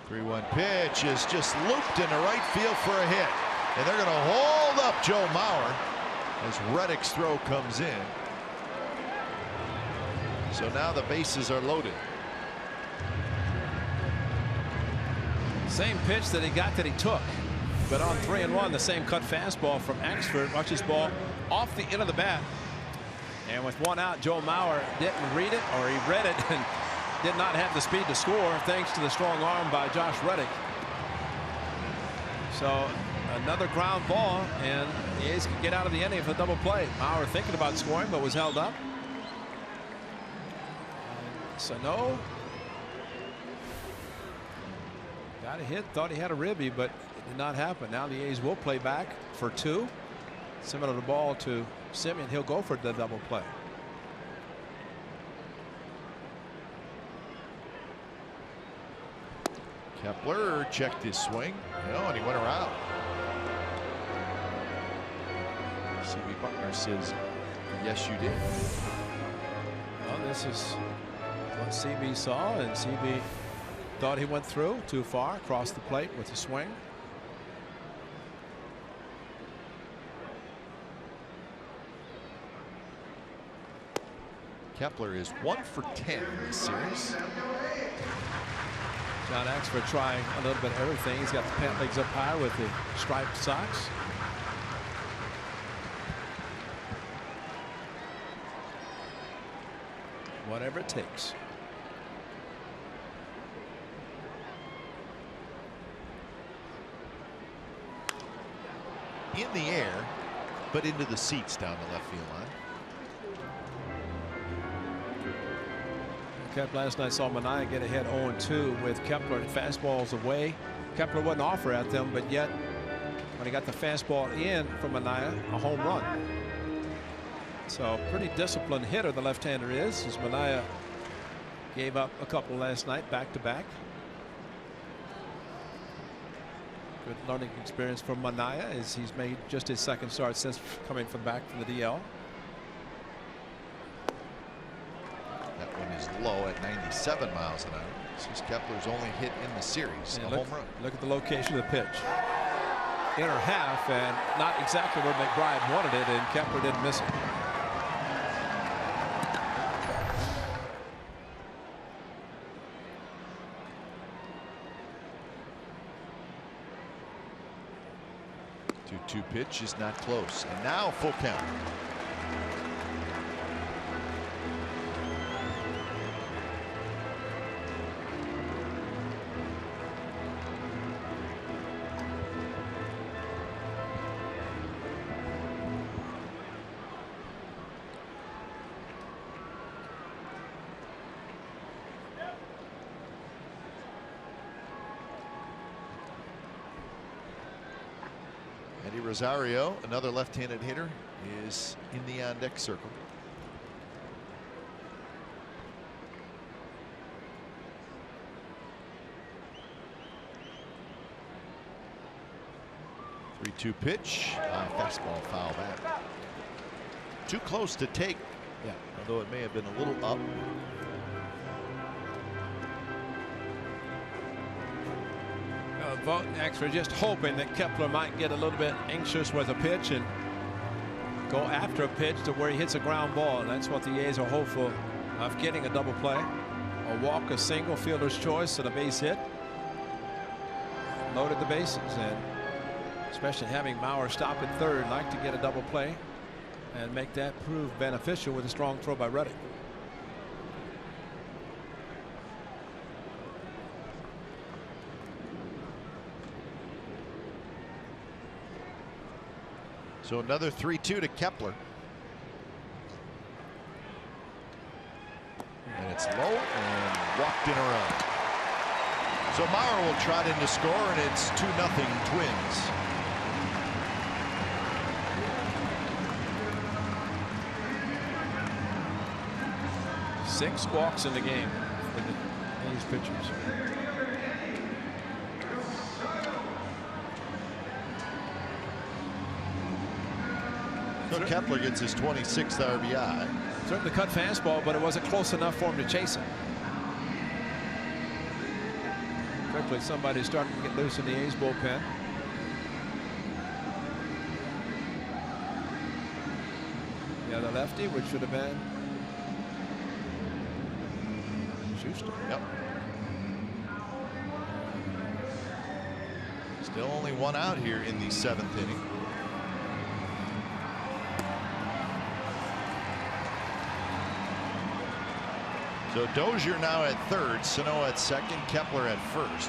The 3-1 pitch is just looped into right field for a hit. And they're going to hold up Joe Mauer as Reddick's throw comes in. So now the bases are loaded. Same pitch that he got that he took, but on 3-1, the same cut fastball from Axford. Watch his ball off the end of the bat, and with one out, Joe Mauer didn't read it, or he read it and did not have the speed to score, thanks to the strong arm by Josh Reddick. So another ground ball, and the A's can get out of the inning for a double play. Mauer thinking about scoring, but was held up. Sano got a hit, thought he had a ribby, but it did not happen. Now the A's will play back for two. Similar to the ball to Simeon, he'll go for the double play. Kepler checked his swing, and he went around. CB Buckner says, yes, you did. Well, this is what CB saw, and CB thought he went through too far, across the plate with the swing. Kepler is 1 for 10 in this series. John Axford trying a little bit of everything. He's got the pant legs up high with the striped socks. Whatever it takes. In the air, but into the seats down the left field line. Last night saw Manaea get ahead 0-2 with Kepler and fastballs away. Kepler wouldn't offer at them, but yet when he got the fastball in from Manaea, a home run. So pretty disciplined hitter the left-hander is, as Manaea gave up a couple last night back to back. Good learning experience from Manaea, as he's made just his second start since coming back from the DL. That one is low at 97 miles an hour. This is Kepler's only hit in the series, a home run. Look at the location of the pitch. Inner half, and not exactly where McBride wanted it, and Kepler didn't miss it. Two pitch is not close, and now full count. Eddie Rosario, another left-handed hitter, is in the on-deck circle. Three-two pitch. Fastball foul back. Too close to take. Yeah. Although it may have been a little up. Vognacks were just hoping that Kepler might get a little bit anxious with a pitch and go after a pitch to where he hits a ground ball, and that's what the A's are hopeful of getting, a double play, a walk, a single, fielder's choice, and a base hit. Loaded the bases, and especially having Mauer stop at third, like to get a double play and make that prove beneficial with a strong throw by Reddick. So another 3-2 to Kepler. And it's low and walked in a run. So Mauer will trot in to score, and it's 2-0 Twins. Six walks in the game for the A's pitchers. So Kepler gets his 26th RBI. Certainly cut fastball, but it wasn't close enough for him to chase it. Quickly, somebody's starting to get loose in the A's bullpen. The other lefty, which should have been Schuster. Yep. Still only one out here in the 7th inning. So Dozier now at third, Sano at second, Kepler at first.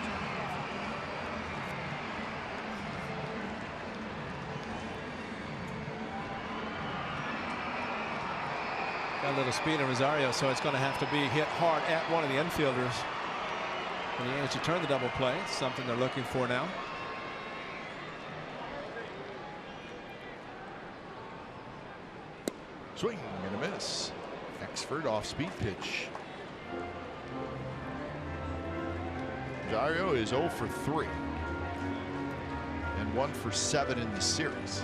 Got a little speed in Rosario, so it's going to have to be hit hard at one of the infielders. And the A's to turn the double play. It's something they're looking for now. Swing and a miss. Exford off speed pitch. Rosario is 0 for 3 and 1 for 7 in the series.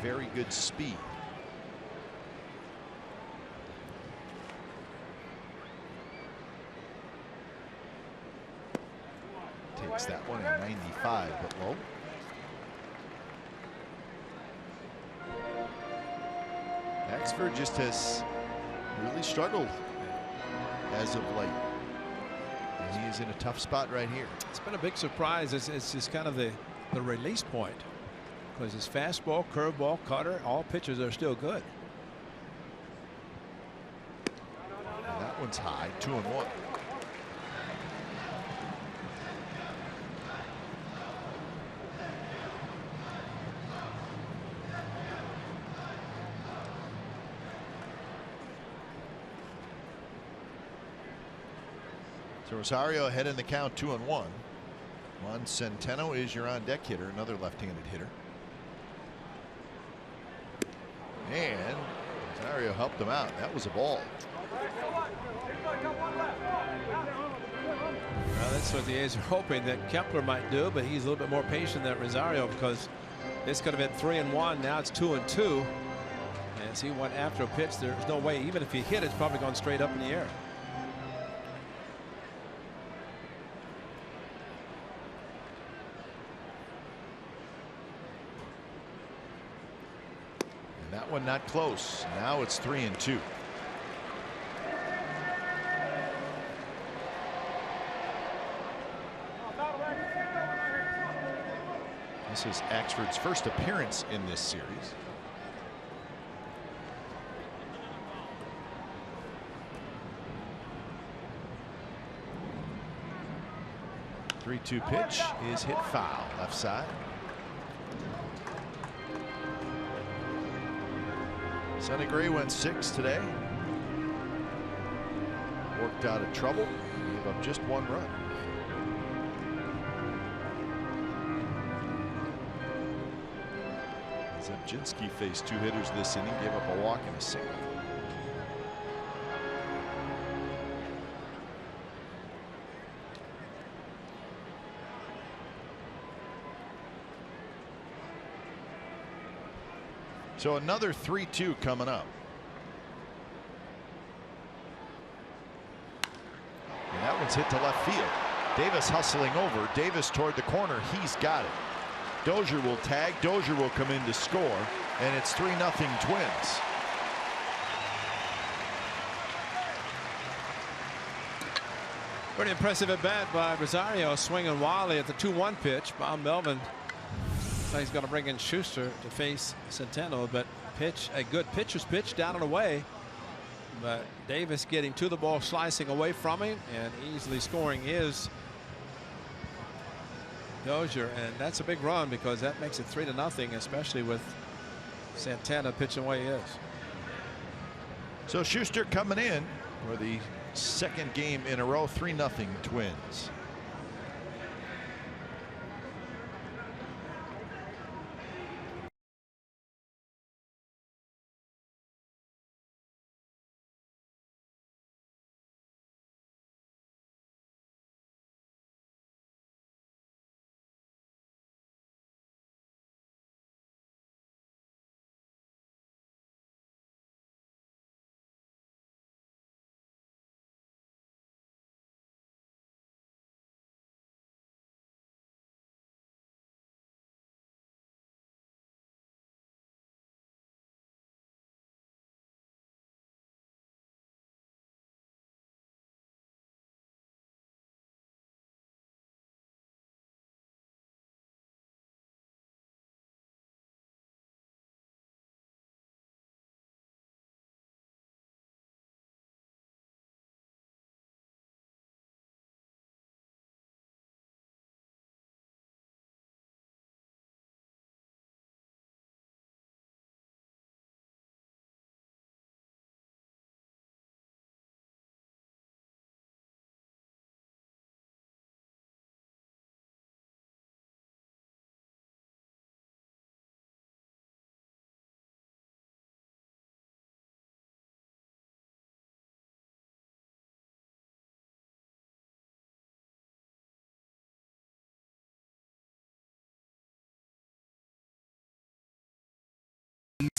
Very good speed. Takes that one at 95, but low. Exford just has really struggled as of late. And he is in a tough spot right here. It's been a big surprise. It's just kind of the release point, because his fastball, curveball, cutter, all pitches are still good. And that one's high, 2-1. So Rosario ahead in the count, 2-1. Juan Centeno is your on-deck hitter, another left-handed hitter. And Rosario helped him out. That was a ball. Well, that's what the A's are hoping that Kepler might do, but he's a little bit more patient than Rosario, because this could have been 3-1. Now it's 2-2. As he went after a pitch, there's no way, even if he hit, it's probably gone straight up in the air. That one not close. Now it's 3-2. This is Axford's first appearance in this series. The 3-2 pitch is hit foul, left side. Sonny Gray went 6 today. Worked out of trouble. Gave up just 1 run. Zabzinski faced 2 hitters this inning, gave up a walk and a single. So another 3-2 coming up. And that one's hit to left field. Davis hustling over. Davis toward the corner. He's got it. Dozier will tag. Dozier will come in to score. And it's 3-0 Twins. Pretty impressive at bat by Rosario, swinging wildly at the 2-1 pitch. Bob Melvin he's going to bring in Schuster to face Centeno, but a good pitcher's pitch down and away. But Davis getting to the ball, slicing away from him, and easily scoring is Dozier, and that's a big run because that makes it 3-0, especially with Santana pitching the way he is. So Schuster coming in for the second game in a row. 3-0 Twins.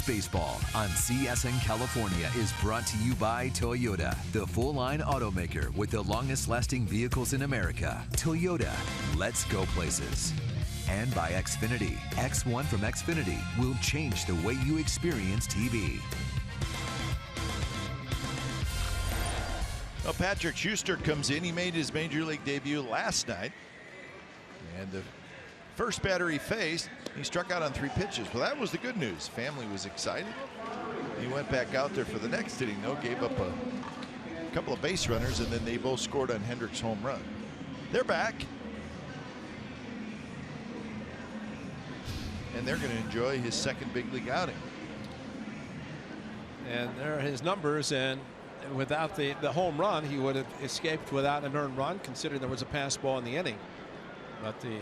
Baseball on CSN California is brought to you by Toyota, the full-line automaker with the longest-lasting vehicles in America. Toyota, let's go places. And by Xfinity. X1 from Xfinity will change the way you experience TV. Well, Patrick Schuster comes in. He made his major league debut last night. And the first batter he faced, he struck out on 3 pitches. Well, that was the good news. Family was excited. He went back out there for the next inning, though, gave up a couple of base runners, and then they both scored on Hendricks' home run. They're back. And they're going to enjoy his second big league outing. And there are his numbers, and without the home run, he would have escaped without an earned run, considering there was a pass ball in the inning. But the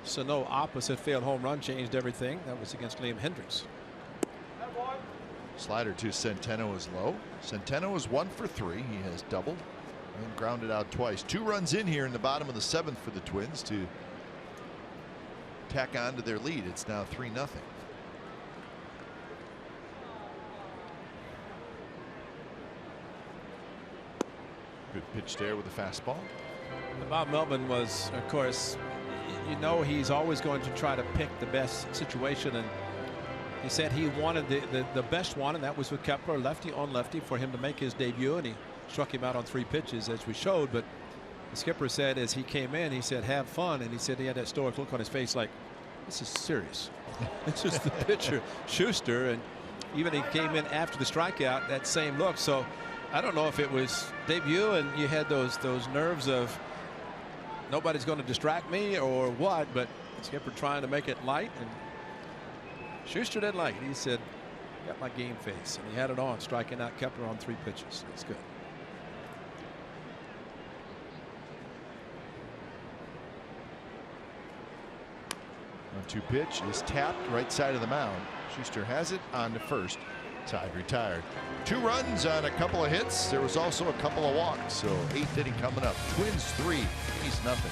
Sano opposite field home run changed everything. That was against Liam Hendricks. Slider to Centeno is low. Centeno is 1 for 3. He has doubled and grounded out twice. 2 runs in here in the bottom of the 7th for the Twins to tack on to their lead. It's now 3-0. Good pitch there with a fastball. Bob Melvin was, of course, you know, he's always going to try to pick the best situation, and he said he wanted the best one, and that was with Kepler, lefty on lefty, for him to make his debut, and he struck him out on 3 pitches, as we showed. But the skipper said as he came in, he said, have fun, and he said he had that stoic look on his face like, this is serious. This is the pitcher, Schuster, and even he came in after the strikeout, that same look. So I don't know if it was debut and you had those nerves of nobody's going to distract me or what, but skipper trying to make it light, and Schuster didn't like it. He said, got my game face, and he had it on, striking out Kepler on 3 pitches. It's good. 1-2 pitch is tapped right side of the mound. Schuster has it on to first. Side retired. 2 runs on a couple of hits. There was also a couple of walks. So 8th inning coming up. Twins 3, A's nothing.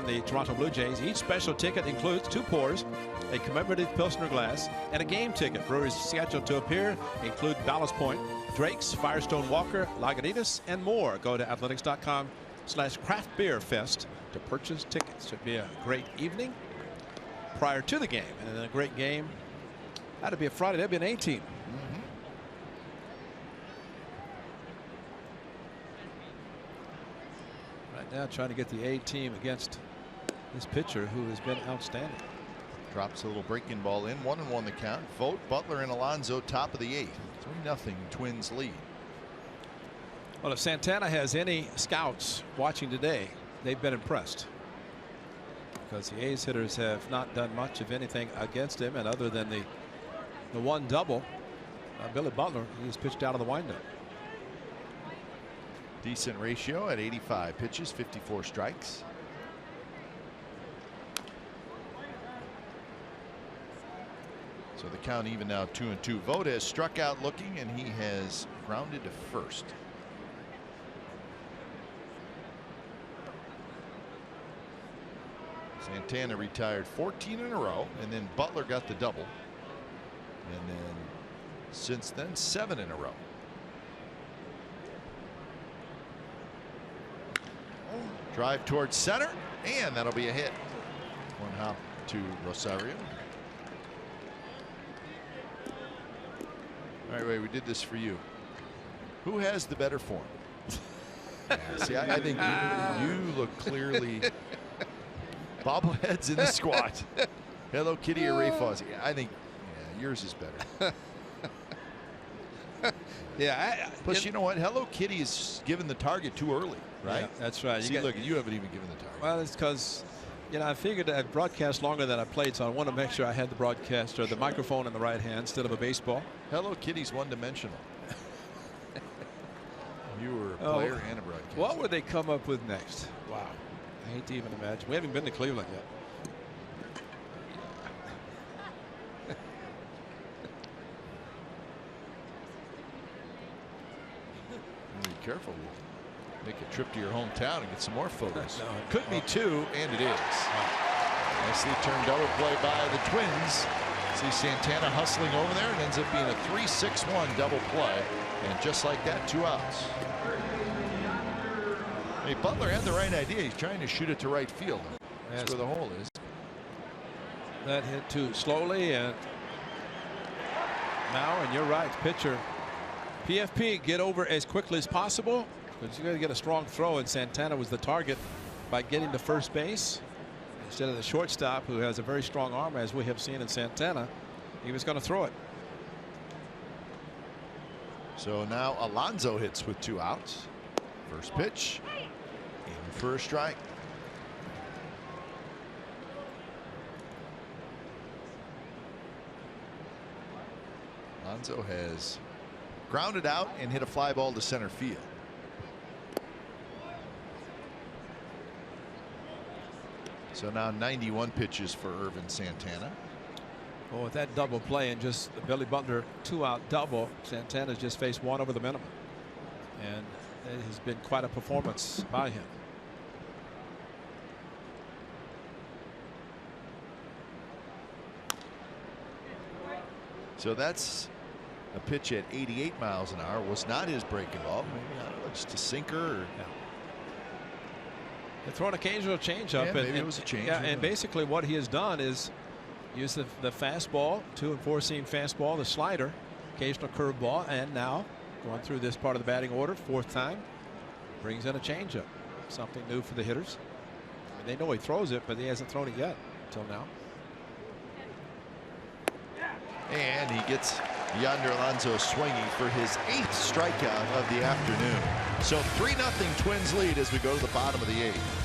The Toronto Blue Jays. Each special ticket includes 2 pours, a commemorative Pilsner glass, and a game ticket. Brewers scheduled to appear include Ballast Point, Drake's, Firestone Walker, Lagunitas, and more. Go to athletics.com/craftbeerfest to purchase tickets. Should be a great evening prior to the game, and then a great game. That'd be a Friday. That'd be an A team. Right now, trying to get the A team against this pitcher who has been outstanding. Drops a little breaking ball in. 1-1 the count. Vogt, Butler, and Alonso top of the 8th. 3-0 Twins lead. Well, if Santana has any scouts watching today, they've been impressed, because the A's hitters have not done much, if anything, against him, and other than the one double, Billy Butler, he's pitched out of the windup. Decent ratio at 85 pitches, 54 strikes. So the count even now, 2-2. Vogt has struck out looking, and he has grounded to first. Santana retired 14 in a row, and then Butler got the double, and then since then 7 in a row. Drive towards center, and that'll be a hit. 1 hop to Rosario. All right, Ray, we did this for you. Who has the better form? Yeah, see, I think you look clearly bobbleheads in the squat. Hello Kitty or Ray Fozzie. I think yours is better. Yeah. Plus, you know what? Hello Kitty is given the target too early, right? Yeah, that's right. See, look, you haven't even given the target. Well, it's because, I figured I'd broadcast longer than I played, so I want to make sure I had the broadcaster, the microphone in the right hand instead of a baseball. Hello Kitty's one-dimensional. You were a player and a broadcaster. What would they come up with next? Wow. I hate to even imagine. We haven't been to Cleveland yet. Be careful. Make a trip to your hometown and get some more photos. No, it could be 2, and it is. Nicely turned double play by the Twins. See Santana hustling over there, and ends up being a 3-6-1 double play. And just like that, 2 outs. Hey, Butler had the right idea. He's trying to shoot it to right field. That's where the hole is. That hit too slowly, and now, and you're right, pitcher PFP get over as quickly as possible, because you got to get a strong throw, and Santana was the target by getting to first base instead of the shortstop, who has a very strong arm, as we have seen in Santana. He was going to throw it. So now Alonso hits with 2 outs. First pitch in for a strike. Alonso has grounded out and hit a fly ball to center field. So now 91 pitches for Irvin Santana. Well, with that double play and just the Billy Butler 2-out double, Santana's just faced 1 over the minimum, and it has been quite a performance by him. So that's a pitch at 88 miles an hour. Was not his breaking ball. Maybe, I don't know, just a sinker. Or... Yeah. They throw an occasional changeup. Yeah, maybe it was a change. Yeah, and basically what he has done is use the fastball, 2 and 4 seam fastball, the slider, occasional curveball, and now going through this part of the batting order, 4th time, brings in a changeup. Something new for the hitters. I mean, they know he throws it, but he hasn't thrown it yet until now. And he gets Yonder Alonso swinging for his 8th strikeout of the afternoon. So 3-0 Twins lead as we go to the bottom of the 8th.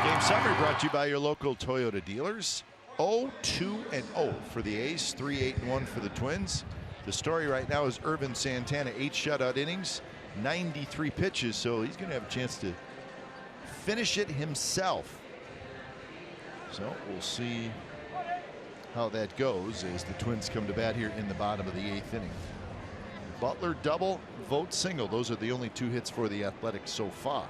Game summary brought to you by your local Toyota dealers. 0-2-0 for the A's, 3-8-1 for the Twins. The story right now is Irvin Santana, 8 shutout innings, 93 pitches, so he's going to have a chance to finish it himself. So we'll see how that goes as the Twins come to bat here in the bottom of the 8th inning. Butler double, Vogt single. Those are the only 2 hits for the Athletics so far.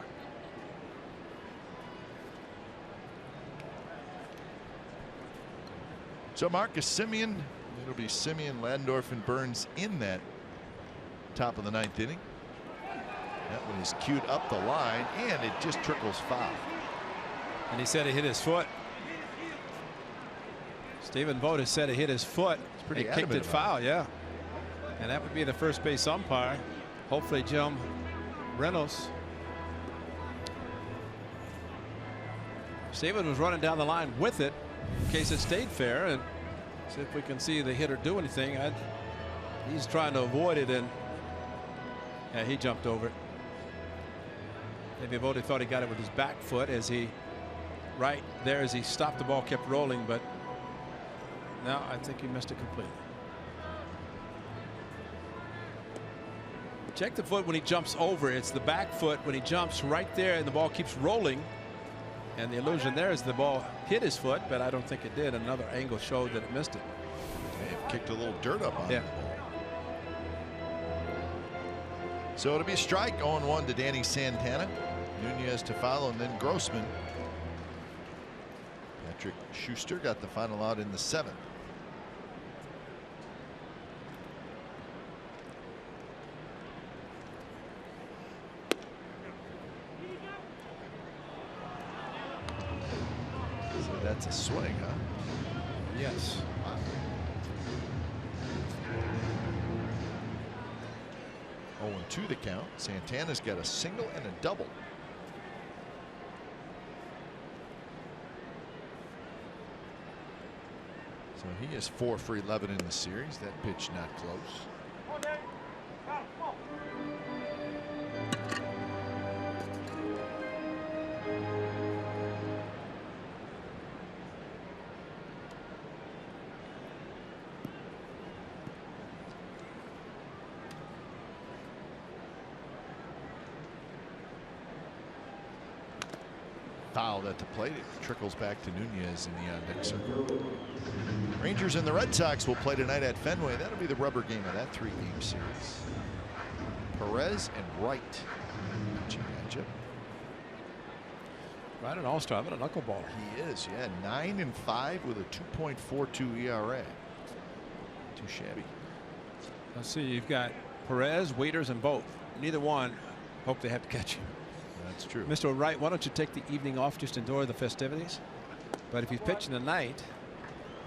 So Marcus Semien, it'll be Semien, Landorf, and Burns in that top of the 9th inning. That one is cued up the line, and it just trickles foul. And he said he hit his foot. Stephen Vogt has said he hit his foot. It's pretty kicked it foul, yeah. And that would be the first base umpire. Hopefully Jim Reynolds. Stephen was running down the line with it in case it stayed fair, and see if we can see the hitter do anything. He's trying to avoid it, and yeah, he jumped over it. Maybe Vogt thought he got it with his back foot as he right there as he stopped the ball, kept rolling, but no, I think he missed it completely. Check the foot when he jumps over. It's the back foot when he jumps right there and the ball keeps rolling. And the illusion there is the ball hit his foot, but I don't think it did. Another angle showed that it missed it. It kicked a little dirt up on the ball. So it'll be a strike, 0-1 to Danny Santana. Nunez to follow, and then Grossman. Schuster got the final out in the 7th. So that's a swing, huh? Yes. Wow. 0-2 the count. Santana's got a single and a double. So he is 4 for 11 in the series. That pitch not close. Fouled at the plate. It trickles back to Nunez in the on-deck circle. Rangers and the Red Sox will play tonight at Fenway. That'll be the rubber game of that 3-game series. Perez and Wright pitching matchup. Right, an all-star, but a knuckleballer. He is, yeah, 9-5 with a 2.42 ERA. Too shabby. Let's see, you've got Perez, Waiters, and both. Neither one hope they have to catch you. That's true. Mr. Wright, why don't you take the evening off, just enjoy the festivities? But if he's pitching tonight,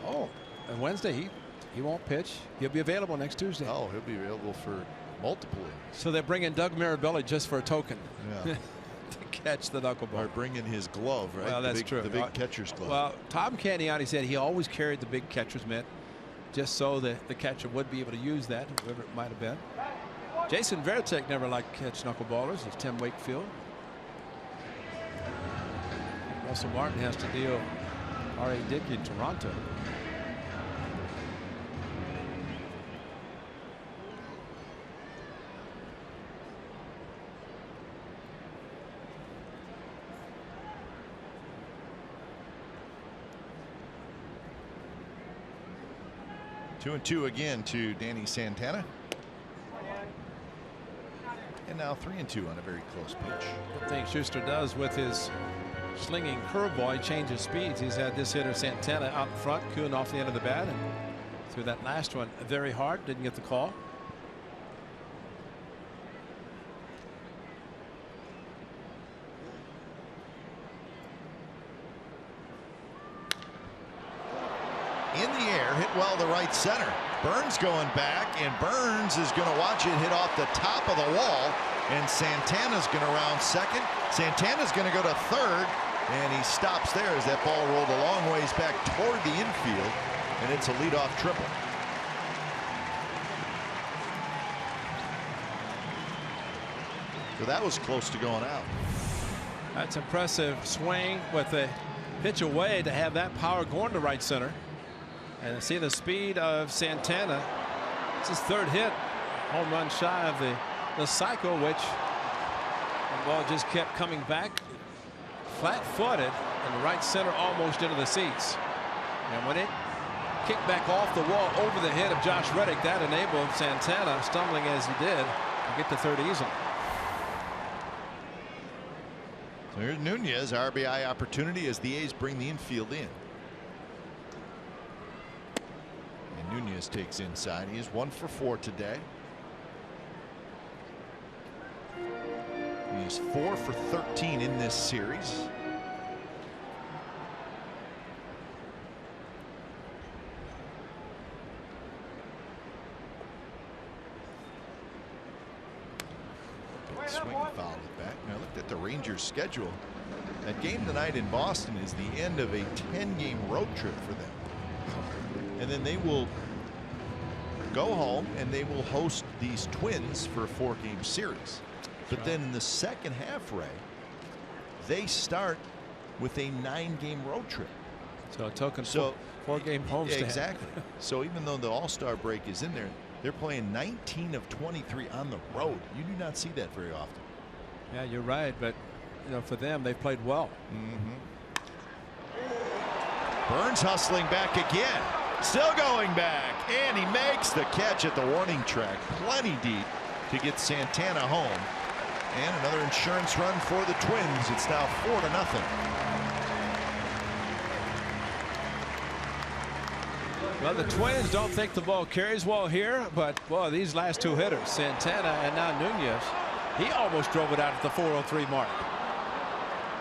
and Wednesday he won't pitch. He'll be available next Tuesday. Oh, he'll be available for multiple innings. So they're bringing Doug Mirabelli just for a token. Yeah. To catch the knuckleball. Or bringing his glove, right? Well, that's the big, true. The big catcher's glove. Well, Tom Candiani said he always carried the big catcher's mitt just so that the catcher would be able to use that, whoever it might have been. Jason Varitek never liked to catch knuckleballers. It's Tim Wakefield. Russell Martin has to deal R.A. Dickey in Toronto. Two and two again to Danny Santana. And now 3-2 on a very close pitch. One thing Schuster does with his slinging curveball, he changes speeds. He's had this hitter Santana out in front, cooling off the end of the bat, and threw that last one very hard. Didn't get the call. In the air, hit well to right center. Burns going back, and Burns is going to watch it hit off the top of the wall, and Santana's going to round second. Santana's going to go to third, and he stops there as that ball rolled a long ways back toward the infield, and it's a leadoff triple. So that was close to going out. That's impressive swing with the pitch away to have that power going to right center. And see the speed of Santana. It's his third hit. Home run shy of the cycle, which the ball just kept coming back flat-footed, and the right center almost into the seats. And when it kicked back off the wall over the head of Josh Reddick, that enabled Santana, stumbling as he did, to get to third easily. So here's Nunez, RBI opportunity as the A's bring the infield in. And Nunez takes inside. He is 1 for 4 today. He is 4 for 13 in this series. Big swing and foul it back. Now I looked at the Rangers schedule. That game tonight in Boston is the end of a 10-game road trip for them. And then they will go home and they will host these Twins for a 4-game series. But then in the second half, Ray, they start with a 9-game road trip. So a token four-game homestand. Exactly. So even though the All-Star break is in there, they're playing 19 of 23 on the road. You do not see that very often. Yeah, you're right, but you know, for them, they've played well. Burns hustling back again. Still going back, and he makes the catch at the warning track, plenty deep to get Santana home. And another insurance run for the Twins. It's now 4-0. Well, the Twins don't think the ball carries well here, but boy, these last two hitters, Santana and now Nunez, he almost drove it out at the 403 mark.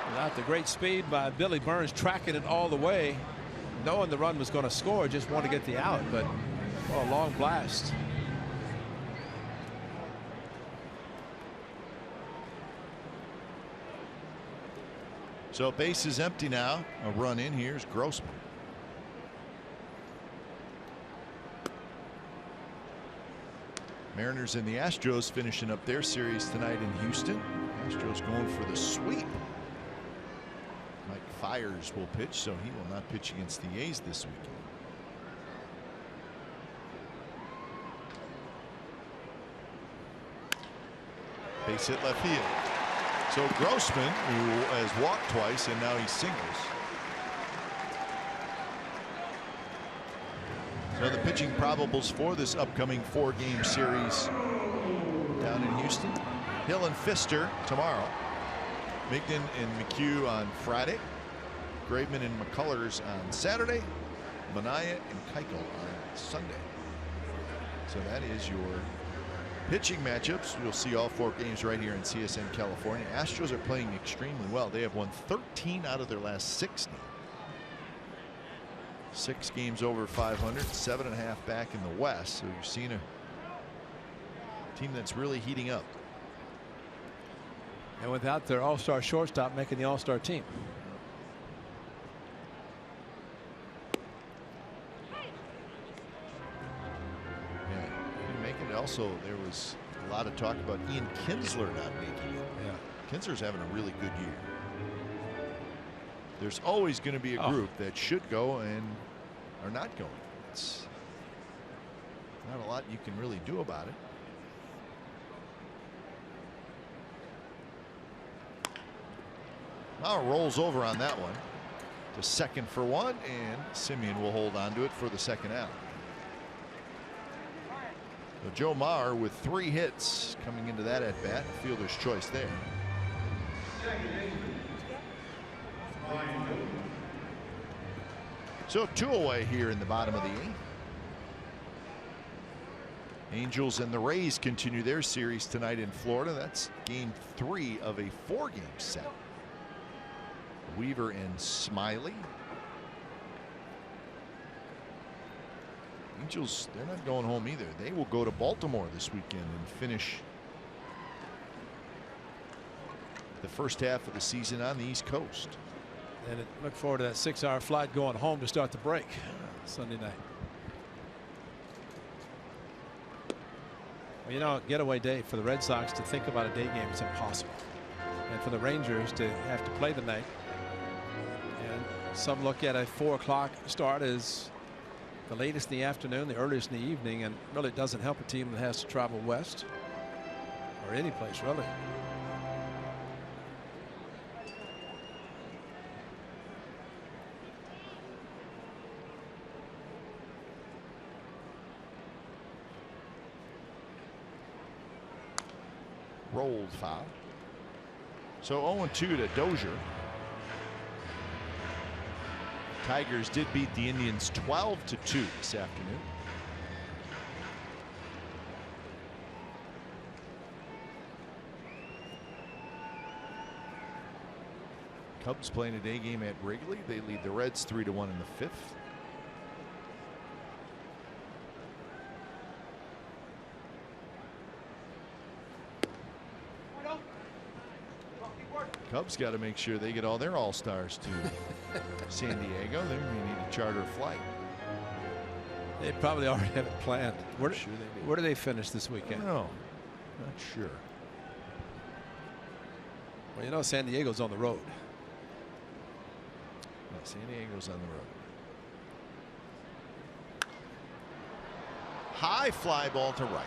Without the great speed by Billy Burns tracking it all the way, knowing the run was going to score, just wanted to get the out, but well, a long blast. So base is empty now. A run in. Here's Grossman. Mariners and the Astros finishing up their series tonight in Houston. Astros going for the sweep. Mike Fiers will pitch, so he will not pitch against the A's this weekend. Base hit left field. So Grossman, who has walked twice and now he singles. So the pitching probables for this upcoming 4-game series down in Houston. Hill and Pfister tomorrow. Migden and McHugh on Friday. Graveman and McCullers on Saturday. Minaya and Keuchel on Sunday. So that is your pitching matchups. You'll see all 4 games right here in CSN California. Astros are playing extremely well. They have won 13 out of their last 16. 6 games over 500, 7.5 back in the West. So you're seeing a team that's really heating up. And without their all-star shortstop making the all-star team. Also, there was a lot of talk about Ian Kinsler not making it. Yeah. Kinsler's having a really good year. There's always going to be a group that should go and are not going. It's not a lot you can really do about it. Now it rolls over on that one to second for 1, and Simeon will hold on to it for the second out. So Joe Mauer with 3 hits coming into that at bat. Fielder's choice there. So 2 away here in the bottom of the 8th. Angels and the Rays continue their series tonight in Florida. That's game 3 of a 4-game set. Weaver and Smiley. Angels, they're not going home either. They will go to Baltimore this weekend and finish the first half of the season on the East Coast. And look forward to that 6-hour flight going home to start the break Sunday night. Well, you know, getaway day for the Red Sox to think about a day game is impossible. And for the Rangers to have to play the night. And some look at a 4 o'clock start as the latest in the afternoon, the earliest in the evening, and really doesn't help a team that has to travel west or any place really. Rolled foul. So 0-2 to Dozier. Tigers did beat the Indians 12-2 this afternoon. Cubs playing a day game at Wrigley. They lead the Reds 3-1 in the 5th. Cubs got to make sure they get all their all-stars to San Diego. They may need to charter a flight. They probably already have it planned. Where do they finish this weekend? No, not sure. Well, you know, San Diego's on the road. Yeah, San Diego's on the road. High fly ball to right.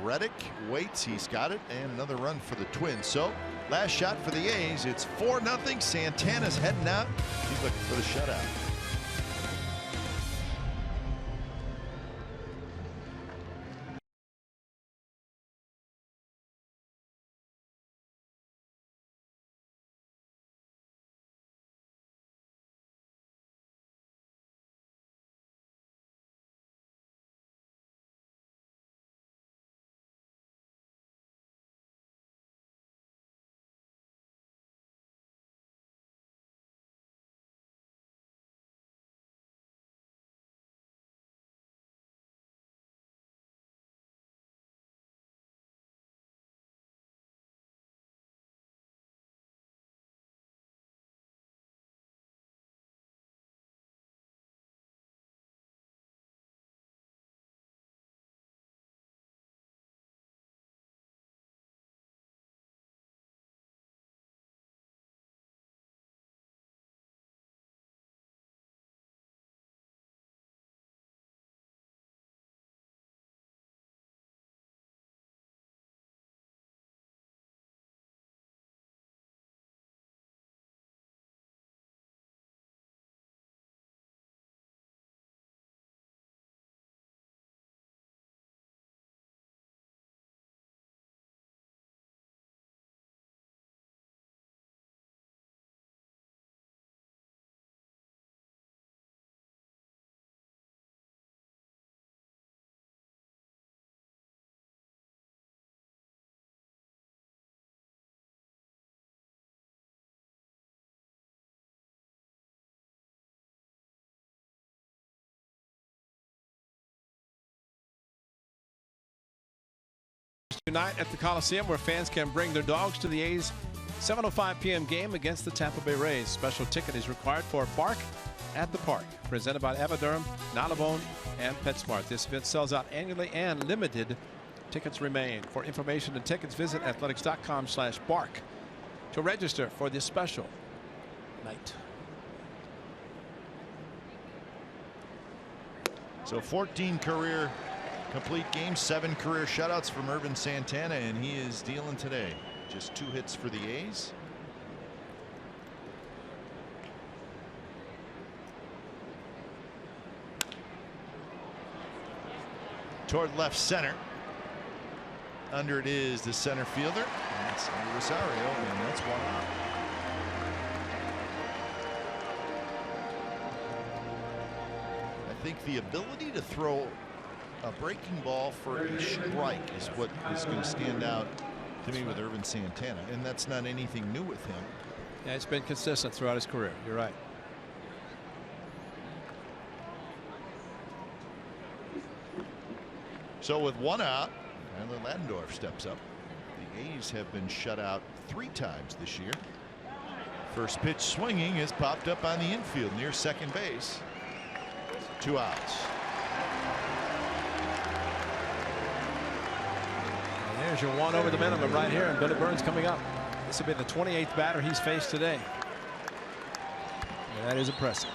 Reddick waits. He's got it, and another run for the Twins. So last shot for the A's. It's 4-0. Santana's heading out. He's looking for the shutout. Tonight at the Coliseum, where fans can bring their dogs to the A's 7:05 p.m. game against the Tampa Bay Rays. Special ticket is required for Bark at the Park, presented by Aviderm, Nalabone, and PetSmart. This event sells out annually and limited tickets remain. For information and tickets, visit athletics.com/bark to register for this special night. So 14 career complete games, 7 career shutouts from Ervin Santana, and he is dealing today. Just 2 hits for the A's. Toward left center. Under it is the center fielder. That's Rosario, and that's 1 out. I think the ability to throw a breaking ball for a strike is what is going to stand out to me with Ervin Santana, and that's not anything new with him. Yeah, it's been consistent throughout his career. You're right. So with 1 out, Tyler Ladendorf steps up. The A's have been shut out 3 times this year. First pitch swinging is popped up on the infield near second base. 2 outs. And there's your 1 over the minimum right here, and Billy Burns coming up. This will be the 28th batter he's faced today. And that is impressive.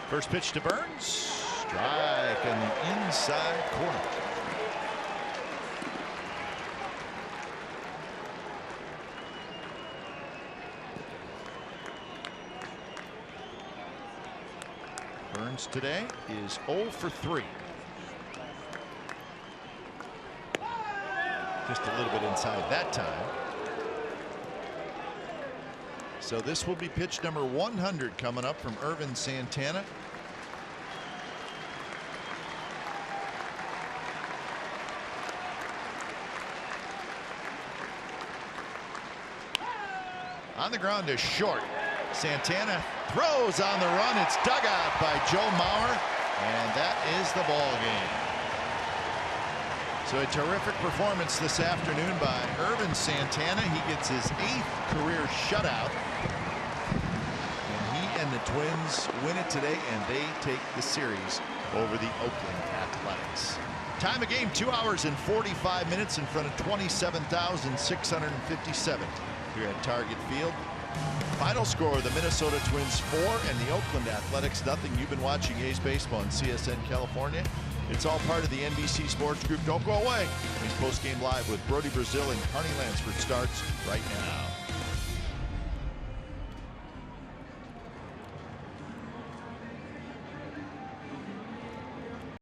First pitch to Burns. Strike on the inside corner. Burns today is 0 for 3. Just a little bit inside that time. So this will be pitch number 100 coming up from Ervin Santana. On the ground is short. Santana throws on the run. It's dug out by Joe Mauer, and that is the ball game. So a terrific performance this afternoon by Ervin Santana. He gets his 8th career shutout. And the Twins win it today, and they take the series over the Oakland Athletics. Time of game 2 hours and 45 minutes in front of 27,657 here at Target Field. Final score: the Minnesota Twins 4 and the Oakland Athletics 0. You've been watching A's baseball on CSN California. It's all part of the NBC Sports Group. Don't go away. A's postgame live with Brody Brazil and Carney Lansford starts right now.